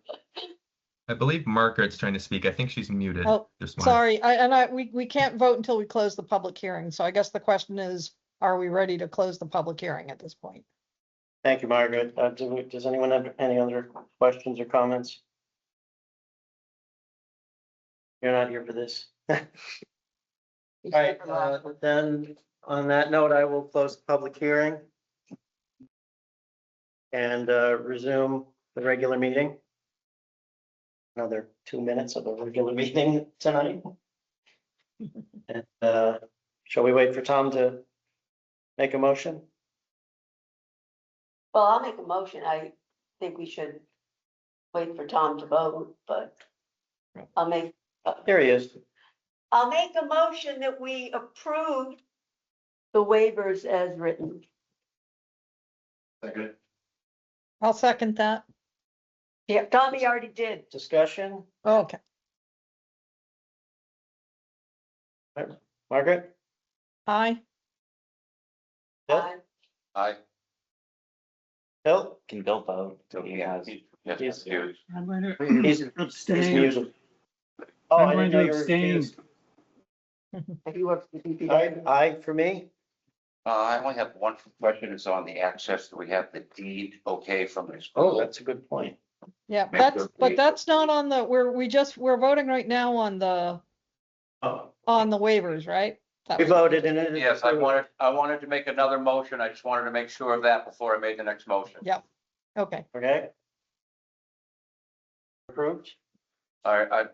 I believe Margaret's trying to speak. I think she's muted. Oh, Just wanted- sorry, we can't vote until we close the public hearing, so I guess the question is, are we ready to close the public hearing at this point? Thank you, Margaret. Does anyone have any other questions or comments? You're not here for this. All right, then, on that note, I will close the public hearing and resume the regular meeting. Another 2 minutes of a regular meeting tonight. And shall we wait for Tom to make a motion? Well, I'll make a motion. I think we should wait for Tom to vote, but I'll make. Here he is. I'll make a motion that we approve the waivers as written. Second. I'll second that. Yeah, Tommy already did. Discussion? Okay. Margaret? Aye. Bill? Aye. Bill? Can Bill vote? He has. Yes, He's- yes. I'm going to He's abstain. muted. Oh, I I'm didn't going know to you were abstain. recused. If you work for the DPW. Aye for me? I only have one question. It's on the access. Do we have the deed okay from the Oh, school? that's a good point. Yeah, Make that's, the- but that's not on the, we're voting right now on the waivers, right? That We was- voted and it. Yes, I wanted to make another motion. I just wanted to make sure of that before I made the next motion. Yep, okay. Okay. Approved? All right,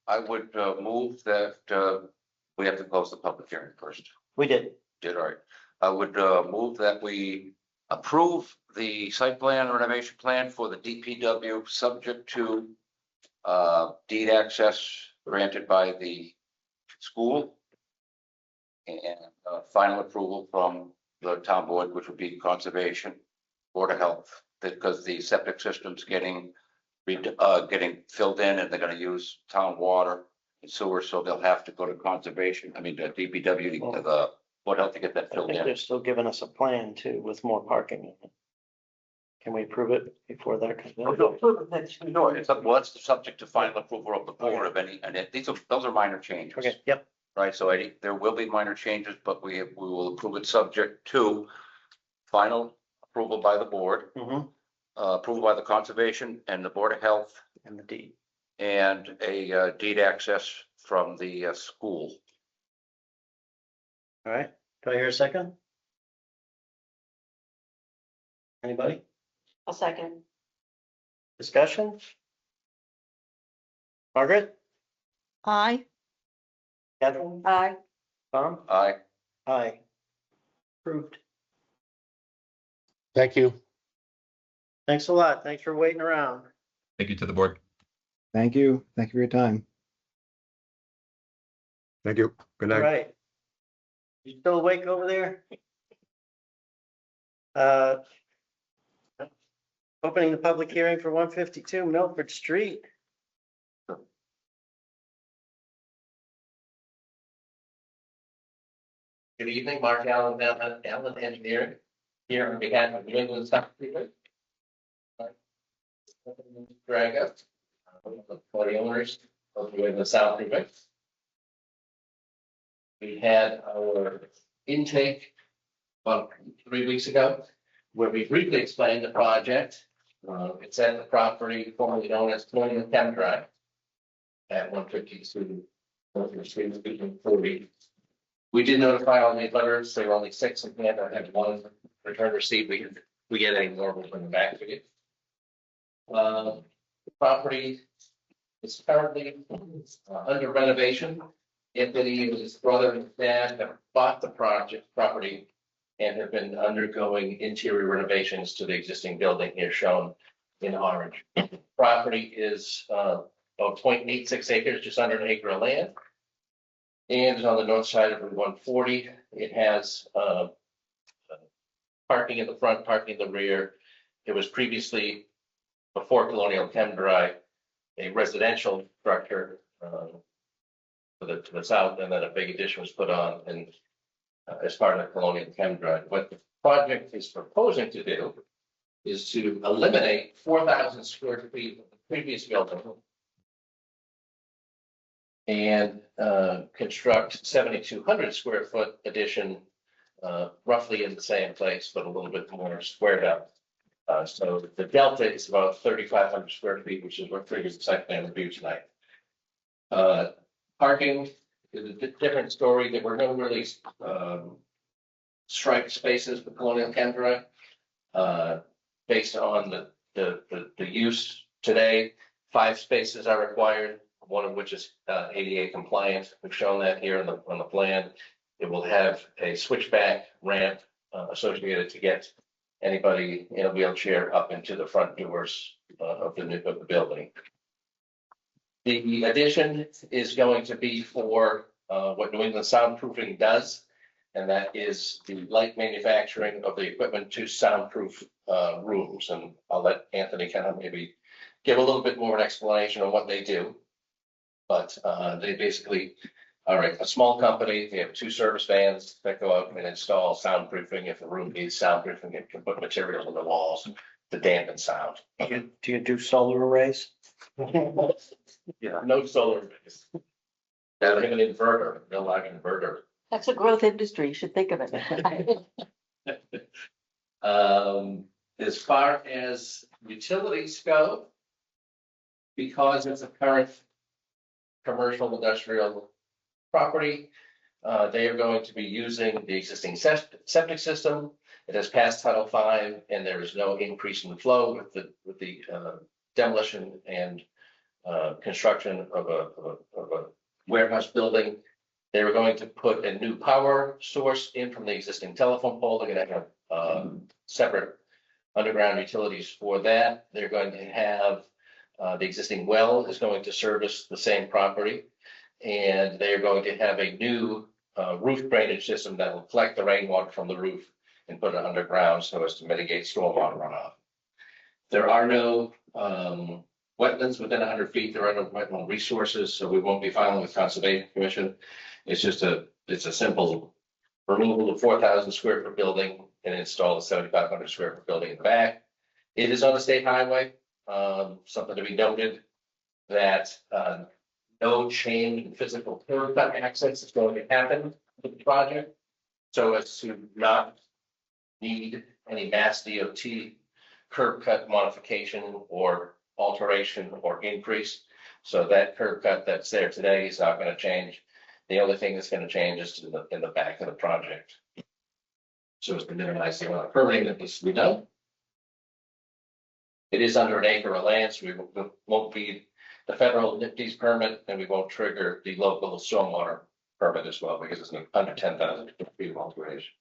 I would move that we have to close the public hearing first. We did. Did, all right. I would move that we approve the site plan renovation plan for the DPW, subject to deed access granted by the school and final approval from the town board, which would be conservation, board of health, because the septic system's getting filled in and they're gonna use town water and sewer, so they'll have to go to conservation, I mean, the DPW, the board of health to get that I filled think in. they're still giving us a plan too with more parking. in it. Can we approve it before that? comes in? Sure, it's up, well, it's subject to final approval of the board of any, and those are minor changes. Okay, yep. Right, so there will be minor changes, but we will approve it subject to final approval by the board, approval by the conservation and the board of health. And the deed. And a deed access from the school. All right, do I hear a second? Anybody? A second. Discussion? Margaret? Aye. Catherine? Aye. Tom? Aye. Aye. Approved. Thank you. Thanks a lot. Thanks for waiting around. Thank you to the board. Thank you. Thank you for your time. Thank you. Good All night. right. You still awake over there? Uh, Opening the public hearing for 152 Milford Street. Good evening, Mark Allen, Allen Engineering, here on behalf of New England South Freeway. Draga, for the owners of New England South Freeway. We had our intake about 3 weeks ago, where we briefly explained the project. It's at the property formerly known as Colonial Chem Drive at 152 Milford Street, between 40. We did notify all the butters. There were only 6 in hand. I had 1 return receipt. We get any more, we'll bring them back to you. The property is currently under renovation. Anthony and his brother and dad have bought the property and have been undergoing interior renovations to the existing building here shown in orange. Property is about 0.86 acres, just under an acre of land. And is on the north side of Route 140. It has parking in the front, parking in the rear. It was previously, before Colonial Chem Drive, a residential structure to the south, and then a big addition was put on and as part of Colonial Chem Drive. What the project is proposing to do is to eliminate 4,000 square feet of the previous building and construct 7,200 square foot addition, roughly in the same place, but a little bit more squared up. So the delta is about 3,500 square feet, which is what triggers the site plan review tonight. Parking is a different story. There were no really striped spaces for Colonial Chem Drive. Based on the use today, 5 spaces are required, one of which is ADA compliant. We've shown that here on the plan. It will have a switchback ramp associated to get anybody in a wheelchair up into the front doors of the building. The addition is going to be for what New England Soundproofing does, and that is the light manufacturing of the equipment to soundproof rooms. And I'll let Anthony kind of maybe give a little bit more of an explanation on what they do. But they basically are a small company. They have 2 service vans that go out and install soundproofing. If the room needs soundproofing, it can put materials on the walls to dampen sound. Do you do solar arrays? Yeah, no solar arrays. They have an inverter, no like inverter. That's a growth industry. You should think of it. As far as utilities go, because it's a current commercial industrial property, they are going to be using the existing septic system. It has passed Title V, and there is no increase in the flow with the demolition and construction of a warehouse building. They were going to put a new power source in from the existing telephone pole. They're going to have separate underground utilities for that. They're going to have the existing well is going to service the same property, and they are going to have a new roof drainage system that will collect the rainwater from the roof and put it underground so as to mitigate stormwater runoff. There are no wetlands within 100 feet. There are no wetland resources, so we won't be filing with Conservation Commission. It's a simple removal of 4,000 square foot building and install a 7,500 square foot building in the back. It is on a state highway. Something to be noted that no change in physical curb cut access is going to happen with the project, so as to not need any Mass DOT curb cut modification or alteration or increase. So that curb cut that's there today is not going to change. The only thing that's going to change is in the back of the project. So as to minimize the amount of permitting that needs to be done. It is under an acre of land, so we won't be the federal NIPD's permit, and we won't trigger the local stormwater permit as well, because it's under 10,000 feet of alteration.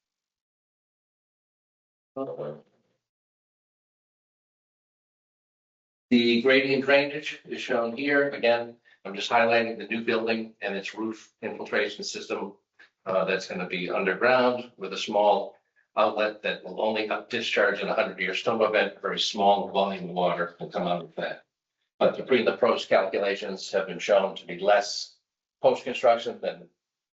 The grading and drainage is shown here. Again, I'm just highlighting the new building and its roof infiltration system. That's gonna be underground with a small outlet that will only discharge in a 100-year storm event. Very small volume of water will come out of that. But the pre and the post calculations have been shown to be less post-construction than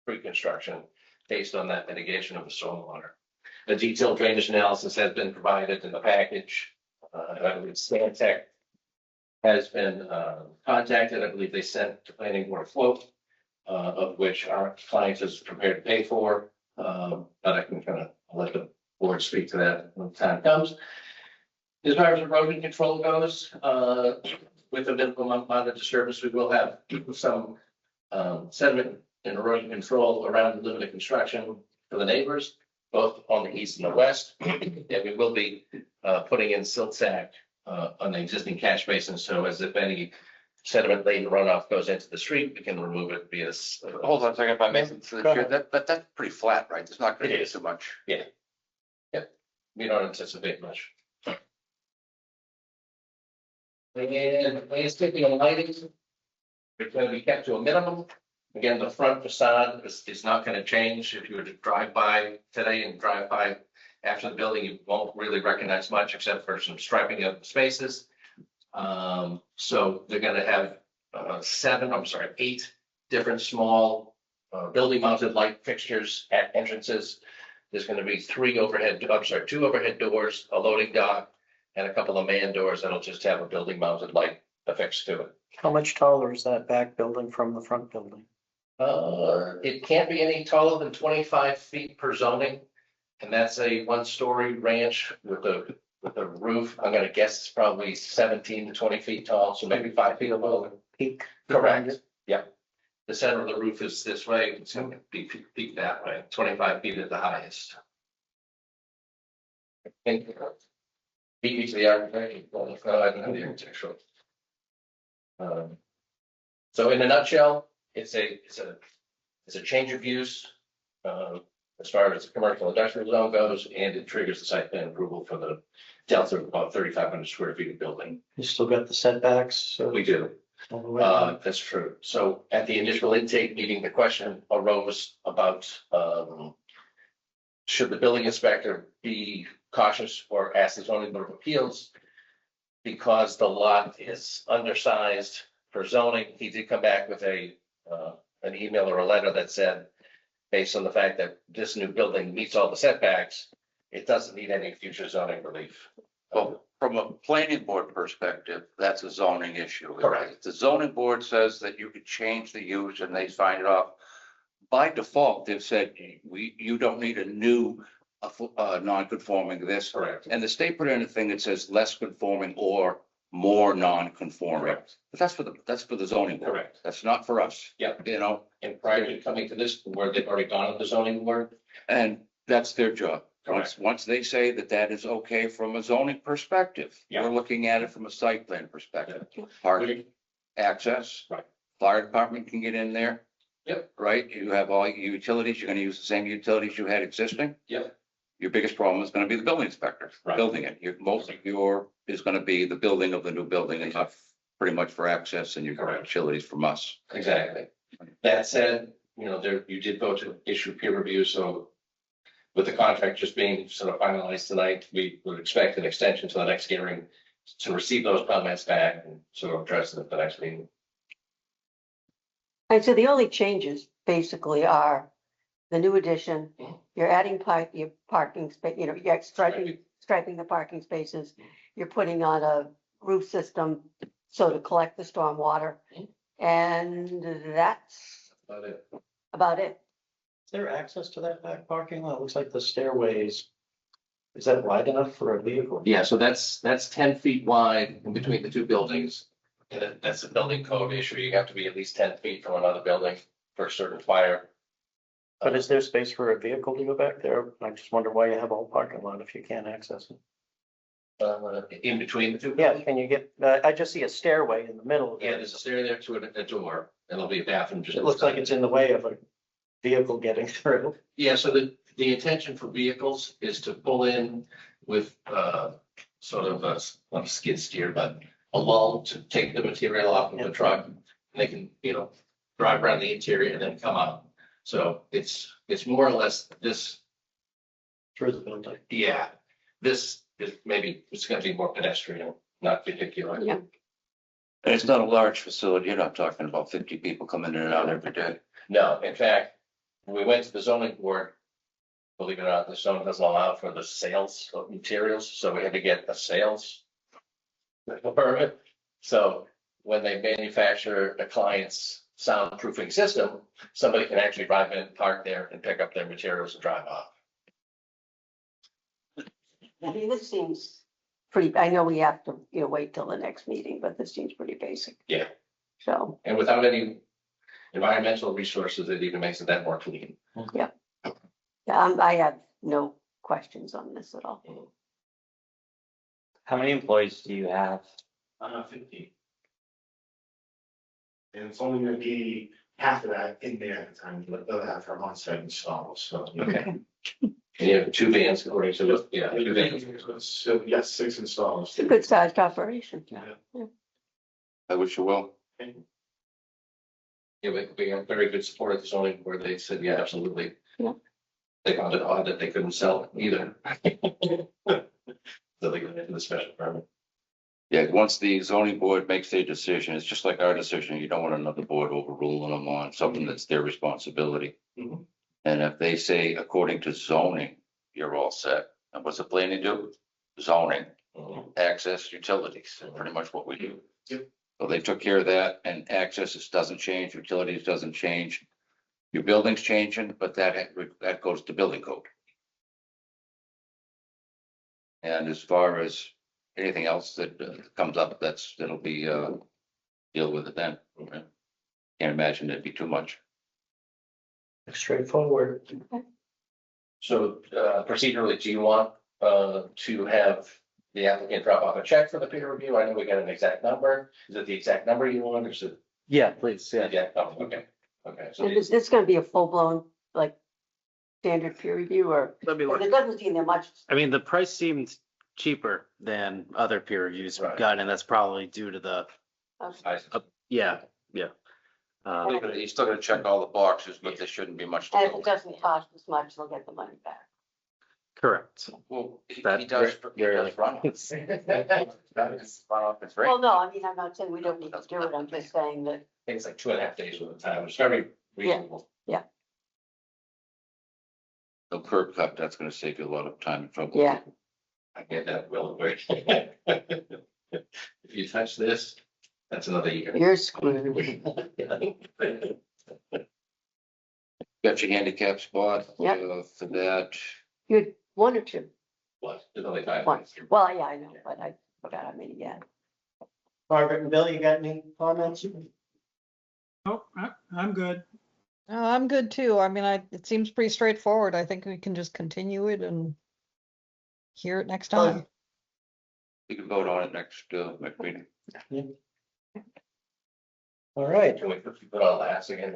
pre-construction based on that mitigation of the stormwater. A detailed drainage analysis has been provided in the package. I believe Stantec has been contacted. I believe they sent the planning board a quote, of which our client is prepared to pay for. But I can kind of let the board speak to that when the time comes. As far as erosion control goes, with a minimum amount of disturbance, we will have some sediment and erosion control around the limit of construction for the neighbors, both on the east and the west. And we will be putting in silt sack on the existing catch basin, so as if any sediment laden runoff goes into the street, we can remove it via. Hold on a second, if I may, that's pretty flat, right? It's not gonna be too much. Yeah. Yep, we don't anticipate much. And landscaping and lighting, it's gonna be kept to a minimum. Again, the front facade is not gonna change. If you were to drive by today and drive by after the building, you won't really recognize much except for some striping of spaces. So they're gonna have 8 different small building mounted light fixtures at entrances. There's gonna be 2 overhead doors, a loading dock, and a couple of man doors that'll just have a building mounted light affixed to it. How much taller is that back building from the front building? It can't be any taller than 25 feet per zoning. And that's a 1-story ranch with a roof. I'm gonna guess it's probably 17 to 20 feet tall, so maybe 5 feet above the peak. Correct. Yep. The center of the roof is this way. It's gonna be peak that way, 25 feet at the highest. Thank you. Beat to the architect. Well, I don't have the architectural. So in a nutshell, it's a change of use. As far as the commercial industrial zone goes, and it triggers the site plan approval for the delta of about 3,500 square feet of building. You still got the setbacks? So We do. That's true. So at the initial intake meeting, the question arose about, should the building inspector be cautious or ask the zoning board of appeals? Because the lot is undersized for zoning. He did come back with an email or a letter that said, based on the fact that this new building meets all the setbacks, it doesn't need any future zoning relief. Well, from a planning board perspective, that's a zoning issue. Correct. If the zoning board says that you could change the use and they sign it off, by default, they've said, you don't need a new non-conforming this. Correct. And the state put in a thing that says less conforming or more non-conforming. Correct. But that's for the zoning board. Correct. That's not for us. Yep. You know, And prior to coming to this, where they've already gone to the zoning board. and that's their job. Correct. Once they say that that is okay from a zoning perspective, Yeah. we're looking at it from a site plan perspective. Parking, access. Right. Fire department can get in there. Yep. Right? You have all your utilities, you're gonna use the same utilities you had existing. Yep. Your biggest problem is gonna be the building inspector, Right. building it. Most of your is gonna be the building of the new building and not pretty much for access and your Correct. utilities from us. Exactly. That said, you did vote to issue peer review, so with the contract just being sort of finalized tonight, we would expect an extension to the next hearing to receive those comments back and sort of address them at the next meeting. And so the only changes basically are the new addition, you're adding your parking space, you're striping the parking spaces. You're putting on a roof system so to collect the storm water. And that's About it. about it. Is there access to that back parking lot? Looks like the stairways. Is that wide enough for a vehicle? Yeah, so that's 10 feet wide in between the two buildings. And that's a building code issue. You have to be at least 10 feet from another building for a certain fire. But is there space for a vehicle to go back there? I just wonder why you have a whole parking lot if you can't access it. In between the two. Yeah, can you get, I just see a stairway in the middle of Yeah, it. there's a stair there to a door. And there'll be a bathroom just. It looks like it's in the way of a vehicle getting through. Yeah, so the intention for vehicles is to pull in with, sort of not a skid steer, but a lull to take the material off of the truck. And they can, drive around the interior and then come out. So it's more or less this. Through the building. Yeah, this is maybe, it's gonna be more pedestrian, not vehicular. Yeah. And it's not a large facility. You're not talking about 50 people coming in and out every day. No, in fact, when we went to the zoning board, believe it or not, the zone doesn't allow for the sales of materials, so we had to get a sales permit. So when they manufacture the client's soundproofing system, somebody can actually drive in, park there and pick up their materials and drive off. I mean, this seems pretty, I know we have to, wait till the next meeting, but this seems pretty basic. Yeah, So, and without any environmental resources, it even makes it that more clean. yeah, I have no questions on this at all. How many employees do you have? 50. And it's only gonna be half of that in there at the time, but they'll have her on-site installed, so. Okay. And you have 2 vans according to the, 2 vans. So, yes, 6 installers. It's a good sized operation. I wish you well. Yeah, we have very good support at the zoning where they said, yeah, absolutely. Yeah. They found it odd that they couldn't sell it either. So they got into the special permit. Yeah, once the zoning board makes their decision, it's just like our decision. You don't want another board overruling them on something that's their responsibility. Mhm. And if they say, according to zoning, you're all set. And what's the planning do? Zoning, access, utilities, pretty much what we do. Yep. So they took care of that, and access doesn't change, utilities doesn't change. Your building's changing, but that goes to building code. And as far as anything else that comes up, that'll be, deal with it then. Okay. Can't imagine it'd be too much. Straightforward. So procedurally, do you want to have the applicant drop off a check for the peer review? I know we got an exact number. Is it the exact number you want or is it? Yeah, please, yeah. Yeah, oh, okay, okay. So And is this gonna be a full blown, like, standard peer review or? Let me look. It doesn't seem that much. I mean, the price seemed cheaper than other peer reviews we've Right. gotten, and that's probably due to the, yeah. He's still gonna check all the boxes, but there shouldn't be much. to And if go. it doesn't cost as much, they'll get the money back. Correct. Well, he That- does, he very- does run. Runoff is great. Well, no, I mean, I'm not saying we don't need to do it. I'm just saying that, I think it's like 2.5 days with the time. It's very reasonable. No curb cut, that's gonna save you a lot of time and trouble. yeah. I get that real quick. If you touch this, that's another year. You're screwed. Got your handicap spot. Yep. For that. You had 1 or 2? What? There's only 5. One. Well, yeah, I know, but I forgot how many you had. Margaret and Bill, you got any comments? Oh, I'm good. I'm good too. I mean, it seems pretty straightforward. I think we can just continue it and hear it next time. You can vote on it next meeting. All right. Can we put on last again?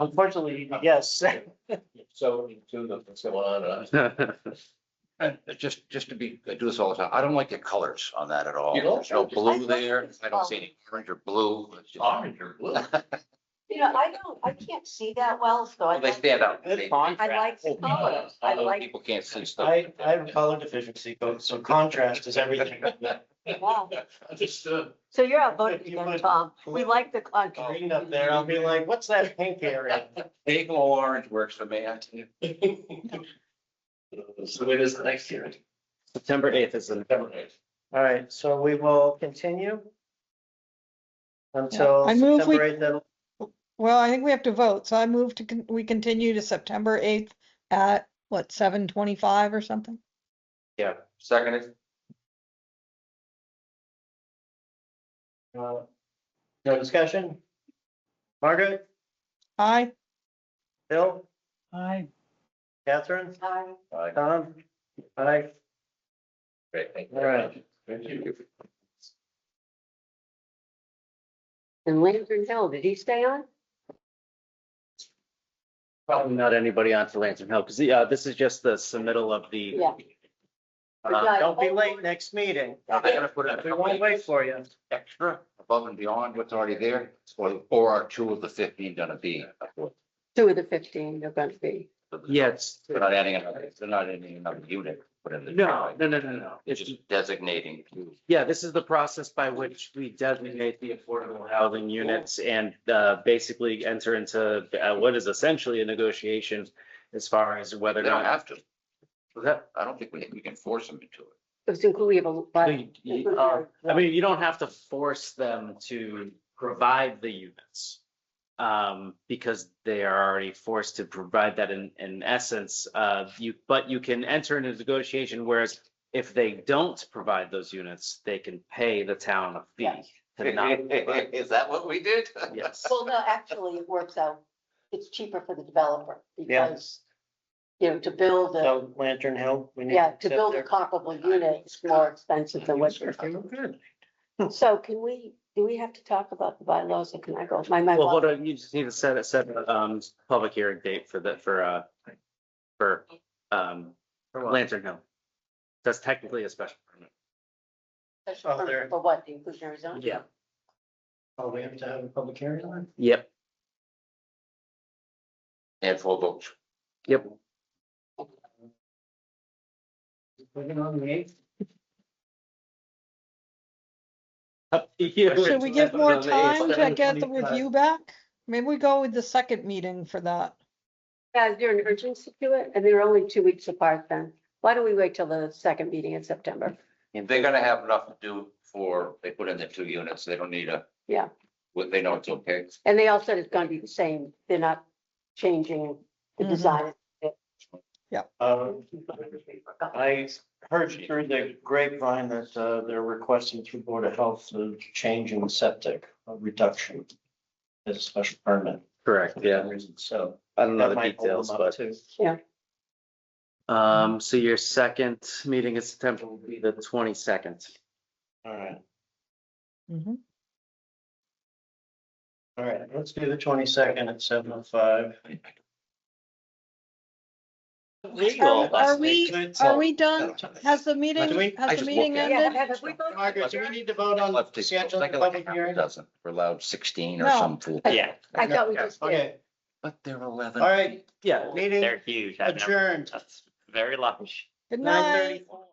Unfortunately, yes. So, what's going on? Just to be, I do this all the time. I don't like the colors on that at all. You don't? There's no I blue love there. this I don't see any orange or blue. It's just- Orange or blue? I can't see that well, so I. Well, they stand out. It's They- fine. I like the colors. I like, People can't see stuff. I have color deficiency, so contrast is everything. wow. Understood. So you're outvoted If you again, put- Tom. We like the contrast. Green up there, I'll be like, what's that pink area? Pink or orange works for me. So when is the next hearing? September 8th is the, September 8th. All right, so we will continue until I move we- September 8th. That'll- Well, I think we have to vote, so I move to, we continue to September 8th at, what, 7:25 or something? Yeah, seconded. No discussion? Margaret, Aye. Bill, Aye. Catherine, Aye. Tom? Aye. Great, thank you. All right. Thank you. And Lantern Hill, did he stay on? Probably not anybody on for Lantern Hill, because this is just the submittal of the. Yeah. Don't be late next meeting. Are they gonna put in a We couple won't wait for you. extra above and beyond what's already there? Or are 2 of the 15 gonna be? 2 of the 15 are going to be. Yes. They're not adding another unit, put in the. No. It's just designating. Yeah, this is the process by which we designate the affordable housing units and basically enter into what is essentially a negotiation as far as whether or They don't not. have to. Was that? I don't think we can force them into it. It's include, we have a. I mean, you don't have to force them to provide the units. Because they are already forced to provide that in essence, but you can enter into negotiation, whereas if they don't provide those units, they can pay the town a fee. to not provide. Is that what we did? Yes. Well, no, actually, it works out. It's cheaper for the developer Yeah. because, you know, to build a, So Lantern Hill. we need yeah, to accept build a their- comparable unit is more expensive than what you're. Good. So do we have to talk about the bylaws or can I go? My. Well, hold on, you just need to set a public hearing date for Lantern Hill. That's technically a special permit. Special Oh, permit there. for what, the inclusionary zone? Yeah. Oh, we have to have a public hearing on it? Yep. And 4 votes. Yep. Put it on the 8th. Up to you. Should we give more It's on the time to get the 7:25. review back? Maybe we go with the second meeting for that. Yeah, is there an urgency to it? And they're only 2 weeks apart then. Why don't we wait till the second meeting in September? They're gonna have enough to do for, they put in the 2 units. They don't need Yeah, they know it's okay. and they all said it's gonna be the same. They're not changing the Mhm. design. I heard through the grapevine that they're requesting through Board of Health a change in septic, a reduction as a special permit. Correct, yeah. So. I don't know that the might hold details, them up but. too. Yeah. So your second meeting in September will be the 22nd. All right, Mhm. all right, let's do the 22nd at 7:05. Are we done? Has the meeting, Do we- has the meeting Yeah, ended? have we both? Margaret, do we need to vote on Left to scheduling like the a public hearing? dozen. We're allowed 16 or No. some fool. Yeah. I thought we just did. Okay, But they're 11. all right, Yeah. meeting They're huge. I've never- adjourned. That's very lucky. Good Nine night. thirty-four.